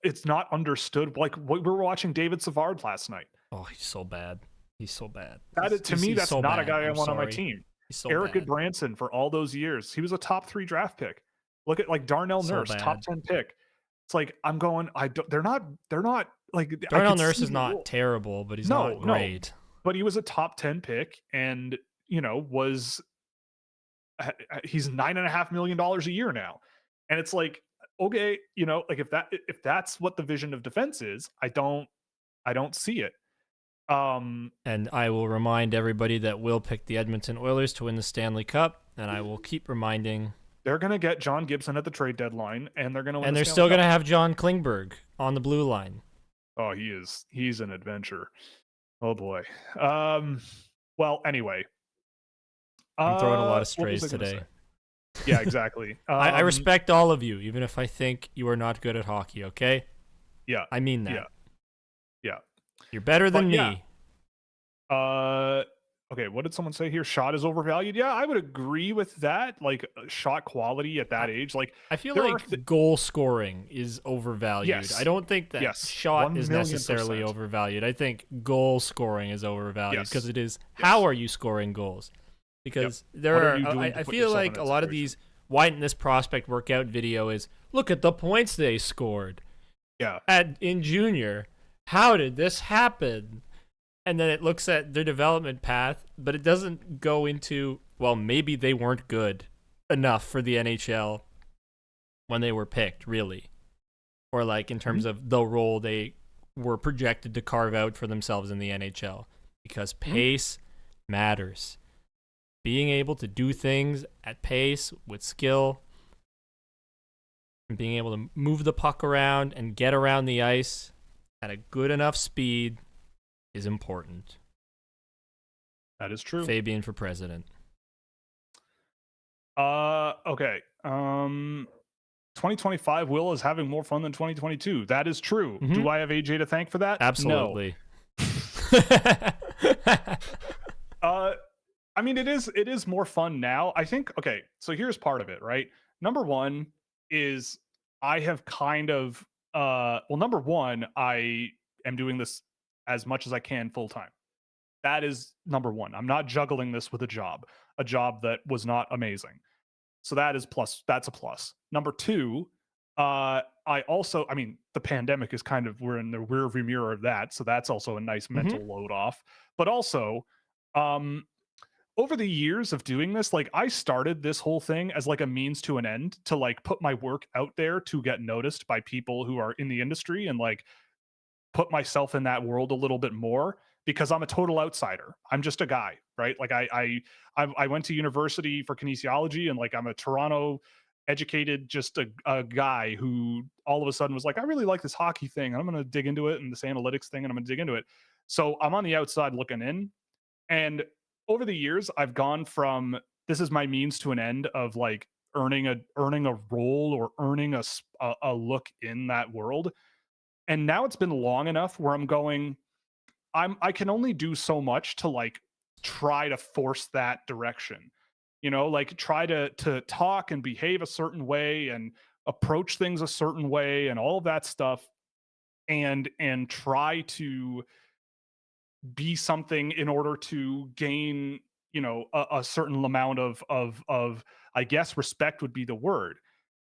it's not understood. Like we were watching David Savard last night. Oh, he's so bad. He's so bad. To me, that's so not bad. a guy I I'm want on my sorry. team. He's so Eric bad. Goodbranson for all those years, he was a top 3 draft pick. Look at like Darnell So Nurse, bad. top 10 pick. It's like I'm going. They're not like Darnell Nurse is not terrible, but he's not great. But he was a top 10 pick, and was he's $9.5 million a year now, and it's like okay, like if that's what the vision of defense is, I don't see it. And I will remind everybody that Will picked the Edmonton Oilers to win the Stanley Cup, and I will keep reminding. They're going to get John Gibson at the trade deadline, and they're going to win. And they're still going to have John Klingberg on the blue line. Oh, he's an adventure. Oh boy. Well, anyway. I'm throwing a lot of strays today. Yeah, exactly. I respect all of you, even if I think you are not good at hockey, okay? Yeah. I mean that. Yeah. You're better than me. Okay, what did someone say here? Shot is overvalued. Yeah, I would agree with that. Like shot quality at that age. Like I feel like goal scoring is overvalued. Yes. I don't think that shot is necessarily overvalued. I think goal scoring is overvalued because it is how are you scoring goals? Because I feel like a lot of these why didn't this prospect work out video is look at the points they scored. Yeah. In junior. How did this happen? And then it looks at their development path, but it doesn't go into, well, maybe they weren't good enough for the NHL when they were picked, really. Or like in terms of the role they were projected to carve out for themselves in the NHL. Because pace matters. Being able to do things at pace with skill and being able to move the puck around and get around the ice at a good enough speed is important. That is true. Fabian for president. Okay. 2025 Will is having more fun than 2022. That is true. Mm-hmm. Do I have AJ to thank for that? Absolutely. No. I mean, it is more fun now. I think, okay, so here's part of it, right? Number one is I have kind of, number one, I am doing this as much as I can full time. That is number one. I'm not juggling this with a job that was not amazing. So that is plus. That's a plus. Number two, I mean, the pandemic is kind of, we're in the rearview mirror of that. So that's also a nice mental load off. But also, over the years of doing this, like I started this whole thing as like a means to an end to like put my work out there to get noticed by people who are in the industry and like put myself in that world a little bit more because I'm a total outsider. I'm just a guy, right? Like I went to university for kinesiology and like I'm a Toronto educated, just a guy who all of a sudden was like, I really like this hockey thing. And I'm going to dig into it and this analytics thing and I'm going to dig into it. So I'm on the outside looking in. And over the years, I've gone from this is my means to an end of like earning a role or earning a look in that world. And now it's been long enough where I'm going, I can only do so much to like try to force that direction, like try to talk and behave a certain way and approach things a certain way and all of that stuff and try to be something in order to gain, a certain amount of, I guess respect would be the word.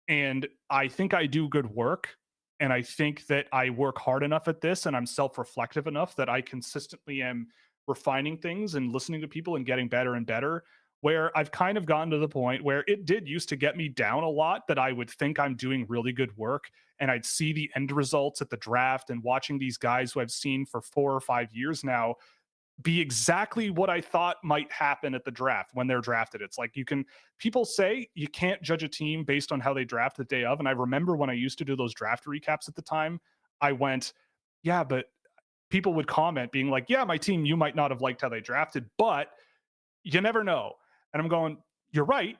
And I think I do good work. And I think that I work hard enough at this and I'm self-reflective enough that I consistently am refining things and listening to people and getting better and better, where I've kind of gotten to the point where it did used to get me down a lot that I would think I'm doing really good work and I'd see the end results at the draft and watching these guys who I've seen for 4 or 5 years now be exactly what I thought might happen at the draft when they're drafted. It's like people say you can't judge a team based on how they draft the day of. And I remember when I used to do those draft recaps at the time, I went, yeah, but people would comment being like, yeah, my team, you might not have liked how they drafted, but you never know. And I'm going, you're right.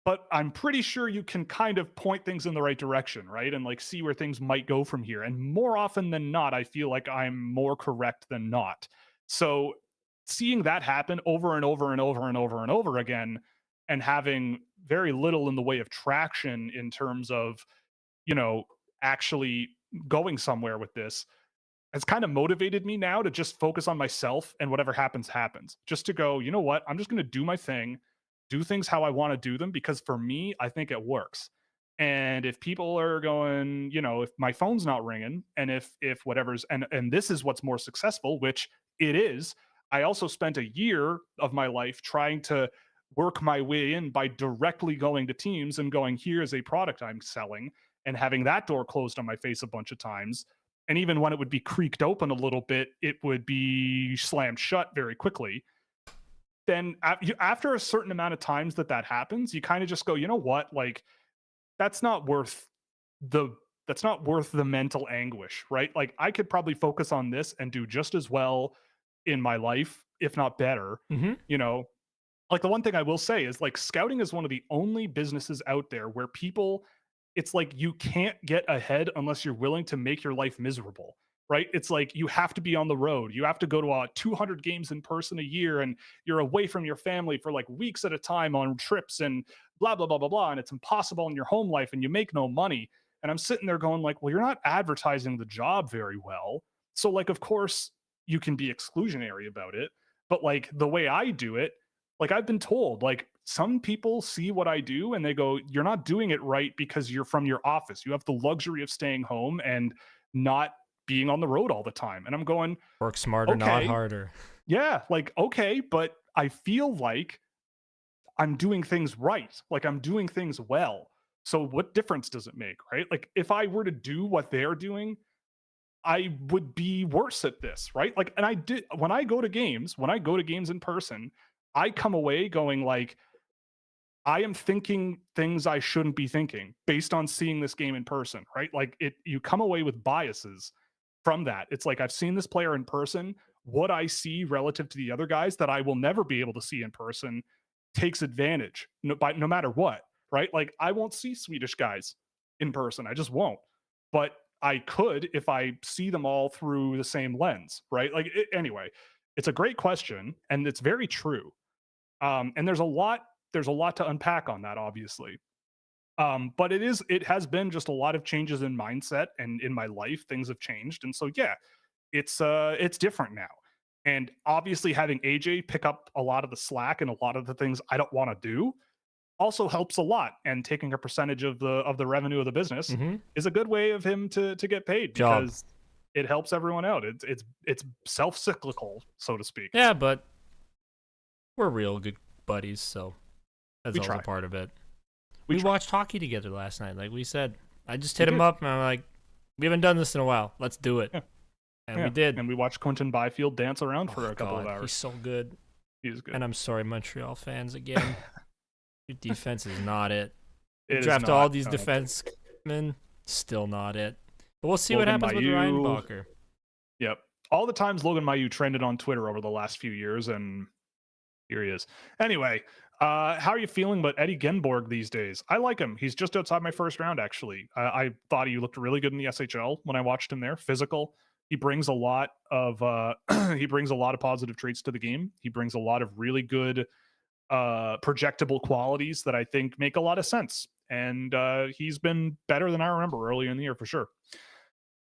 But I'm pretty sure you can kind of point things in the right direction, right? And like see where things might go from here. And more often than not, I feel like I'm more correct than not. So seeing that happen over and over and over and over and over again, and having very little in the way of traction in terms of, actually going somewhere with this has kind of motivated me now to just focus on myself and whatever happens, happens. Just to go, you know what? I'm just going to do my thing, do things how I want to do them, because for me, I think it works. And if people are going, if my phone's not ringing, and if whatever's and this is what's more successful, which it is, I also spent a year of my life trying to work my way in by directly going to teams and going, here's a product I'm selling, and having that door closed on my face a bunch of times. And even when it would be creaked open a little bit, it would be slammed shut very quickly. Then after a certain amount of times that happens, you kind of just go, you know what? Like, that's not worth the mental anguish, right? Like, I could probably focus on this and do just as well in my life, if not better. Like, the one thing I will say is, like, scouting is one of the only businesses out there where people, it's like you can't get ahead unless you're willing to make your life miserable, right? It's like you have to be on the road. You have to go to 200 games in person a year, and you're away from your family for like weeks at a time on trips and blah, blah, blah, blah, blah. And it's impossible in your home life and you make no money. And I'm sitting there going like, well, you're not advertising the job very well. So like, of course you can be exclusionary about it, but like the way I do it, like I've been told, like some people see what I do and they go, you're not doing it right because you're from your office. You have the luxury of staying home and not being on the road all the time. And I'm going, work smarter, not harder. Yeah, like, okay, but I feel like I'm doing things right. Like I'm doing things well. So what difference does it make, right? Like if I were to do what they're doing, I would be worse at this, right? Like, and I did, when I go to games in person, I come away going like, I am thinking things I shouldn't be thinking based on seeing this game in person, right? Like you come away with biases from that. It's like, I've seen this player in person. What I see relative to the other guys that I will never be able to see in person takes advantage no matter what, right? Like I won't see Swedish guys in person. I just won't. But I could if I see them all through the same lens, right? Like anyway, it's a great question and it's very true. And there's a lot to unpack on that, obviously. But it has been just a lot of changes in mindset and in my life. Things have changed. And so, yeah, it's different now. And obviously having AJ pick up a lot of the slack and a lot of the things I don't want to do also helps a lot. And taking a percentage of the revenue of the business is a good way of him to get paid because it helps everyone out. It's self-cyclical, so to speak. Yeah, but we're real good buddies, so that's also part of it. We watched hockey together last night. Like we said, I just hit him up and I'm like, we haven't done this in a while. Let's do it. Yeah. And we did. And we watched Quentin Byfield dance around for a couple of hours. He's so good. He's good. And I'm sorry, Montreal fans, again. Your defense is not it. You draft all these defensemen, still not it. But we'll see what happens with Ryan Bacher. Yep. All the times Logan Mailloux trended on Twitter over the last few years, and here he is. Anyway, how are you feeling about Eddie Genborg these days? I like him. He's just outside my first round, actually. I thought he looked really good in the SHL when I watched him there. Physical. He brings a lot of positive traits to the game. He brings a lot of really good projectable qualities that I think make a lot of sense. And he's been better than I remember earlier in the year for sure.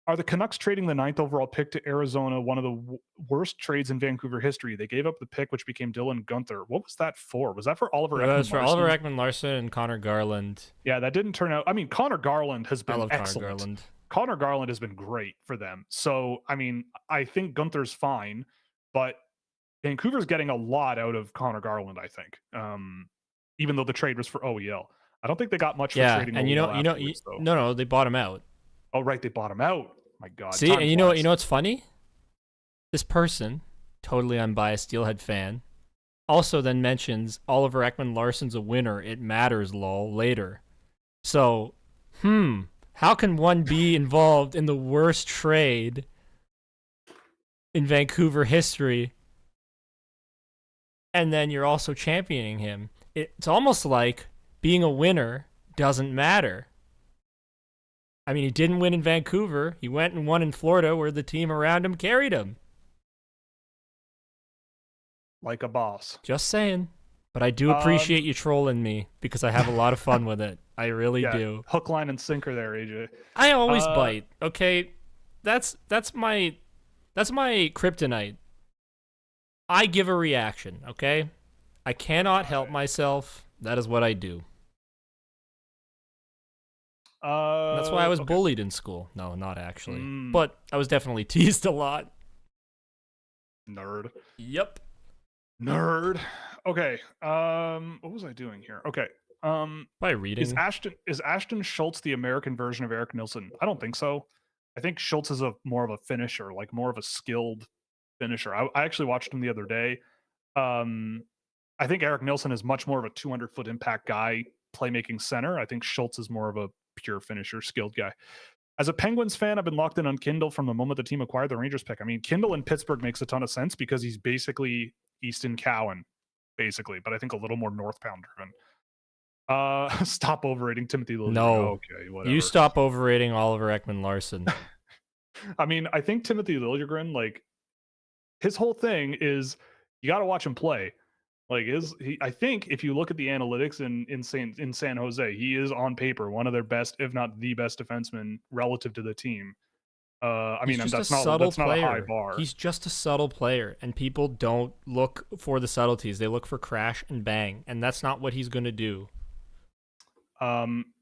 Are the Canucks trading the 9th overall pick to Arizona one of the worst trades in Vancouver history? They gave up the pick, which became Dylan Guenther. What was that for? Was that for Oliver Ekman-Larsson? That was for Oliver Ekman-Larsson and Connor Garland. Yeah, that didn't turn out. I mean, Connor Garland has been excellent. Connor Garland. Connor Garland has been great for them. So, I mean, I think Gunther's fine, but Vancouver's getting a lot out of Connor Garland, I think. Even though the trade was for OEL. I don't think they got much for trading and OEL afterwards, though. no, they bought him out. Oh, right, they bought him out. My God. See, and you know what's funny? This person, totally unbiased Steelhead fan, also then mentions Oliver Ekman-Larsson's a winner. It matters, lol, later. So, how can one be involved in the worst trade in Vancouver history, and then you're also championing him? It's almost like being a winner doesn't matter. I mean, he didn't win in Vancouver. He went and won in Florida, where the team around him carried him. Like a boss. Just saying. But I do appreciate you trolling me, because I have a lot of fun with it. I really do. Hook, line, and sinker there, AJ. I always bite. Okay, that's my kryptonite. I give a reaction. Okay, I cannot help myself. That is what I do. That's why I was bullied in school. No, not actually. But I was definitely teased a lot. Nerd. Yep. Nerd. Okay. What was I doing here? Okay. By reading. Is Ashton Schultz the American version of Eric Nilsson? I don't think so. I think Schultz is more of a finisher, like more of a skilled finisher. I actually watched him the other day. I think Eric Nilsson is much more of a 200-foot impact guy, playmaking center. I think Schultz is more of a pure finisher, skilled guy. As a Penguins fan, I've been locked in on Kindle from the moment the team acquired the Rangers pick. I mean, Kindle in Pittsburgh makes a ton of sense because he's basically Easton Cowan, basically, but I think a little more northbound driven. Stop overrating Timothy Liljegren. No. Okay, whatever. You stop overrating Oliver Ekman-Larsson. I mean, I think Timothy Liljegren, like, his whole thing is you got to watch him play. Like, I think if you look at the analytics in San Jose, he is on paper one of their best, if not the best defenseman relative to the team. I mean, that's not a high bar. He's just a subtle player, and people don't look for the subtleties. They look for crash and bang, and that's not what he's going to do.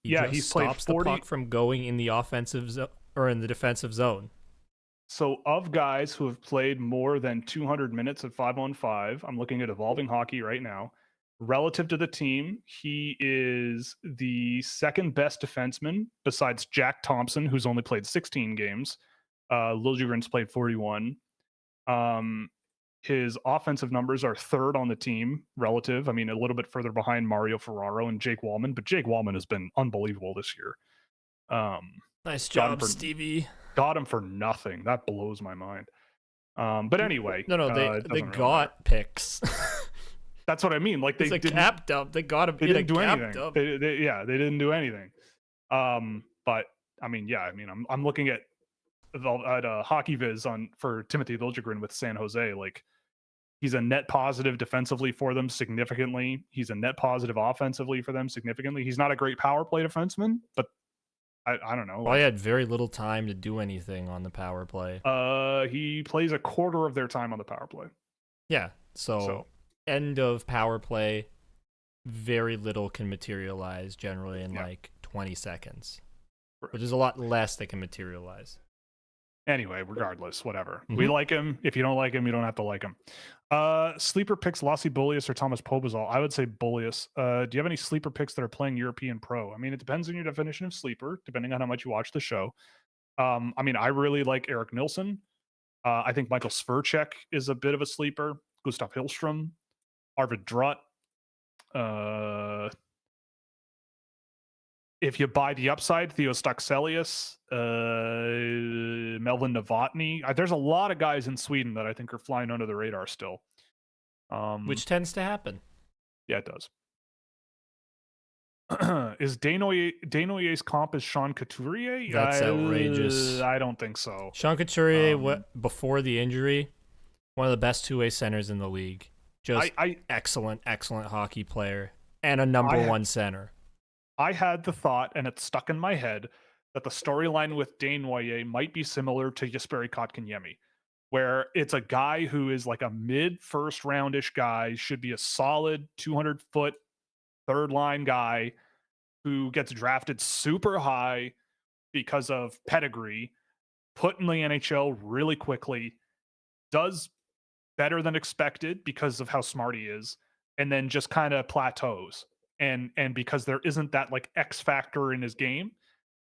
He stops the puck from going in the offensive or in the defensive zone. So of guys who have played more than 200 minutes at 5-on-5, I'm looking at Evolving Hockey right now. Relative to the team, he is the second best defenseman besides Jack Thompson, who's only played 16 games. Liljegren's played 41. His offensive numbers are third on the team relative. I mean, a little bit further behind Mario Ferraro and Jake Wallman, but Jake Wallman has been unbelievable this year. Nice job, Stevie. Got him for nothing. That blows my mind. But anyway, they got picks. That's what I mean. Like, they didn't cap dump. They got him. They didn't do anything. They didn't do anything. But I mean, I'm looking at Hockey Viz for Timothy Liljegren with San Jose. Like, he's a net positive defensively for them significantly. He's a net positive offensively for them significantly. He's not a great power play defenseman, but I don't know. Well, he had very little time to do anything on the power play. He plays a quarter of their time on the power play. Yeah. So end of power play, very little can materialize generally in like 20 seconds. Right. Which is a lot less that can materialize. Anyway, regardless, whatever. We like him. If you don't like him, you don't have to like him. Sleeper picks Lassi Bullius or Thomas Pobazal. I would say Bullius. Do you have any sleeper picks that are playing European Pro? I mean, it depends on your definition of sleeper, depending on how much you watch the show. I mean, I really like Eric Nilsson. I think Michael Sverchek is a bit of a sleeper. Gustav Hillstrom, Arvid Drutt. If you buy the upside, Theo Stakselius, Melvin Novotny. There's a lot of guys in Sweden that I think are flying under the radar still. Which tends to happen. Yeah, it does. Is Desnoyers' comp as Sean Couturier? That's outrageous. I don't think so. Sean Couturier, before the injury, one of the best two-way centers in the league. Just excellent hockey player and a number one center. I had the thought, and it's stuck in my head, that the storyline with Desnoyers might be similar to Jesperi Kotkaniemi, where it's a guy who is like a mid-first roundish guy, should be a solid 200-foot third-line guy who gets drafted super high because of pedigree, put in the NHL really quickly, does better than expected because of how smart he is, and then just kind of plateaus. And because there isn't that like X factor in his game,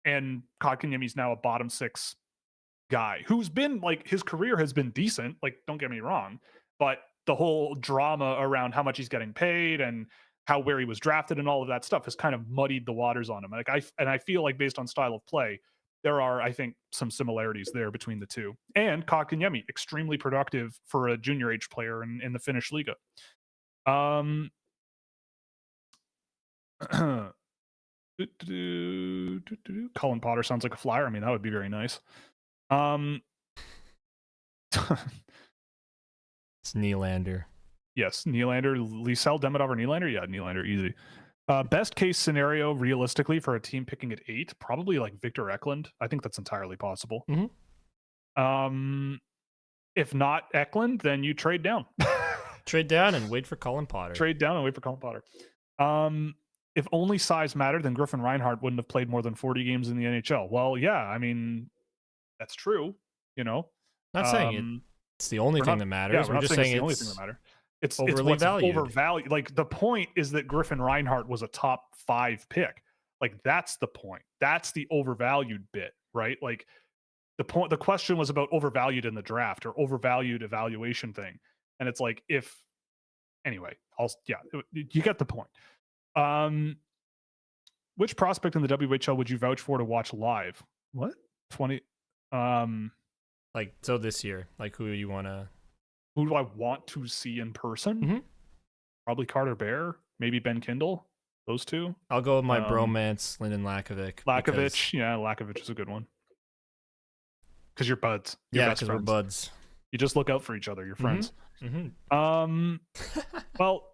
and Kotkaniemi's now a bottom 6 guy who's been like, his career has been decent, like don't get me wrong, but the whole drama around how much he's getting paid and where he was drafted and all of that stuff has kind of muddied the waters on him. Like I feel like based on style of play, there are, I think, some similarities there between the two. And Kotkaniemi, extremely productive for a junior age player in the Finnish Liga. Colin Potter sounds like a flyer. I mean, that would be very nice. It's Nylander. Yes, Nylander, Liesel, Demidov, or Nylander? Yeah, Nylander, easy. Best case scenario, realistically, for a team picking at 8, probably like Victor Eklund. I think that's entirely possible. Mm-hmm. If not Eklund, then you trade down. Trade down and wait for Colin Potter. Trade down and wait for Colin Potter. If only size mattered, then Griffin Reinhart wouldn't have played more than 40 games in the NHL. Well, yeah, I mean, that's true. You know, not saying it's the only thing that matters. Yeah, we're just saying it's the only thing that matters. It's overvalued. Overvalued. Like the point is that Griffin Reinhart was a top 5 pick. Like that's the point. That's the overvalued bit, right? Like the question was about overvalued in the draft or overvalued evaluation thing. And it's like, anyway, you get the point. Which prospect in the WHL would you vouch for to watch live? What? 20 like, so this year, like who do I want to see in person? Mm-hmm. Probably Carter Bear, maybe Ben Kindle. Those two. I'll go with my bromance, Lyndon Lakovic. Lakovic is a good one. Because you're buds. Because we're buds. You just look out for each other. You're friends. Mm-hmm. Well,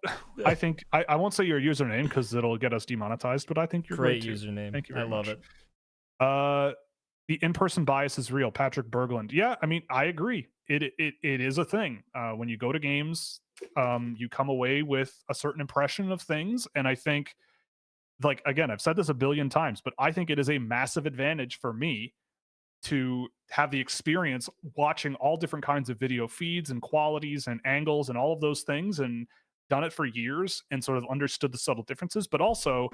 I think I won't say your username because it'll get us demonetized, but I think you're great right username. Thank you. I love it. The in-person bias is real. Patrick Berglund. Yeah, I mean, I agree. It is a thing. When you go to games, you come away with a certain impression of things, and I think, like, again, I've said this a billion times, but I think it is a massive advantage for me to have the experience watching all different kinds of video feeds and qualities and angles and all of those things, and done it for years and sort of understood the subtle differences. But also,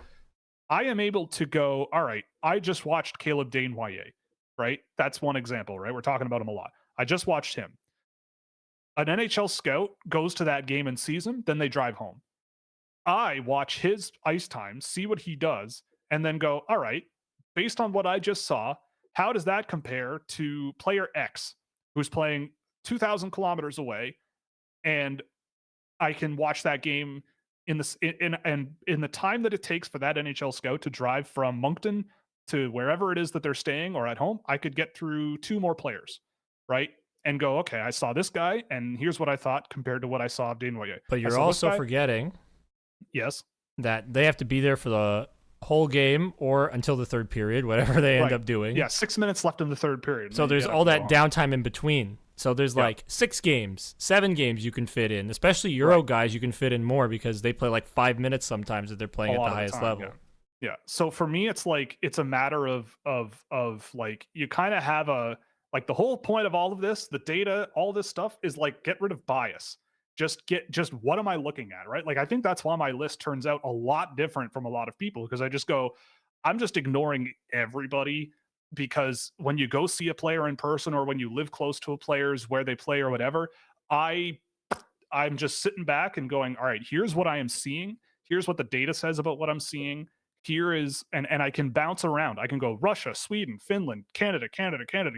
I am able to go, all right, I just watched Caleb Desnoyers, right? That's one example, right? We're talking about him a lot. I just watched him. An NHL scout goes to that game and sees him, then they drive home. I watch his ice time, see what he does, and then go, all right, based on what I just saw, how does that compare to player X who's playing 2,000 kilometers away, and I can watch that game in the time that it takes for that NHL scout to drive from Moncton to wherever it is that they're staying or at home, I could get through 2 more players, right? And go, okay, I saw this guy, and here's what I thought compared to what I saw of Desnoyers. But you're also forgetting, yes, that they have to be there for the whole game or until the third period, whatever they end up doing. Yeah, 6 minutes left in the third period. So there's all that downtime in between. So there's like 6 games, 7 games you can fit in, especially Euro guys you can fit in more because they play like 5 minutes sometimes if they're playing at the highest level. Yeah. So for me, it's like, it's a matter of like, you kind of have like the whole point of all of this, the data, all this stuff is like, get rid of bias. Just what am I looking at, right? Like, I think that's why my list turns out a lot different from a lot of people, because I just go, I'm just ignoring everybody, because when you go see a player in person or when you live close to a player's where they play or whatever, I'm just sitting back and going, all right, here's what I am seeing. Here's what the data says about what I'm seeing. Here is, and I can bounce around. I can go Russia, Sweden, Finland, Canada,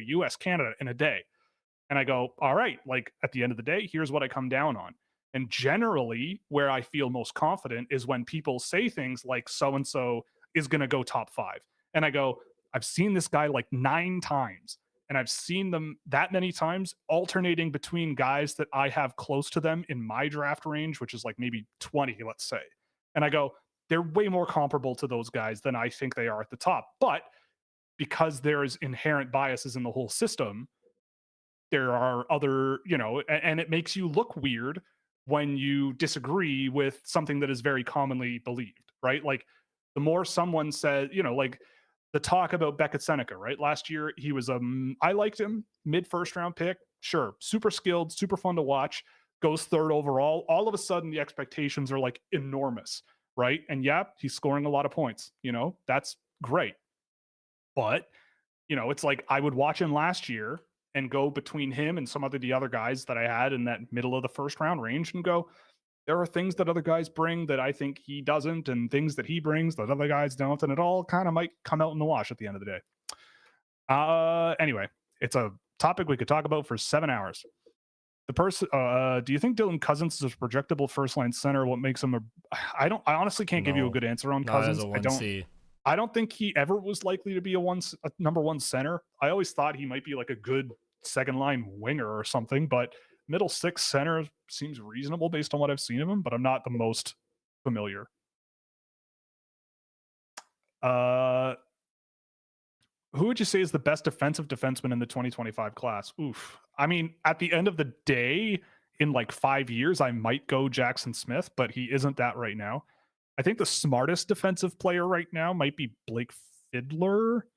US, Canada in a day. And I go, all right, like at the end of the day, here's what I come down on. And generally where I feel most confident is when people say things like so-and-so is going to go top 5. And I go, I've seen this guy like 9 times, and I've seen them that many times alternating between guys that I have close to them in my draft range, which is like maybe 20, let's say. And I go, they're way more comparable to those guys than I think they are at the top. But because there's inherent biases in the whole system, there are other, and it makes you look weird when you disagree with something that is very commonly believed, right? Like the more someone says, like the talk about Beckett Seneca, right? Last year, he was I liked him, mid first round pick. Sure. Super skilled, super fun to watch. goes third overall, all of a sudden the expectations are like enormous, right? And yeah, he's scoring a lot of points, that's great. But, it's like I would watch him last year and go between him and some of the other guys that I had in that middle of the first round range and go, there are things that other guys bring that I think he doesn't, and things that he brings that other guys don't, and it all kind of might come out in the wash at the end of the day. Anyway, it's a topic we could talk about for 7 hours. The person, do you think Dylan Cousins is a projectable first line center? What makes him I honestly can't give you a good answer on Cousins. I don't think he ever was likely to be a number one center. I always thought he might be like a good second line winger or something, but middle six center seems reasonable based on what I've seen of him, but I'm not the most familiar. Who would you say is the best defensive defenseman in the 2025 class? Oof. I mean, at the end of the day, in like 5 years, I might go Jackson Smith, but he isn't that right now. I think the smartest defensive player right now might be Blake Fiddler.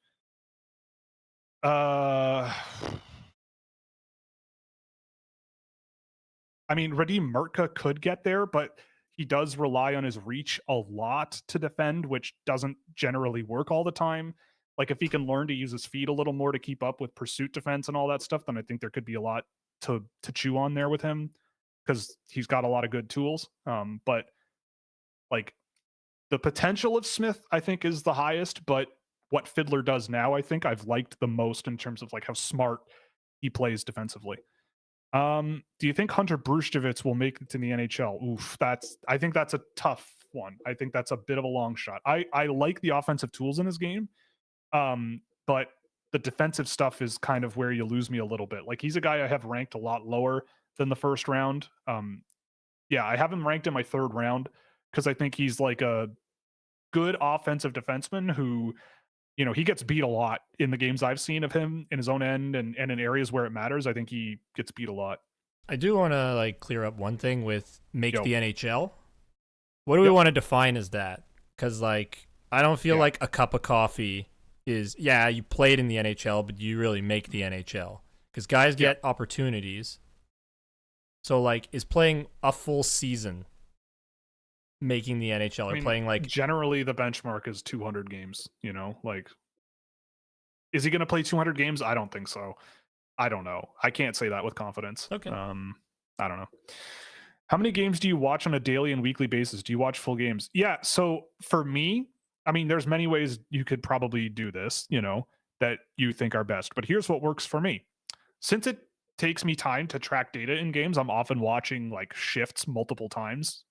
I mean, Radim Murtka could get there, but he does rely on his reach a lot to defend, which doesn't generally work all the time. Like if he can learn to use his feet a little more to keep up with pursuit defense and all that stuff, then I think there could be a lot to chew on there with him because he's got a lot of good tools. But like the potential of Smith, I think, is the highest, but what Fiddler does now, I think I've liked the most in terms of like how smart he plays defensively. Do you think Hunter Bruchevitz will make it to the NHL? Oof, I think that's a tough one. I think that's a bit of a long shot. I like the offensive tools in his game, but the defensive stuff is kind of where you lose me a little bit. Like he's a guy I have ranked a lot lower than the first round. Yeah, I have him ranked in my third round because I think he's like a good offensive defenseman who, he gets beat a lot in the games I've seen of him in his own end and in areas where it matters. I think he gets beat a lot. I do want to like clear up one thing with the NHL. What do we want to define as that? Because like, I don't feel like a cup of coffee is, you played in the NHL, but you really make the NHL. Because guys get opportunities. So like, is playing a full season making the NHL or playing like generally the benchmark is 200 games, like is he going to play 200 games? I don't think so. I don't know. I can't say that with confidence. Okay. I don't know. How many games do you watch on a daily and weekly basis? Do you watch full games? Yeah. So for me, I mean, there's many ways you could probably do this, that you think are best, but here's what works for me. Since it takes me time to track data in games, I'm often watching like shifts multiple times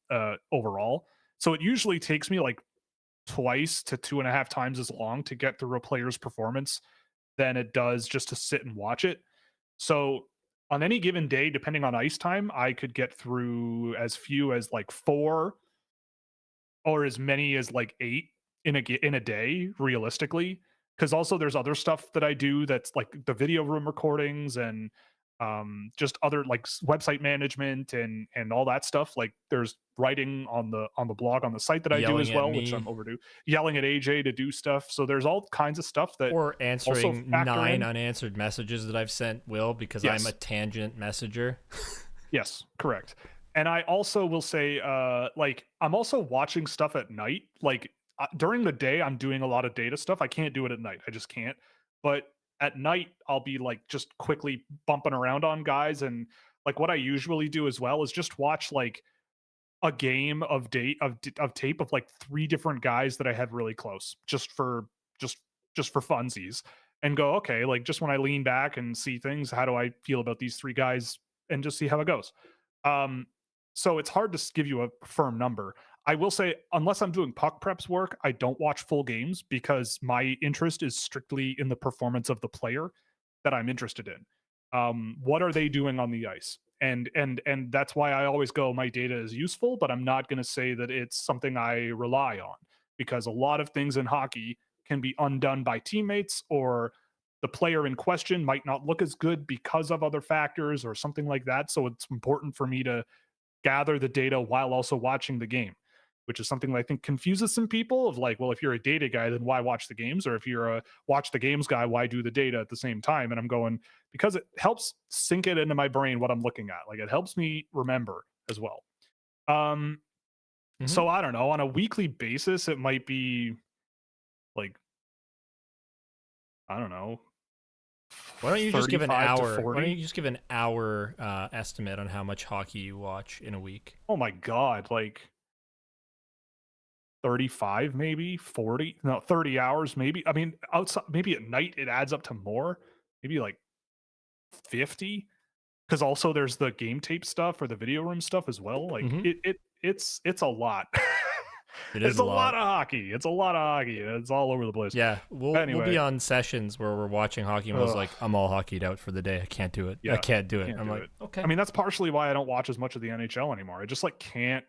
overall. So it usually takes me like twice to 2.5 times as long to get through a player's performance than it does just to sit and watch it. So on any given day, depending on ice time, I could get through as few as like 4 or as many as like 8 in a day, realistically. Because also there's other stuff that I do that's like the video room recordings and just other like website management and all that stuff. Like there's writing on the blog on the site that I do as well, which I'm overdue. Yelling at AJ to do stuff. So there's all kinds of stuff that or answering 9 unanswered messages that I've sent Will because I'm a tangent messenger. Yes, correct. And I also will say like I'm also watching stuff at night. Like during the day I'm doing a lot of data stuff. I can't do it at night. I just can't. But at night, I'll be like just quickly bumping around on guys. And like what I usually do as well is just watch like a game of tape of like 3 different guys that I had really close just for funsies and go, okay, like just when I lean back and see things, how do I feel about these 3 guys and just see how it goes. So it's hard to give you a firm number. I will say, unless I'm doing puck preps work, I don't watch full games because my interest is strictly in the performance of the player that I'm interested in. What are they doing on the ice? And that's why I always go, my data is useful, but I'm not going to say that it's something I rely on because a lot of things in hockey can be undone by teammates or the player in question might not look as good because of other factors or something like that. So it's important for me to gather the data while also watching the game. which is something that I think confuses some people of like, well, if you're a data guy, then why watch the games? Or if you're a watch the games guy, why do the data at the same time? And I'm going, because it helps sink it into my brain what I'm looking at. Like it helps me remember as well. So I don't know, on a weekly basis, it might be like, I don't know. Why don't you just give an 35 to hour? 40? Why don't you just give an hour estimate on how much hockey you watch in a week? Oh my God, like 35, maybe 40, no, 30 hours, maybe. I mean, outside, maybe at night it adds up to more, maybe like 50. Because also there's the game tape stuff or the video room stuff as well. Like it's a lot. It's a lot of hockey. It's a lot of hockey. It's all over the place. Yeah, we'll be on sessions where we're watching hockey and I was like, I'm all hockeyed out for the day. I can't do it. Yeah, I can't do it. I'm do like, it. okay. I mean, that's partially why I don't watch as much of the NHL anymore. I just like can't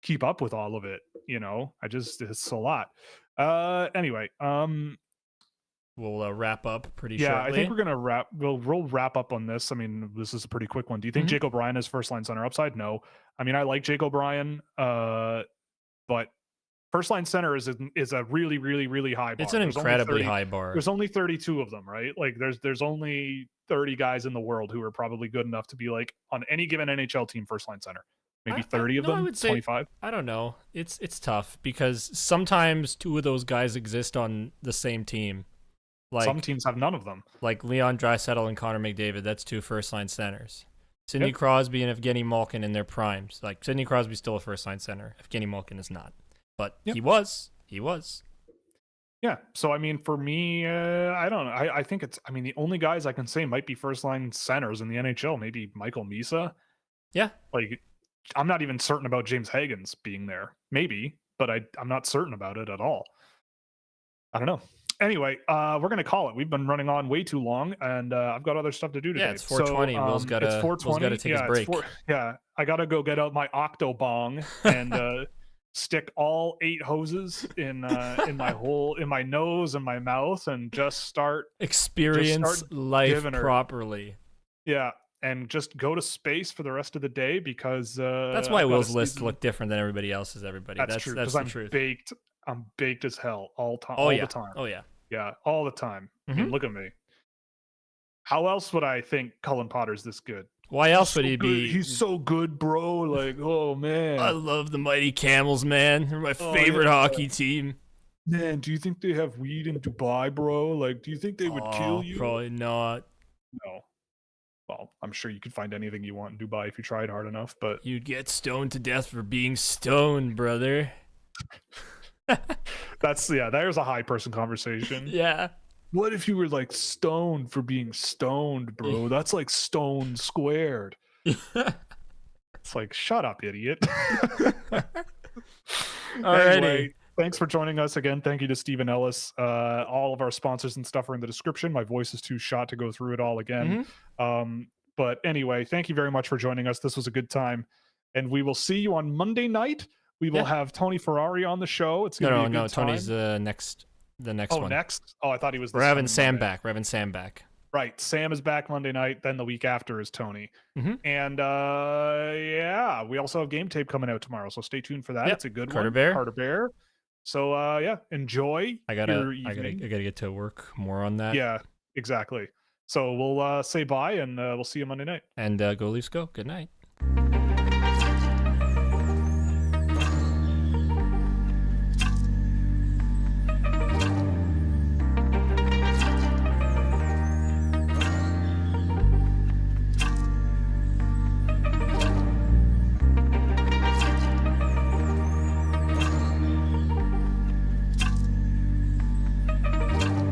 keep up with all of it. You know, it's a lot. Anyway, we'll wrap up pretty yeah, shortly. I think we're gonna wrap. We'll wrap up on this. I mean, this is a pretty quick one. Do you think Jake O'Brien is first line center upside? No. I mean, I like Jake O'Brien, but first line center is a really, really, really high bar. It's an incredibly high bar. There's only 32 of them, right? Like there's only 30 guys in the world who are probably good enough to be like on any given NHL team first line center. Maybe 30 of them. I would say 25. I don't know. It's tough because sometimes two of those guys exist on the same team. Like some teams have none of them. Like Leon Draisaitl and Connor McDavid, that's two first line centers. Sidney Crosby and Evgeny Malkin in their primes. Like Sidney Crosby's still a first line center. Evgeny Malkin is not. But he was. Yeah. So, I mean, for me, I don't know. I think the only guys I can say might be first line centers in the NHL. Maybe Michael Misa. Yeah. Like, I'm not even certain about James Hagen's being there. Maybe, but I'm not certain about it at all. I don't know. Anyway, we're going to call it. We've been running on way too long, and I've got other stuff to do today. Yeah, it's 4:20. So, Will's got to take his break. I got to go get out my octo bong and stick all 8 hoses in my nose and my mouth and just start life properly. Yeah, and just go to space for the rest of the day because that's why Will's list look different than everybody else's. That's true. That's the truth. I'm baked as hell all the time. Oh yeah. Yeah, all the time. I mean, look at me. How else would I think Cullen Potter's this good? Why else would he be? He's so good, bro. Like, oh man. I love the Mighty Camels, man. They're my favorite hockey team. Man, do you think they have weed in Dubai, bro? Like, do you think they would kill you? Probably not. No. Well, I'm sure you could find anything you want in Dubai if you tried hard enough, but you'd get stoned to death for being stoned, brother. There's a high person conversation. Yeah. What if you were like stoned for being stoned, bro? That's like stone squared. It's like, shut up, idiot. Anyway, thanks for joining us again. Thank you to Stephen Ellis. All of our sponsors and stuff are in the description. My voice is too shot to go through it all again. But anyway, thank you very much for joining us. This was a good time. And we will see you on Monday night. We will have Tony Ferrari on the show. It's gonna be a good time. Tony's the next one. Next? Oh, I thought he was We're having Sam back. Right. Sam is back Monday night. Then the week after is Tony. And we also have game tape coming out tomorrow. So stay tuned for that. It's a good one. Carter Bear. So enjoy. I gotta get to work more on that. Yeah, exactly. So we'll say bye and we'll see you Monday night. And go Leafs go. Good night.